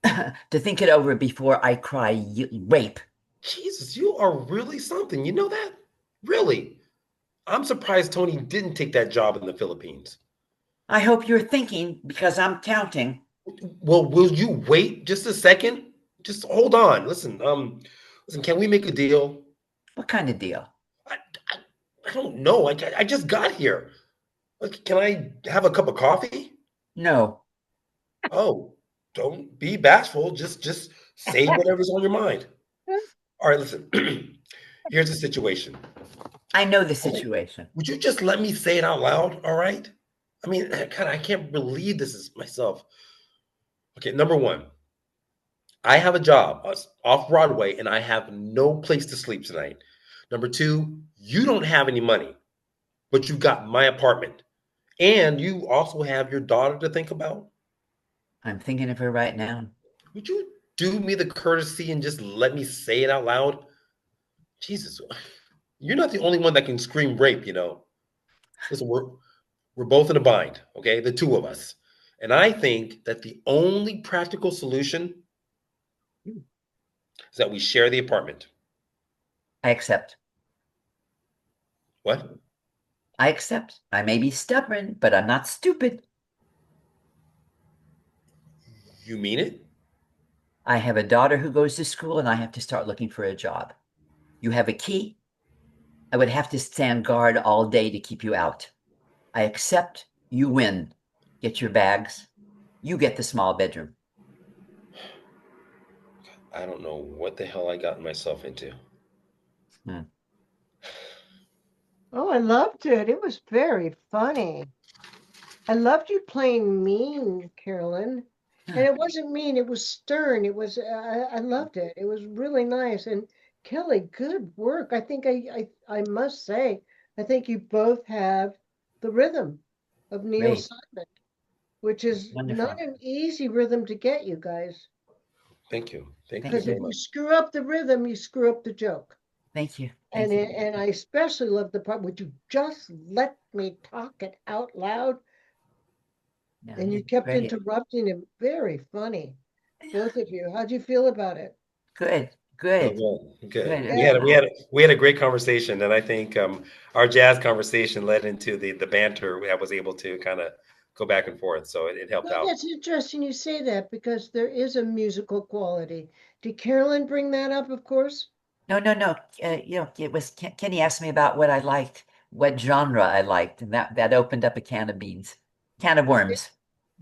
Speaker 4: to think it over before I cry rape.
Speaker 2: Jesus, you are really something. You know that? Really? I'm surprised Tony didn't take that job in the Philippines.
Speaker 4: I hope you're thinking because I'm counting.
Speaker 2: Well, will you wait just a second? Just hold on. Listen, can we make a deal?
Speaker 4: What kind of deal?
Speaker 2: I don't know. I just got here. Like, can I have a cup of coffee?
Speaker 4: No.
Speaker 2: Oh, don't be bashful. Just say whatever's on your mind. All right, listen. Here's the situation.
Speaker 4: I know the situation.
Speaker 2: Would you just let me say it out loud? All right. I mean, God, I can't believe this is myself. Okay, number one, I have a job off Broadway and I have no place to sleep tonight. Number two, you don't have any money, but you got my apartment. And you also have your daughter to think about.
Speaker 4: I'm thinking of her right now.
Speaker 2: Would you do me the courtesy and just let me say it out loud? Jesus, you're not the only one that can scream rape, Listen, we're both in a bind, okay? The two of us. And I think that the only practical solution is that we share the apartment.
Speaker 4: I accept.
Speaker 2: What?
Speaker 4: I accept. I may be stubborn, but I'm not stupid.
Speaker 2: You mean it?
Speaker 4: I have a daughter who goes to school and I have to start looking for a job. You have a key. I would have to stand guard all day to keep you out. I accept. You win. Get your bags. You get the small bedroom.
Speaker 2: I don't know what the hell I got myself into.
Speaker 1: Oh, I loved it. It was very funny. I loved you playing mean, Carolyn. And it wasn't mean, it was stern. It was, I loved it. It was really nice. And Kelly, good work. I think I must say, I think you both have the rhythm of Neil
Speaker 4: Great.
Speaker 1: Simon, which is not
Speaker 4: Wonderful.
Speaker 1: an easy rhythm to get, you guys.
Speaker 2: Thank you. Thank
Speaker 4: Thank
Speaker 2: you
Speaker 1: Because
Speaker 4: you.
Speaker 2: very
Speaker 1: if you
Speaker 2: much.
Speaker 1: screw up the rhythm, you screw up the joke.
Speaker 4: Thank you.
Speaker 1: And
Speaker 4: Thank you.
Speaker 1: and I especially love the part, would you just let me talk it out loud?
Speaker 4: Yeah,
Speaker 1: And you
Speaker 4: he's
Speaker 1: kept
Speaker 4: great.
Speaker 1: interrupting him. Very funny, both of you. How'd you feel about it?
Speaker 4: Good.
Speaker 2: Oh,
Speaker 4: Good.
Speaker 2: good. Good.
Speaker 4: Good.
Speaker 2: We
Speaker 1: Yeah,
Speaker 2: had a great conversation, and I think our jazz conversation led into the banter that was able to kind of go back and forth. So it helped
Speaker 1: well,
Speaker 2: out.
Speaker 1: that's interesting you say that because there is a musical quality. Did Carolyn bring that up, of course?
Speaker 4: No, no, no. It was Kenny asked me about what I liked, what genre I liked, and that opened up a can of beans, can of worms.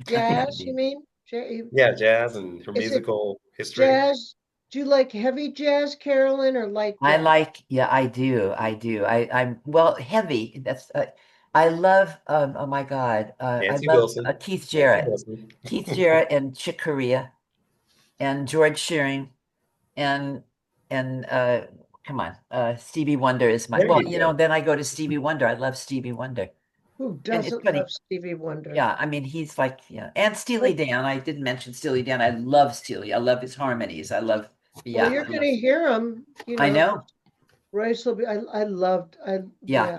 Speaker 4: Can of
Speaker 1: Jazz, you
Speaker 4: beans.
Speaker 1: mean?
Speaker 2: Yeah, jazz and her
Speaker 1: Is it
Speaker 2: musical history.
Speaker 1: jazz? Do you like heavy jazz, Carolyn, or light
Speaker 4: I
Speaker 1: jazz?
Speaker 4: like, yeah, I do. I do. I'm well heavy. I love oh my God. I
Speaker 2: Nancy
Speaker 4: love
Speaker 2: Wilson.
Speaker 4: Keith
Speaker 2: Nancy
Speaker 4: Jarrett.
Speaker 2: Wilson.
Speaker 4: Keith Jarrett and Chick Corea and George Shearing and and come on, Stevie Wonder is my
Speaker 2: There
Speaker 4: well,
Speaker 2: you go.
Speaker 4: then I go to Stevie Wonder. I love Stevie Wonder.
Speaker 1: Who
Speaker 4: And it's
Speaker 1: doesn't love
Speaker 4: funny.
Speaker 1: Stevie Wonder?
Speaker 4: Yeah, I mean he's like, yeah. And Steely
Speaker 1: Well,
Speaker 4: Dan. I didn't mention Steely Dan. I love Steely. I love his harmonies. I love
Speaker 1: well,
Speaker 4: yeah,
Speaker 1: you're going to hear him,
Speaker 4: I know.
Speaker 1: Royce will be, I loved,
Speaker 4: Yeah.
Speaker 1: yeah.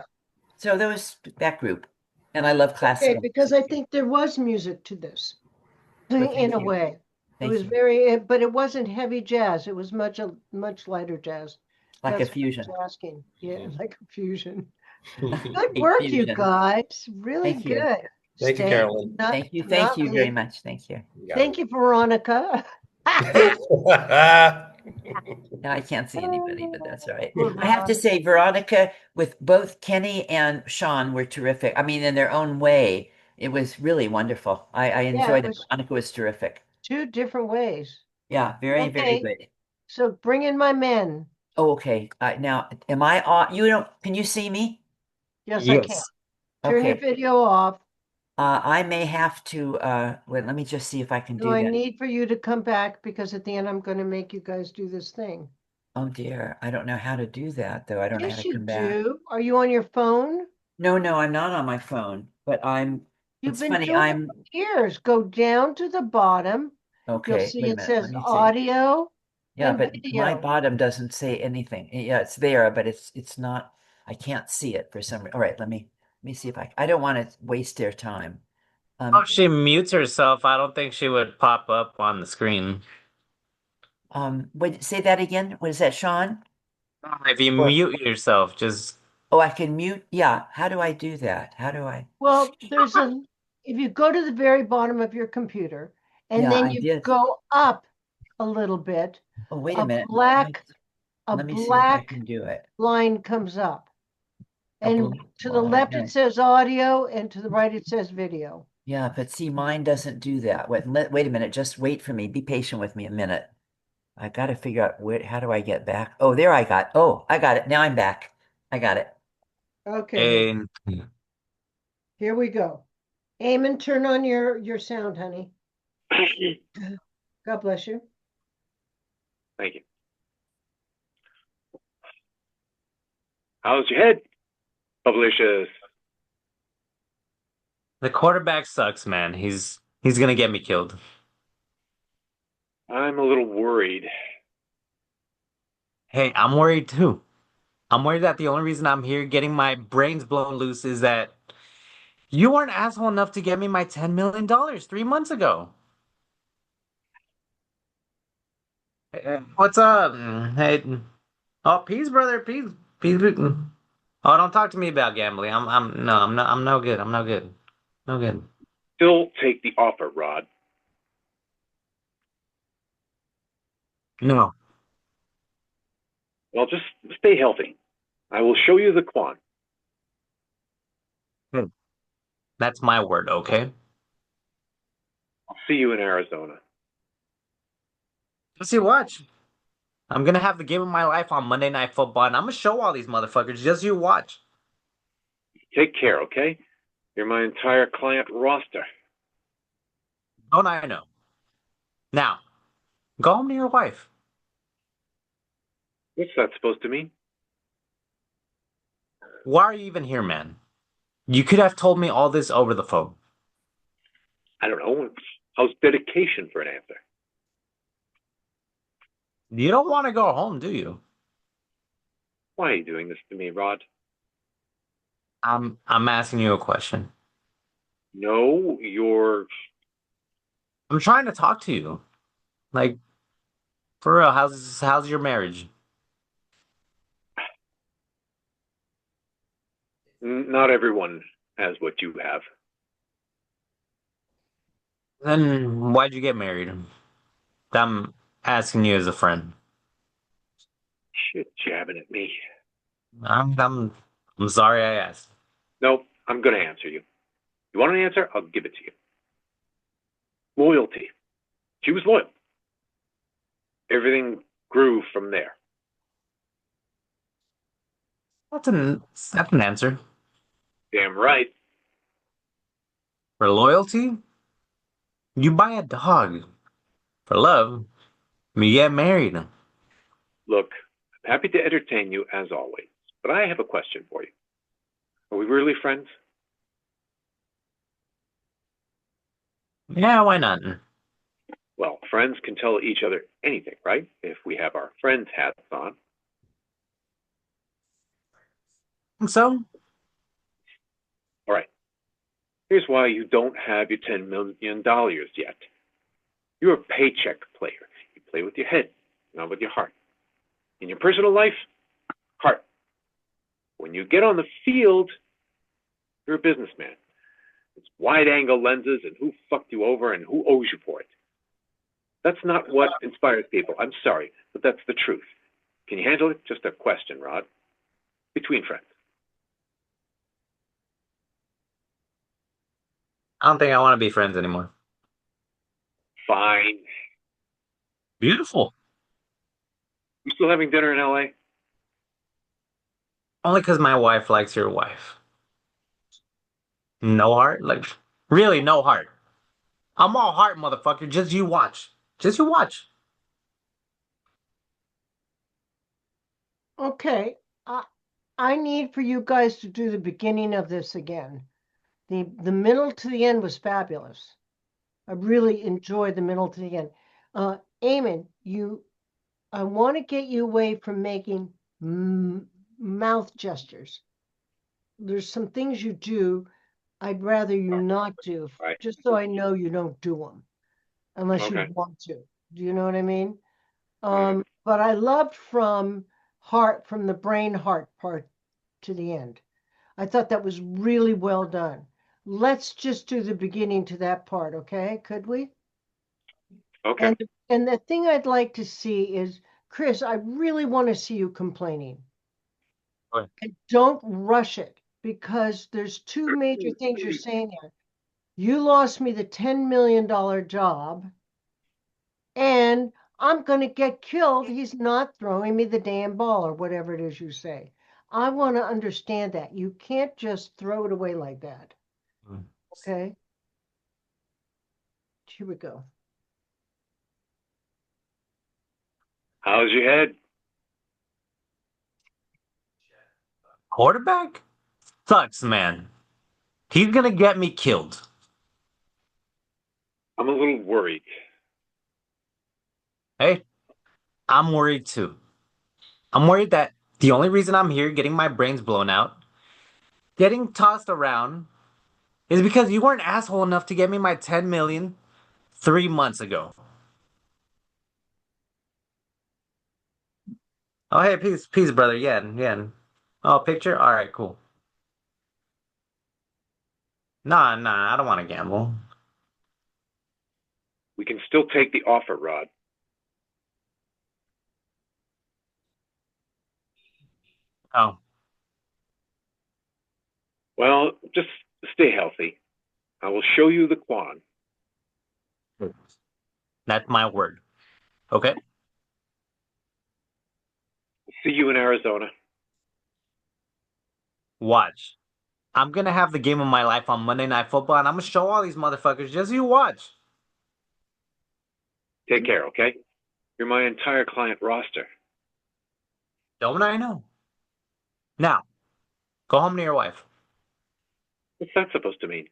Speaker 4: So there was that group. And I love
Speaker 1: Okay,
Speaker 4: classical
Speaker 1: because
Speaker 4: music
Speaker 1: I
Speaker 4: too.
Speaker 1: think there was music to this
Speaker 4: Well,
Speaker 1: in
Speaker 4: thank
Speaker 1: a
Speaker 4: you.
Speaker 1: way. It
Speaker 4: Thank
Speaker 1: was
Speaker 4: you.
Speaker 1: but it wasn't heavy jazz. It was much lighter jazz.
Speaker 4: Like a
Speaker 1: That's what I
Speaker 4: fusion.
Speaker 1: was asking. Yeah,
Speaker 2: Mhm.
Speaker 1: like a fusion. Good
Speaker 4: A
Speaker 1: work, you
Speaker 4: fusion.
Speaker 1: guys. Really
Speaker 4: Thank you.
Speaker 1: good.
Speaker 2: Thank you,
Speaker 1: Stay,
Speaker 2: Carolyn.
Speaker 1: not
Speaker 4: Thank you. Thank
Speaker 1: not
Speaker 4: you very
Speaker 1: leave.
Speaker 4: much. Thank you.
Speaker 2: You got
Speaker 1: Thank
Speaker 2: it.
Speaker 1: you, Veronica.
Speaker 4: Now I can't see anybody, but that's all right.
Speaker 1: Poor
Speaker 4: I have to
Speaker 1: Veronica.
Speaker 4: say, Veronica, with both Kenny and Sean, were terrific. I mean, in their own way, it was really wonderful. I
Speaker 1: Yeah, it
Speaker 4: enjoyed it.
Speaker 1: was
Speaker 4: Veronica was terrific.
Speaker 1: two different ways.
Speaker 4: Yeah, very, very
Speaker 1: Okay,
Speaker 4: good.
Speaker 1: so bring in my men.
Speaker 4: Oh, okay. Now, am I on? You don't, can you see me?
Speaker 1: Yes, I can.
Speaker 5: Yes.
Speaker 1: Turn your
Speaker 4: Okay.
Speaker 1: video off.
Speaker 4: I may have to, wait, let me just see if I can
Speaker 1: No,
Speaker 4: do
Speaker 1: I
Speaker 4: that.
Speaker 1: need for you to come back because at the end I'm going to make you guys do this thing.
Speaker 4: Oh dear. I don't know how to do that, though. I don't know how to
Speaker 1: Yes, you
Speaker 4: come back.
Speaker 1: do. Are you on your phone?
Speaker 4: No, no, I'm not on my phone, but
Speaker 1: You've
Speaker 4: it's
Speaker 1: been
Speaker 4: funny.
Speaker 1: doing it for years. Go down to the bottom. You'll
Speaker 4: Okay,
Speaker 1: see
Speaker 4: wait a
Speaker 1: it
Speaker 4: minute. Let
Speaker 1: says
Speaker 4: me see.
Speaker 1: audio
Speaker 4: Yeah,
Speaker 1: and
Speaker 4: but my
Speaker 1: video.
Speaker 4: bottom doesn't say anything. Yeah, it's there, but it's not, I can't see it for some reason. All right, let me see if I don't want to waste their time.
Speaker 5: Oh,
Speaker 4: Um,
Speaker 5: she mutes herself. I don't think she would pop up on the screen.
Speaker 4: wait, say that again. What is that, Sean?
Speaker 5: If you
Speaker 4: Or
Speaker 5: mute yourself, just
Speaker 4: oh, I can mute. Yeah, how do I do that? How do I?
Speaker 1: Well, if you go to the very bottom of your computer and
Speaker 4: Yeah,
Speaker 1: then
Speaker 4: I
Speaker 1: you
Speaker 4: did.
Speaker 1: go up a little bit,
Speaker 4: Oh, wait a
Speaker 1: a
Speaker 4: minute.
Speaker 1: a
Speaker 4: Let me see if I
Speaker 1: black
Speaker 4: can do it.
Speaker 1: line comes up.
Speaker 4: A
Speaker 1: And
Speaker 4: black
Speaker 1: to the
Speaker 4: line.
Speaker 1: left it
Speaker 4: No.
Speaker 1: says audio and to the right it says video.
Speaker 4: Yeah, but see, mine doesn't do that. Wait a minute. Just wait for me. Be patient with me a minute. I got to figure out how do I get back? Oh, there I got it. Now I'm back. I got it.
Speaker 1: Okay, honey.
Speaker 5: and
Speaker 1: Here we go. Eamon, turn on your sound, honey. God bless you.
Speaker 8: Thank you. How's your head? Publishers.
Speaker 5: the quarterback sucks, man. He's gonna get me killed.
Speaker 8: I'm a little worried.
Speaker 5: Hey, I'm worried too. I'm worried that the only reason I'm here getting my brains blown loose is that you weren't asshole enough to get me my $10 million 3 months ago. What's up? Hey, oh, peace, brother, peace, peace. Oh, don't talk to me about gambling. I'm no good. I'm no good. No good.
Speaker 8: Still take the offer, Rod.
Speaker 5: No.
Speaker 8: Well, just stay healthy. I will show you the Quan.
Speaker 5: Good. That's my word, okay?
Speaker 8: I'll see you in Arizona.
Speaker 5: Let's see, watch. I'm gonna have the game of my life on Monday Night Football, and I'm gonna show all these motherfuckers. Just you watch.
Speaker 8: Take care, okay? You're my entire client roster.
Speaker 5: Don't I know? Now, go home to your wife.
Speaker 8: What's that supposed to mean?
Speaker 5: Why are you even here, man? You could have told me all this over the phone.
Speaker 8: I don't know. How's dedication for an answer?
Speaker 5: You don't want to go home, do you?
Speaker 8: Why are you doing this to me, Rod?
Speaker 5: I'm asking you a question.
Speaker 8: No, you're.
Speaker 5: I'm trying to talk to you. Like, for real, how's your marriage?
Speaker 8: Not everyone has what you have.
Speaker 5: Then why'd you get married? I'm asking you as a friend.
Speaker 8: Shit, jabbing at me.
Speaker 5: I'm I'm I'm sorry I asked.
Speaker 8: No, I'm going to answer you. You want an answer? I'll give it to you. Loyalty. She was loyal. Everything grew from there.
Speaker 5: That's an answer.
Speaker 8: Damn right.
Speaker 5: For loyalty, you buy a dog. For love, you get married.
Speaker 8: Look, I'm happy to entertain you as always, but I have a question for you. Are we really friends?
Speaker 5: Yeah, why not?
Speaker 8: Well, friends can tell each other anything, right? If we have our friends' hats on.
Speaker 5: So,
Speaker 8: All right. Here's why you don't have your $10 million yet. You're a paycheck player. You play with your head, not with your heart. In your personal life, heart. When you get on the field, you're a businessman. It's wide angle lenses and who fucked you over and who owes you for it. That's not what inspires people. I'm sorry, but that's the truth. Can you handle it? Just a question, Rod. Between friends.
Speaker 5: I don't think I want to be friends anymore.
Speaker 8: Fine.
Speaker 5: Beautiful.
Speaker 8: You still having dinner in LA?
Speaker 5: Only because my wife likes your wife. No heart? Like, really, no heart. I'm all heart, motherfucker. Just you watch. Just you watch.
Speaker 1: Okay, I need for you guys to do the beginning of this again. The middle to the end was fabulous. I really enjoyed the middle to the end. Eamon, I want to get you away from making mouth gestures. There's some things you do I'd rather you not do,
Speaker 8: Right.
Speaker 1: just so I know you don't do them unless you
Speaker 8: Okay.
Speaker 1: want to. Do you know what I mean?
Speaker 8: Right.
Speaker 1: But I loved from the brain heart part to the end. I thought that was really well done. Let's just do the beginning to that part, okay? Could we?
Speaker 8: Okay.
Speaker 1: And the thing I'd like to see is, Chris, I really want to see you complaining.
Speaker 5: Okay.
Speaker 1: And don't rush it because there's two major things you're saying here. You lost me the $10 million job, and I'm going to get killed. He's not throwing me the damn ball or whatever it is you say. I want to understand that. You can't just throw it away like that. Okay? Here we go.
Speaker 8: How's your head?
Speaker 5: Quarterback? Sucks, man. He's gonna get me killed.
Speaker 8: I'm a little worried.
Speaker 5: Hey, I'm worried too. I'm worried that the only reason I'm here getting my brains blown out, getting tossed around, is because you weren't asshole enough to get me my 10 million 3 months ago. Oh, hey, peace, brother. Yeah, yeah. Oh, picture? All right, cool. Nah, I don't want to gamble.
Speaker 8: We can still take the offer, Rod.
Speaker 5: Oh,
Speaker 8: Well, just stay healthy. I will show you the Quan.
Speaker 5: that's my word. Okay?
Speaker 8: See you in Arizona.
Speaker 5: Watch. I'm gonna have the game of my life on Monday Night Football, and I'm gonna show all these motherfuckers. Just you watch.
Speaker 8: Take care, okay? You're my entire client roster.
Speaker 5: Don't I know? Now, go home to your wife.
Speaker 8: What's that supposed to mean?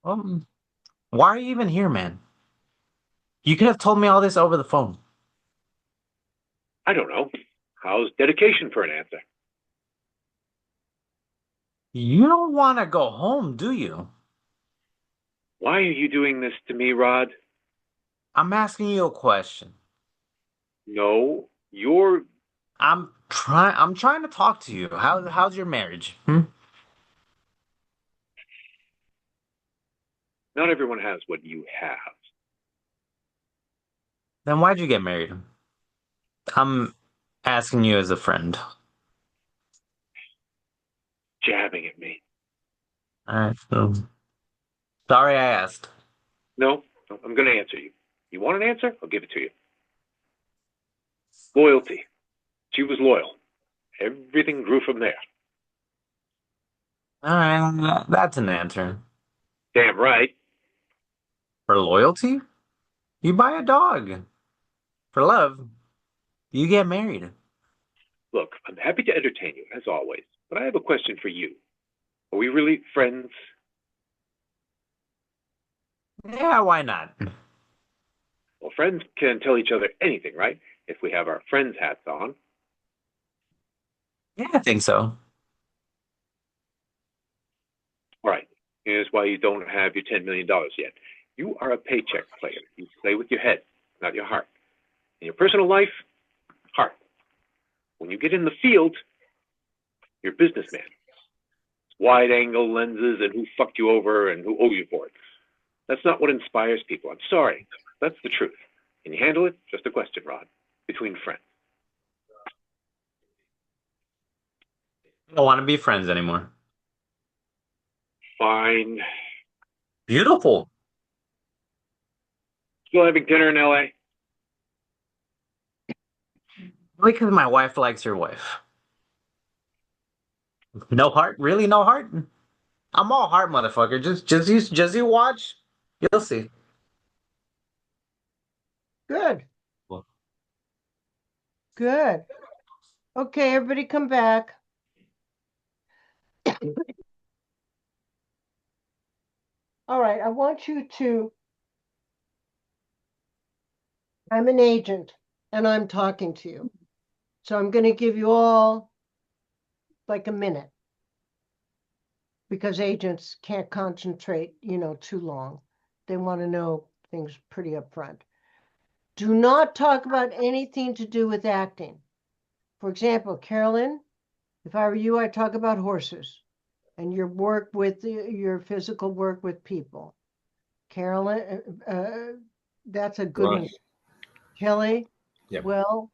Speaker 5: Um, why are you even here, man? You could have told me all this over the phone.
Speaker 8: I don't know. How's dedication for an answer?
Speaker 5: You don't want to go home, do you?
Speaker 8: Why are you doing this to me, Rod?
Speaker 5: I'm asking you a question.
Speaker 8: No, you're.
Speaker 5: I'm trying to talk to you. How's your marriage? Hmm?
Speaker 8: Not everyone has what you have.
Speaker 5: Then why'd you get married? I'm asking you as a friend.
Speaker 8: Jabbing at me.
Speaker 5: All right, so sorry I asked.
Speaker 8: No, I'm going to answer you. You want an answer? I'll give it to you. Loyalty. She was loyal. Everything grew from there.
Speaker 5: All right, that's an answer.
Speaker 8: Damn right.
Speaker 5: For loyalty, you buy a dog. For love, you get married.
Speaker 8: Look, I'm happy to entertain you, as always, but I have a question for you. Are we really friends?
Speaker 5: Yeah, why not?
Speaker 8: Well, friends can tell each other anything, right? If we have our friends' hats on.
Speaker 5: Yeah, I think so.
Speaker 8: All right, here's why you don't have your $10 million yet. You are a paycheck player. You play with your head, not your heart. In your personal life, heart. When you get in the field, you're a businessman. Wide angle lenses and who fucked you over and who owe you for it. That's not what inspires people. I'm sorry. That's the truth. Can you handle it? Just a question, Rod. Between friends.
Speaker 5: I don't want to be friends anymore.
Speaker 8: Fine.
Speaker 5: Beautiful.
Speaker 8: Still having dinner in LA?
Speaker 5: Because my wife likes your wife. No heart? Really? No heart? I'm all heart, motherfucker. Just you watch. You'll see.
Speaker 1: Good.
Speaker 5: Well,
Speaker 1: Good. Okay, everybody come back. All right, I want you to, I'm an agent and I'm talking to you. So I'm going to give you all like a minute because agents can't concentrate, too long. They want to know things pretty upfront. Do not talk about anything to do with acting. For example, Carolyn, if I were you, I'd talk about horses and your work with your physical work with people. Carolyn, that's a good one. Kelly,
Speaker 2: Yep.
Speaker 1: well,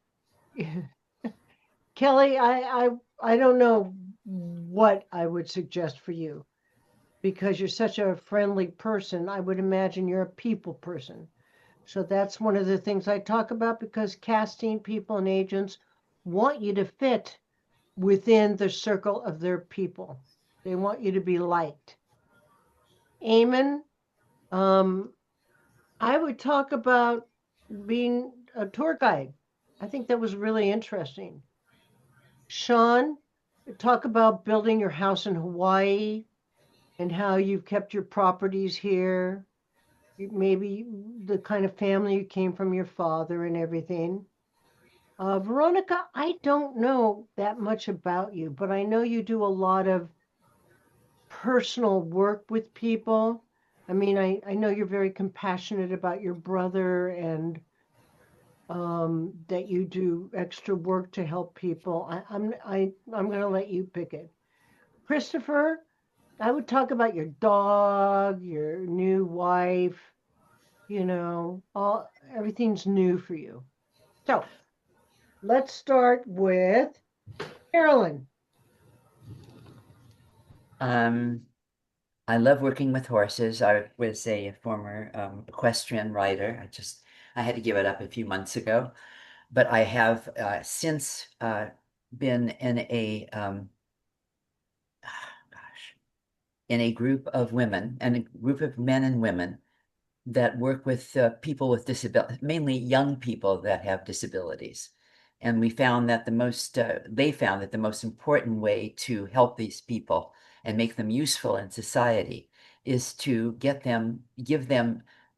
Speaker 1: Kelly, I don't know what I would suggest for you because you're such a friendly person. I would imagine you're a people person. So that's one of the things I talk about because casting people and agents want you to fit within the circle of their people. They want you to be liked. Eamon, I would talk about being a tour guide. I think that was really interesting. Sean, talk about building your house in Hawaii and how you've kept your properties here. Maybe the kind of family you came from your father and everything. Veronica, I don't know that much about you, but I know you do a lot of personal work with people. I mean, I know you're very compassionate about your brother and that you do extra work to help people. I'm going to let you pick it. Christopher, I would talk about your dog, your new wife, all everything's new for you. So let's start with Carolyn.
Speaker 4: I love working with horses. I was a former equestrian rider. I had to give it up a few months ago, but I have since been in a gosh, in a group of women and a group of men and women that work with people with disabilities, mainly young people that have disabilities. And we found that they found that the most important way to help these people and make them useful in society is to give them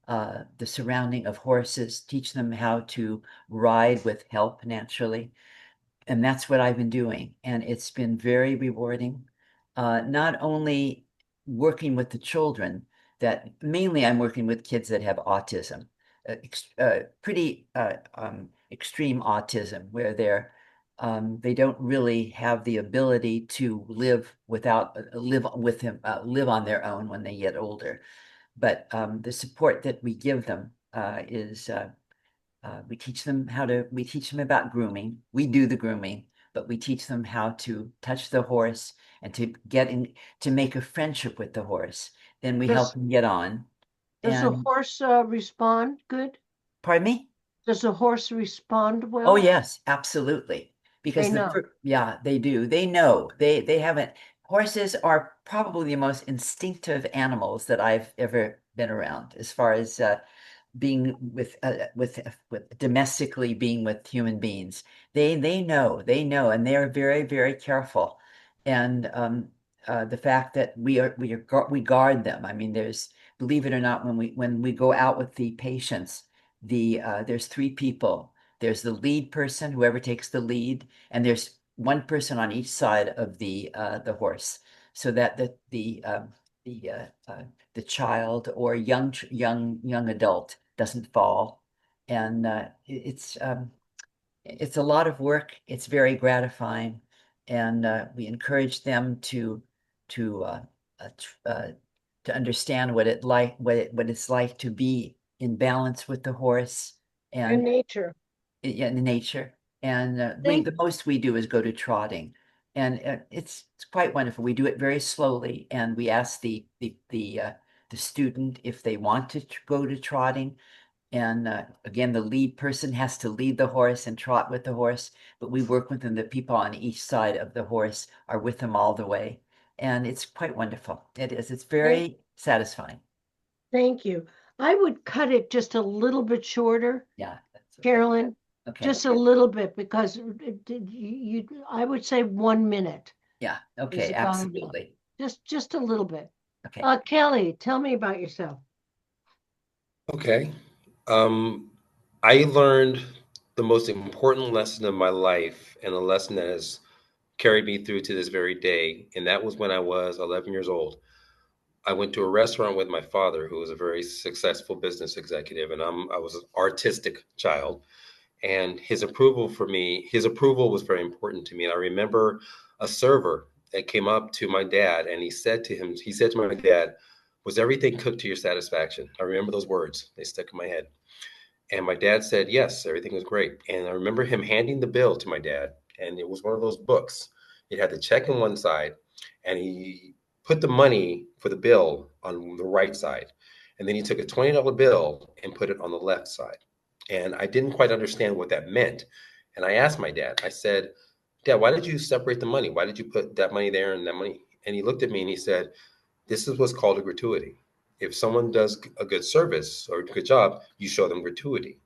Speaker 4: the surrounding of horses, teach them how to ride with help naturally. And that's what I've been doing. And it's been very rewarding. Not only working with the children, that mainly I'm working with kids that have autism, pretty extreme autism, where they don't really have the ability to live on their own when they get older. But the support that we give them is we teach them about grooming. We do the grooming, but we teach them how to touch the horse and to make a friendship with the horse. Then we help them get on.
Speaker 1: Does a
Speaker 4: And
Speaker 1: horse respond good?
Speaker 4: pardon me?
Speaker 1: Does a horse respond well?
Speaker 4: Oh yes, absolutely. Because
Speaker 1: They know.
Speaker 4: yeah, they do. They know. They haven't. Horses are probably the most instinctive animals that I've ever been around, as far as being with domestically being with human beings. They know, and they are very, very careful. And the fact that we guard them. I mean, believe it or not, when we go out with the patients, there's three people. There's the lead person, whoever takes the lead, and there's one person on each side of the horse, so that the the child or young adult doesn't fall. And it's a lot of work. It's very gratifying, and we encourage them to uh, uh, uh, to understand what it's like to be in balance with the horse
Speaker 1: In
Speaker 4: and
Speaker 1: nature.
Speaker 4: in nature. And
Speaker 1: Thank
Speaker 4: the most we do is go to trotting, and it's quite wonderful. We do it very slowly, and we ask the student if they want to go to trotting. And again, the lead person has to lead the horse and trot with the horse, but we work with them. The people on each side of the horse are with them all the way. And it's quite wonderful. It is. It's very satisfying.
Speaker 1: Thank you. I would cut it just a little bit shorter,
Speaker 4: Yeah, that's okay.
Speaker 1: Carolyn,
Speaker 4: Okay.
Speaker 1: just a little bit, because I would say 1 minute
Speaker 4: Yeah.
Speaker 1: is
Speaker 4: Okay.
Speaker 1: about enough.
Speaker 4: Absolutely.
Speaker 1: Just a little bit.
Speaker 4: Okay.
Speaker 1: Kelly, tell me about yourself.
Speaker 2: Okay. I learned the most important lesson of my life, and a lesson that has carried me through to this very day. And that was when I was 11 years old. I went to a restaurant with my father, who was a very successful business executive, and I was an artistic child. And his approval was very important to me. And I remember a server that came up to my dad, and he said to my dad, "Was everything cooked to your satisfaction?" I remember those words; they stuck in my head. And my dad said, "Yes, everything was great." And I remember him handing the bill to my dad, and it was one of those books. It had the check on one side, and he put the money for the bill on the right side. And then he took a $20 bill and put it on the left side. And I didn't quite understand what that meant. And I asked my dad, I said, "Dad, why did you separate the money? Why did you put that money there and that money?" And he looked at me and he said, "This is what's called a gratuity. If someone does a good service or a good job, you show them gratuity."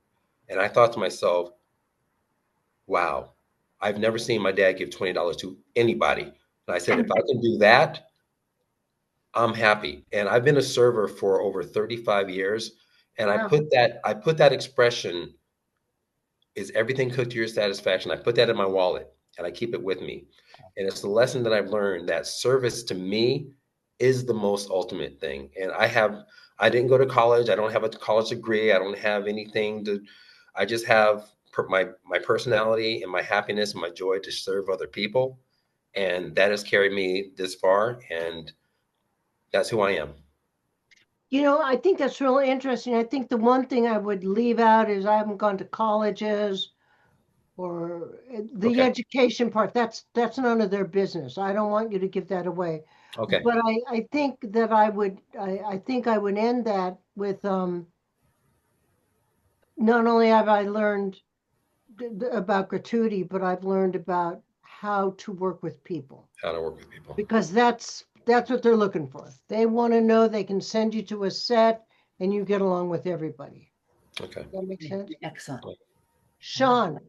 Speaker 2: And I thought to myself, wow, I've never seen my dad give $20 to anybody. And I said, if I can do that, I'm happy. And I've been a server for over 35 years. And
Speaker 1: Wow.
Speaker 2: I put that expression, "Is everything cooked to your satisfaction?" I put that in my wallet and I keep it with me. And it's the lesson that I've learned that service to me is the most ultimate thing. And I didn't go to college. I don't have a college degree. I don't have anything to, I just have my personality and my happiness and my joy to serve other people. And that has carried me this far. And that's who I am.
Speaker 1: I think that's really interesting. I think the one thing I would leave out is I haven't gone to colleges or the
Speaker 2: Okay.
Speaker 1: education part. That's none of their business. I don't want you to give that away.
Speaker 2: Okay.
Speaker 1: But I think that I think I would end that with not only have I learned about gratuity, but I've learned about how to work with people,
Speaker 2: How to work with people.
Speaker 1: because that's That's what they're looking for. They want to know they can send you to a set and you get along with everybody.
Speaker 2: Okay.
Speaker 1: Does that make sense?
Speaker 4: Excellent.
Speaker 1: Sean,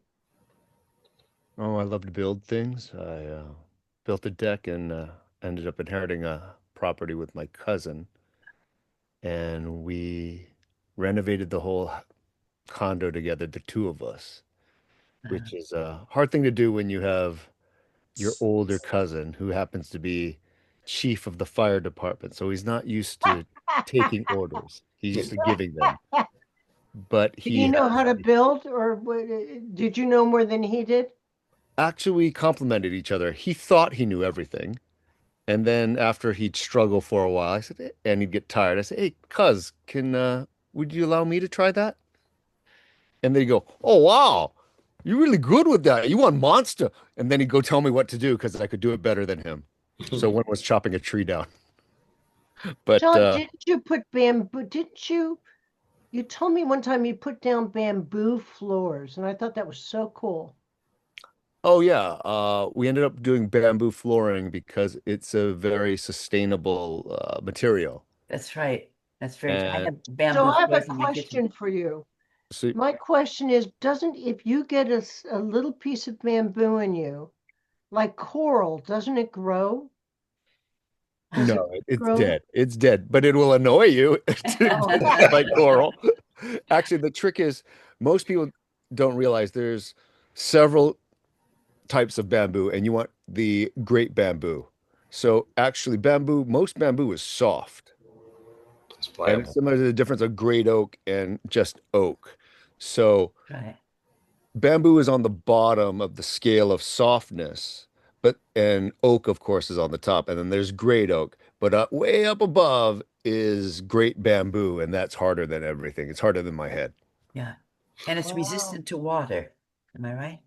Speaker 7: Oh, I love to build things. I built a deck and ended up inheriting a property with my cousin, and we renovated the whole condo together, the two of us, which is a hard thing to do when you have your older cousin who happens to be chief of the fire department. So he's not used to taking orders. He's used to giving them. But
Speaker 1: do
Speaker 7: he
Speaker 1: you know
Speaker 7: has
Speaker 1: how to build, or did you know more than he did?
Speaker 7: actually complimented each other. He thought he knew everything. And then after he'd struggle for a while, I said, and he'd get tired. I said, "Hey, cuz, would you allow me to try that?" And then he'd go, "Oh, wow, you're really good with that. You want monster." And then he'd go tell me what to do because I could do it better than him. So one was chopping a tree down. But
Speaker 1: Sean, didn't you put bamboo? Didn't you? You told me one time you put down bamboo floors, and I thought that was so cool.
Speaker 7: oh yeah, we ended up doing bamboo flooring because it's a very sustainable material.
Speaker 4: That's right. That's very true. I
Speaker 7: And
Speaker 4: have
Speaker 1: So
Speaker 4: bamboo
Speaker 1: I have a
Speaker 4: floors in my kitchen.
Speaker 1: question for you.
Speaker 7: so
Speaker 1: My question is, doesn't, if you get a little piece of bamboo in you, like coral, doesn't it grow? Does it
Speaker 7: no, it's
Speaker 1: grow?
Speaker 7: dead. It's dead, but it will annoy you just like coral. Actually, the trick is most people don't realize there's several types of bamboo, and you want the great bamboo. So actually, most bamboo is soft,
Speaker 2: It's
Speaker 7: and it's
Speaker 2: pliable.
Speaker 7: similar to the difference of great oak and just oak. So
Speaker 4: Right.
Speaker 7: bamboo is on the bottom of the scale of softness, and oak, of course, is on the top, and then there's great oak. But way up above is great bamboo, and that's harder than everything. It's harder than my head.
Speaker 4: Yeah. And it's
Speaker 1: Wow.
Speaker 4: resistant to water. Am I right?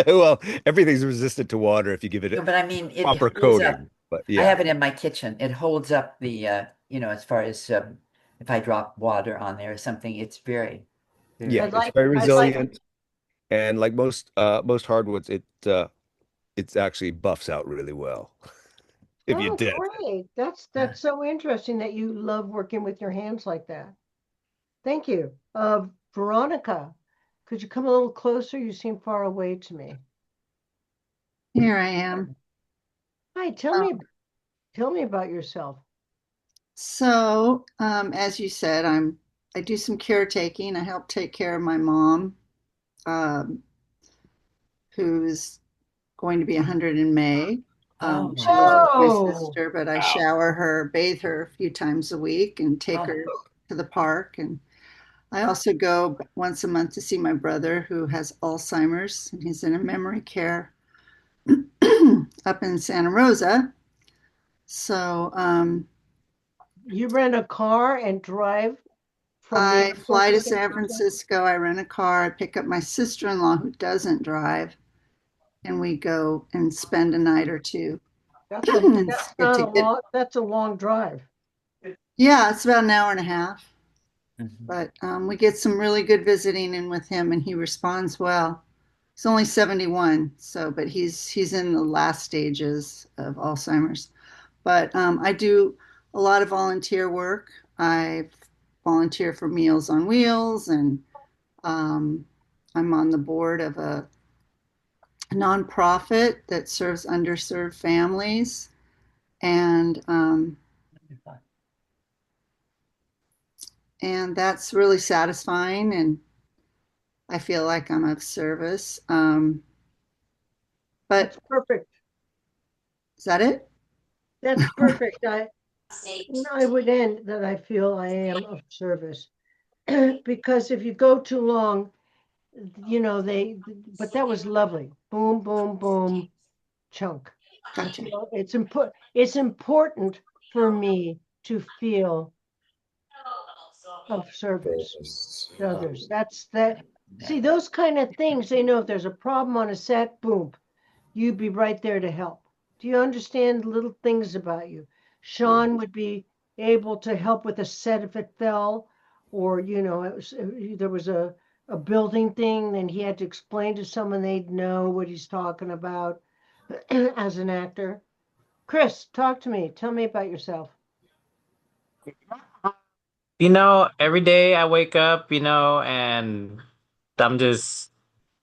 Speaker 7: Well, everything's resistant to water if you give it
Speaker 4: No,
Speaker 7: a
Speaker 4: but I mean, it
Speaker 7: proper
Speaker 4: holds up.
Speaker 7: coating. But
Speaker 4: I
Speaker 7: yeah,
Speaker 4: have it in my kitchen. It holds up the, as far as if I drop water on there or something, it's very,
Speaker 7: yeah,
Speaker 4: very.
Speaker 7: it's very
Speaker 1: I'd like,
Speaker 7: resilient, and like most hardwoods, it's actually buffs out really well if you're
Speaker 1: oh,
Speaker 7: dead.
Speaker 1: great. That's
Speaker 4: Yeah.
Speaker 1: so interesting that you love working with your hands like that. Thank you. Veronica, could you come a little closer? You seem far away to me.
Speaker 3: Here I am.
Speaker 1: Hi, tell me about yourself.
Speaker 3: So, as you said, I do some caretaking. I help take care of my mom, um, who's going to be 100 in May.
Speaker 4: Oh,
Speaker 3: She lives with my
Speaker 1: Oh,
Speaker 3: sister, but I
Speaker 2: Wow.
Speaker 3: shower her, bathe her a few times a week, and take
Speaker 4: oh,
Speaker 3: her to the park. And I also go once a month to see my brother who has Alzheimer's, and he's in a memory care up in Santa Rosa. So
Speaker 1: you rent a car and drive from the
Speaker 3: I
Speaker 1: airport
Speaker 3: fly
Speaker 1: to
Speaker 3: to
Speaker 1: San
Speaker 3: San
Speaker 1: Francisco?
Speaker 3: Francisco. I rent a car. I pick up my sister-in-law who doesn't drive, and we go and spend a night or two. And
Speaker 1: That's
Speaker 3: get
Speaker 1: not
Speaker 3: to
Speaker 1: a
Speaker 3: get,
Speaker 1: long, that's a long drive.
Speaker 3: yeah, it's about an hour and a half.
Speaker 4: mhm.
Speaker 3: But we get some really good visiting in with him, and he responds well. He's only 71, so but he's in the last stages of Alzheimer's. But I do a lot of volunteer work. I volunteer for Meals on Wheels, and um, I'm on the board of a nonprofit that serves underserved families, and that's really satisfying, and I feel like I'm of service. But
Speaker 1: That's perfect.
Speaker 3: is that it?
Speaker 1: That's perfect. I would end that I feel I am of service. Because if you go too long, but that was lovely. Boom, boom, boom, chunk.
Speaker 3: Gotcha.
Speaker 1: It's important for me to feel of service to others. That's that. See, those kind of things, they know if there's a problem on a set, boom, you'd be right there to help. Do you understand little things about you? Sean would be able to help with a set if it fell, or there was a building thing, then he had to explain to someone they'd know what he's talking about as an actor. Chris, talk to me. Tell me about yourself.
Speaker 5: Every day I wake up, and I'm just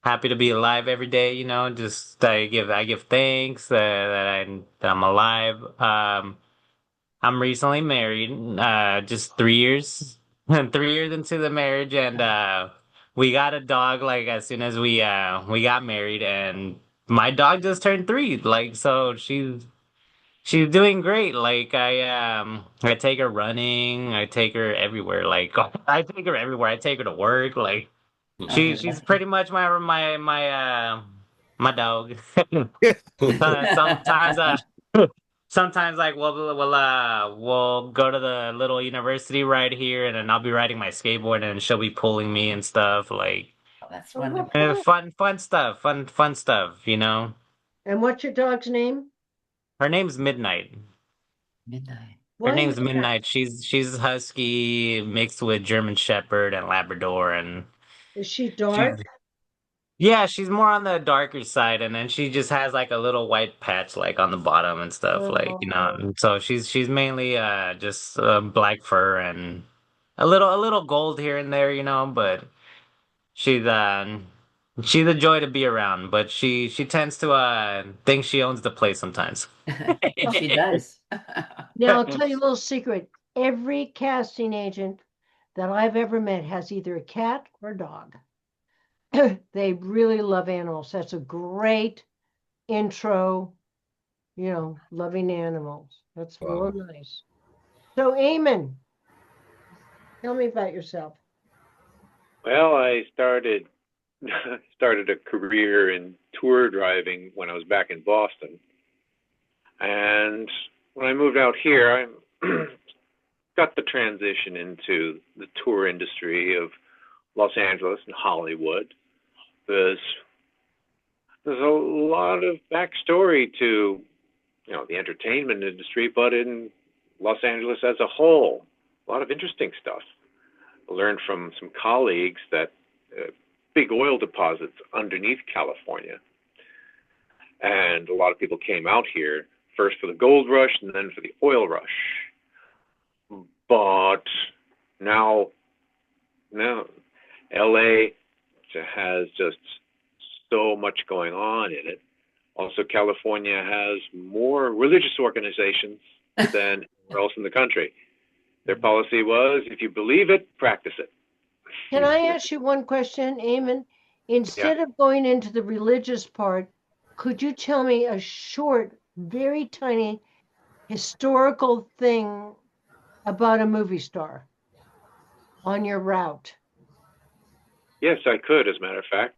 Speaker 5: happy to be alive every day, just I give thanks that I'm alive. I'm recently married, just 3 years, 3 years into the marriage, and we got a dog like as soon as we got married, and my dog just turned 3, like so she's doing great. Like I take her running, I take her everywhere. Like I take her everywhere. I take her to work. Like
Speaker 4: Oh, you're
Speaker 5: she's
Speaker 4: lucky.
Speaker 5: pretty much my dog. Sometimes sometimes like we'll go to the little university right here, and then I'll be riding my skateboard, and she'll be pulling me and stuff. Like
Speaker 4: Oh, that's
Speaker 1: Oh, what
Speaker 4: wonderful.
Speaker 1: fun.
Speaker 5: fun stuff, fun stuff.
Speaker 1: And what's your dog's name?
Speaker 5: Her name's Midnight.
Speaker 4: Midnight.
Speaker 5: Her
Speaker 1: Why
Speaker 5: name's
Speaker 1: midnight?
Speaker 5: Midnight. She's husky mixed with German Shepherd and Labrador, and
Speaker 1: Is she
Speaker 5: she's
Speaker 1: dark?
Speaker 5: yeah, she's more on the darker side, and then she just has like a little white patch like on the bottom and stuff, like
Speaker 1: Oh,
Speaker 5: and so she's mainly just black fur and a little gold here and there, but she's uh she's a joy to be around, but she tends to think she owns the place sometimes.
Speaker 4: She does.
Speaker 1: now I'll tell you a little secret. Every casting agent that I've ever met has either a cat or a dog. They really love animals. That's a great intro, loving animals. That's real
Speaker 2: Wow.
Speaker 1: nice. So, Eamon, tell me about yourself.
Speaker 8: Well, I started a career in tour driving when I was back in Boston, and when I moved out here, I got the transition into the tour industry of Los Angeles and Hollywood. There's there's a lot of backstory to the entertainment industry, but in Los Angeles as a whole, a lot of interesting stuff. I learned from some colleagues that big oil deposits underneath California, and a lot of people came out here first for the gold rush and then for the oil rush. But now, LA has just so much going on in it. Also, California has more religious organizations than anywhere else in the country. Their policy was, if you believe it, practice it.
Speaker 1: Can I ask you one question, Eamon?
Speaker 8: Yeah.
Speaker 1: Instead of going into the religious part, could you tell me a short, very tiny historical thing about a movie star on your route?
Speaker 8: Yes, I could, as a matter of fact.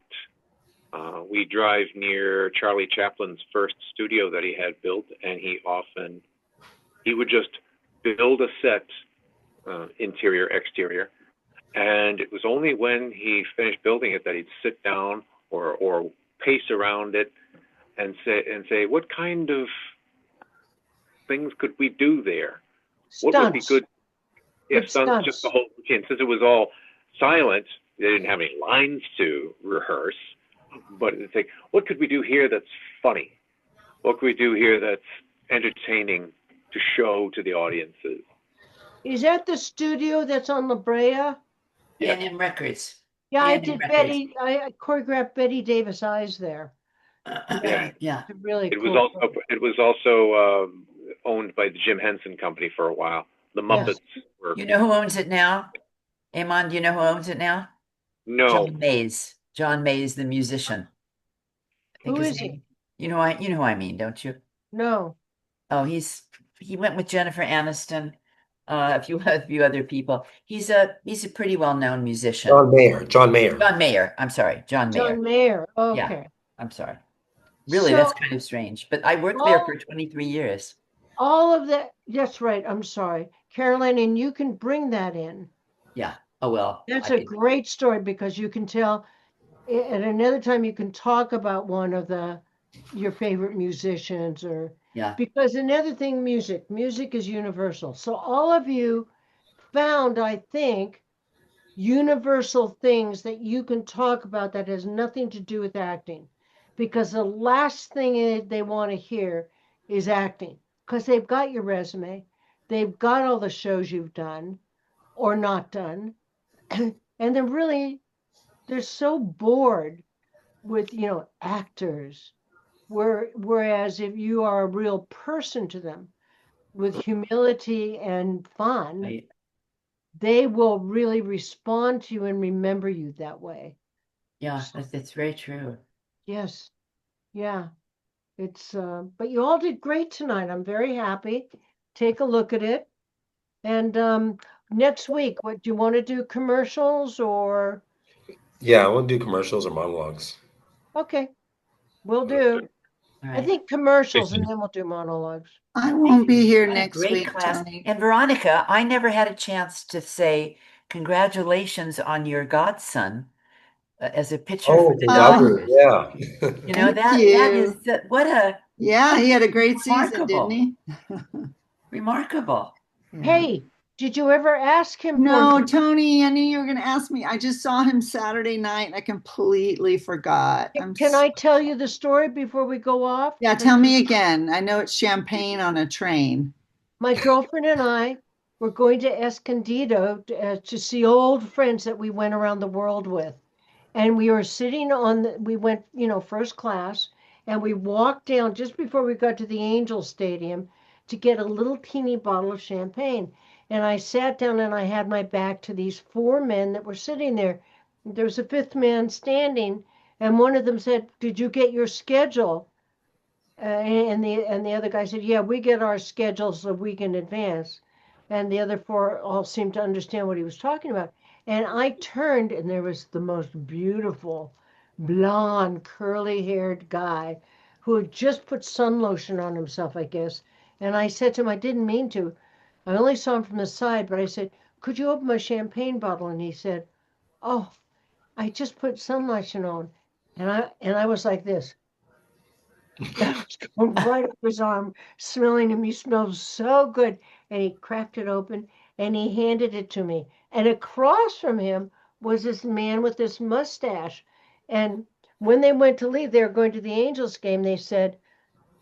Speaker 8: We drive near Charlie Chaplin's first studio that he had built, and he would just build a set, interior, exterior, and it was only when he finished building it that he'd sit down or pace around it and say, what kind of things could we do there? What would be
Speaker 1: Stunts.
Speaker 8: good? Yeah,
Speaker 1: Good
Speaker 8: stunts, just
Speaker 1: stunts.
Speaker 8: the whole routine. Since it was all silent, they didn't have any lines to rehearse. But it's like, what could we do here that's funny? What could we do here that's entertaining to show to the audiences?
Speaker 1: Is that the studio that's on La Brea?
Speaker 8: Yeah.
Speaker 4: A&M Records.
Speaker 1: Yeah, I
Speaker 4: A&M
Speaker 1: did
Speaker 4: Records.
Speaker 1: Betty. I choreographed Betty Davis Eyes there.
Speaker 8: Yeah.
Speaker 4: Yeah.
Speaker 1: It's a really
Speaker 8: It
Speaker 1: cool.
Speaker 8: was also owned by the Jim Henson Company for a while. The Muppets were
Speaker 4: You know who owns it now? Amon, do you know who owns it now?
Speaker 8: no.
Speaker 4: John Mays. John Mays, the musician. I think
Speaker 1: Who
Speaker 4: his
Speaker 1: is
Speaker 4: name.
Speaker 1: he?
Speaker 4: You know who I mean, don't you?
Speaker 1: No.
Speaker 4: Oh, he went with Jennifer Aniston, a few other people. He's a pretty well-known musician.
Speaker 2: John Mayer. John Mayer.
Speaker 4: John Mayer. I'm sorry, John Mayer.
Speaker 1: John Mayer.
Speaker 4: Yeah.
Speaker 1: Okay.
Speaker 4: I'm sorry. Really, that's
Speaker 1: So
Speaker 4: kind of strange. But I worked there for
Speaker 1: all
Speaker 4: 23 years.
Speaker 1: all of that. That's right. I'm sorry, Caroline, and you can bring that in.
Speaker 4: Yeah. Oh well.
Speaker 1: That's
Speaker 4: I
Speaker 1: a
Speaker 4: could.
Speaker 1: great story because you can tell. At another time, you can talk about one of your favorite musicians, or
Speaker 4: Yeah.
Speaker 1: because another thing, music is universal. So all of you found, I think, universal things that you can talk about that has nothing to do with acting, because the last thing they want to hear is acting. because they've got your resume, they've got all the shows you've done or not done, and they're so bored with actors. Whereas if you are a real person to them with humility and fun,
Speaker 4: Right.
Speaker 1: they will really respond to you and remember you that way.
Speaker 4: Yeah, that's very true.
Speaker 1: Yes. Yeah. It's but you all did great tonight. I'm very happy. Take a look at it. And next week, what do you want to do, commercials or
Speaker 2: Yeah, we'll do commercials or monologues.
Speaker 1: okay, we'll do.
Speaker 4: All
Speaker 1: I
Speaker 4: right.
Speaker 1: think commercials and then we'll do monologues.
Speaker 3: I won't be here
Speaker 4: What a
Speaker 3: next
Speaker 4: great
Speaker 3: week,
Speaker 4: class.
Speaker 3: Tony.
Speaker 4: And Veronica, I never had a chance to say congratulations on your godson as a pitcher for
Speaker 2: Oh,
Speaker 4: the
Speaker 2: the
Speaker 3: Oh,
Speaker 2: Dodgers.
Speaker 4: Dodgers.
Speaker 2: Yeah.
Speaker 4: You know,
Speaker 3: thank
Speaker 4: that is
Speaker 3: you.
Speaker 4: what a
Speaker 3: Yeah, he had a great season, didn't
Speaker 4: remarkable,
Speaker 3: he?
Speaker 4: remarkable.
Speaker 3: Yeah.
Speaker 1: Hey, did you ever ask him for
Speaker 3: No,
Speaker 1: me?
Speaker 3: Tony, I knew you were going to ask me. I just saw him Saturday night and I completely forgot.
Speaker 1: Can I tell you the story before we go off?
Speaker 3: Yeah, tell me again. I know it's champagne on a train.
Speaker 1: My girlfriend and I were going to Escondido to see old friends that we went around the world with. And we were sitting we went, first class, and we walked down just before we got to the Angel Stadium to get a little teeny bottle of champagne. And I sat down and I had my back to these four men that were sitting there. There was a fifth man standing, and one of them said, "Did you get your schedule?" And the other guy said, "Yeah, we get our schedules a week in advance." And the other four all seemed to understand what he was talking about. And I turned, and there was the most beautiful, blonde, curly-haired guy who had just put sun lotion on himself, I guess. And I said to him, I didn't mean to. I only saw him from the side, but I said, "Could you open my champagne bottle?" And he said, "Oh, I just put sun lotion on." And I was like this. I was going right up his arm, smelling him. He smelled so good. And he cracked it open and he handed it to me. And across from him was this man with this mustache. And when they went to leave, they were going to the Angels game. They said,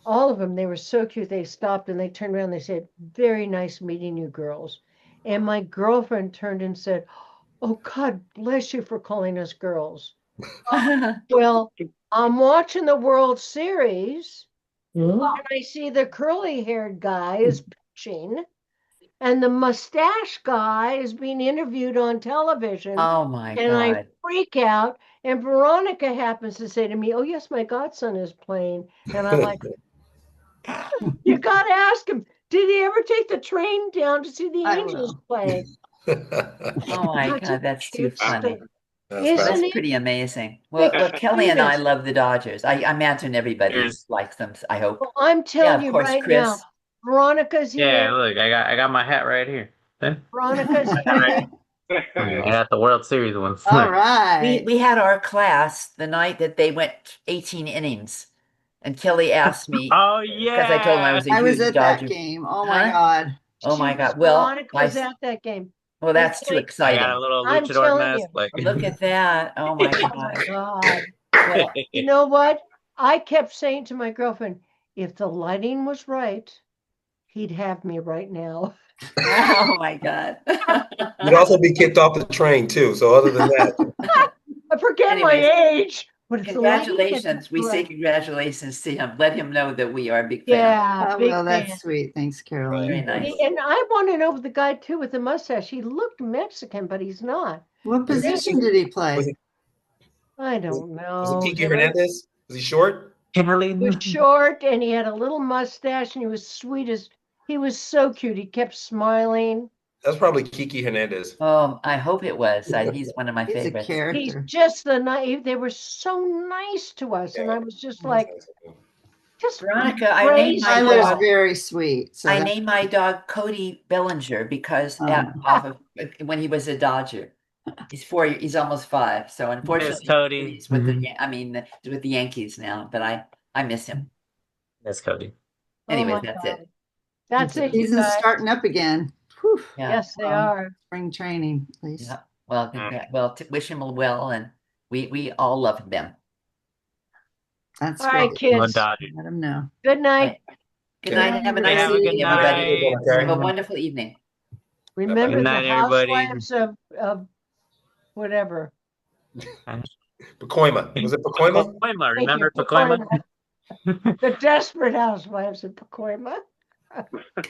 Speaker 1: all of them, they were so cute. They stopped and they turned around. They said, "Very nice meeting you girls." And my girlfriend turned and said, "Oh, God bless you for calling us girls." Well, I'm watching the World Series. And I see the curly haired guy is pitching, and the mustache guy is being interviewed on television.
Speaker 4: Oh my
Speaker 1: And I
Speaker 4: God.
Speaker 1: freak out. And Veronica happens to say to me, "Oh, yes, my godson is playing." And I'm like, "You got to ask him, did he ever take the train down to see the
Speaker 3: I
Speaker 1: Angels
Speaker 3: will.
Speaker 1: play?"
Speaker 4: Oh my
Speaker 1: That's
Speaker 4: God, that's too
Speaker 1: it's
Speaker 4: funny.
Speaker 2: That's
Speaker 4: Well, that's
Speaker 1: isn't it?
Speaker 4: pretty amazing.
Speaker 1: The
Speaker 4: Well, Kelly and I
Speaker 1: cutest.
Speaker 4: love the Dodgers. I imagine everybody
Speaker 5: There's
Speaker 4: likes them, I hope.
Speaker 1: Well, I'm
Speaker 4: Yeah,
Speaker 1: telling
Speaker 4: of
Speaker 1: you
Speaker 4: course,
Speaker 1: right now,
Speaker 4: Chris.
Speaker 1: Veronica's
Speaker 5: yeah.
Speaker 1: here.
Speaker 5: Look, I got my hat right here. See?
Speaker 1: Veronica's
Speaker 5: My hat right
Speaker 1: here.
Speaker 5: here. I got the World Series ones.
Speaker 3: All right.
Speaker 4: We had our class the night that they went 18 innings, and Kelly asked me
Speaker 5: Oh
Speaker 4: because I told him I
Speaker 5: yeah.
Speaker 4: was a
Speaker 3: I was
Speaker 4: huge
Speaker 3: at that
Speaker 4: Dodger.
Speaker 3: game. Oh my
Speaker 4: Huh?
Speaker 3: God.
Speaker 4: Oh
Speaker 1: She
Speaker 4: my
Speaker 1: was
Speaker 4: God. Well,
Speaker 1: Veronica was at that game.
Speaker 4: well,
Speaker 1: And
Speaker 4: that's too
Speaker 1: like,
Speaker 5: I got a
Speaker 4: exciting.
Speaker 5: little
Speaker 1: I'm
Speaker 5: luchador
Speaker 1: telling
Speaker 5: mask.
Speaker 1: you,
Speaker 5: Like
Speaker 4: Look at that. Oh my
Speaker 1: oh my
Speaker 4: God.
Speaker 1: God.
Speaker 4: Well,
Speaker 1: You know what? I kept saying to my girlfriend, if the lighting was right, he'd have me right now.
Speaker 4: oh my God.
Speaker 2: You'd also be kicked off the train too. So other than that,
Speaker 1: I forget my
Speaker 4: Anyways,
Speaker 1: age, but if the lighting had been
Speaker 4: congratulations. We say
Speaker 1: right.
Speaker 4: congratulations to him. Let him know that we are big fans.
Speaker 1: Yeah,
Speaker 3: Oh,
Speaker 1: big
Speaker 3: well,
Speaker 1: fan.
Speaker 3: that's sweet. Thanks,
Speaker 4: Very
Speaker 3: Carolyn.
Speaker 4: nice.
Speaker 1: And I want to know the guy too with the mustache. He looked Mexican, but he's not.
Speaker 3: What
Speaker 2: was he,
Speaker 3: position did he
Speaker 2: was
Speaker 3: play?
Speaker 2: he,
Speaker 1: I don't
Speaker 2: was it
Speaker 1: know.
Speaker 2: Kiki Hernandez? Was he short?
Speaker 5: Kelly.
Speaker 1: He was short and he had a little mustache and he was sweet as he was so cute. He kept smiling.
Speaker 2: That's probably Kiki Hernandez.
Speaker 4: I hope it was. He's one of my
Speaker 3: He's a
Speaker 4: favorites.
Speaker 1: He's
Speaker 3: character.
Speaker 1: just the naive. They were so nice to us, and I was just like, just
Speaker 4: Veronica, I named
Speaker 1: praise
Speaker 4: my
Speaker 3: Tyler's
Speaker 4: dog.
Speaker 3: very sweet. So
Speaker 4: I
Speaker 3: that,
Speaker 4: named my dog Cody Bellinger because
Speaker 3: Oh.
Speaker 4: off of when he was a Dodger. He's 4. He's almost 5. So
Speaker 5: Miss
Speaker 4: unfortunately,
Speaker 5: Cody.
Speaker 4: he's with with the Yankees now. But I miss him.
Speaker 5: Miss Cody.
Speaker 1: oh
Speaker 4: Anyways,
Speaker 1: my
Speaker 4: that's
Speaker 1: God.
Speaker 4: it.
Speaker 1: That's it, you
Speaker 3: season's
Speaker 1: guys.
Speaker 3: starting up again. Whew.
Speaker 4: Yeah.
Speaker 1: Yes, they are.
Speaker 3: Spring training, at least.
Speaker 4: Yeah. Well, wish him well, and we all love them.
Speaker 3: That's
Speaker 1: All right,
Speaker 3: great.
Speaker 1: kids.
Speaker 5: Dodgers.
Speaker 3: Let him know.
Speaker 1: Good night.
Speaker 4: Right. Good night. Have a nice
Speaker 5: Have a good
Speaker 4: evening, everybody.
Speaker 5: night.
Speaker 2: Okay.
Speaker 4: Have a wonderful evening.
Speaker 1: Remember
Speaker 5: Good
Speaker 1: the
Speaker 5: night, everybody.
Speaker 1: housewives of whatever.
Speaker 2: Pacoima. Was it Pacoima?
Speaker 5: Pacoima,
Speaker 1: Thank you,
Speaker 5: remember Pacoima?
Speaker 1: Pacoima. The desperate housewives of Pacoima.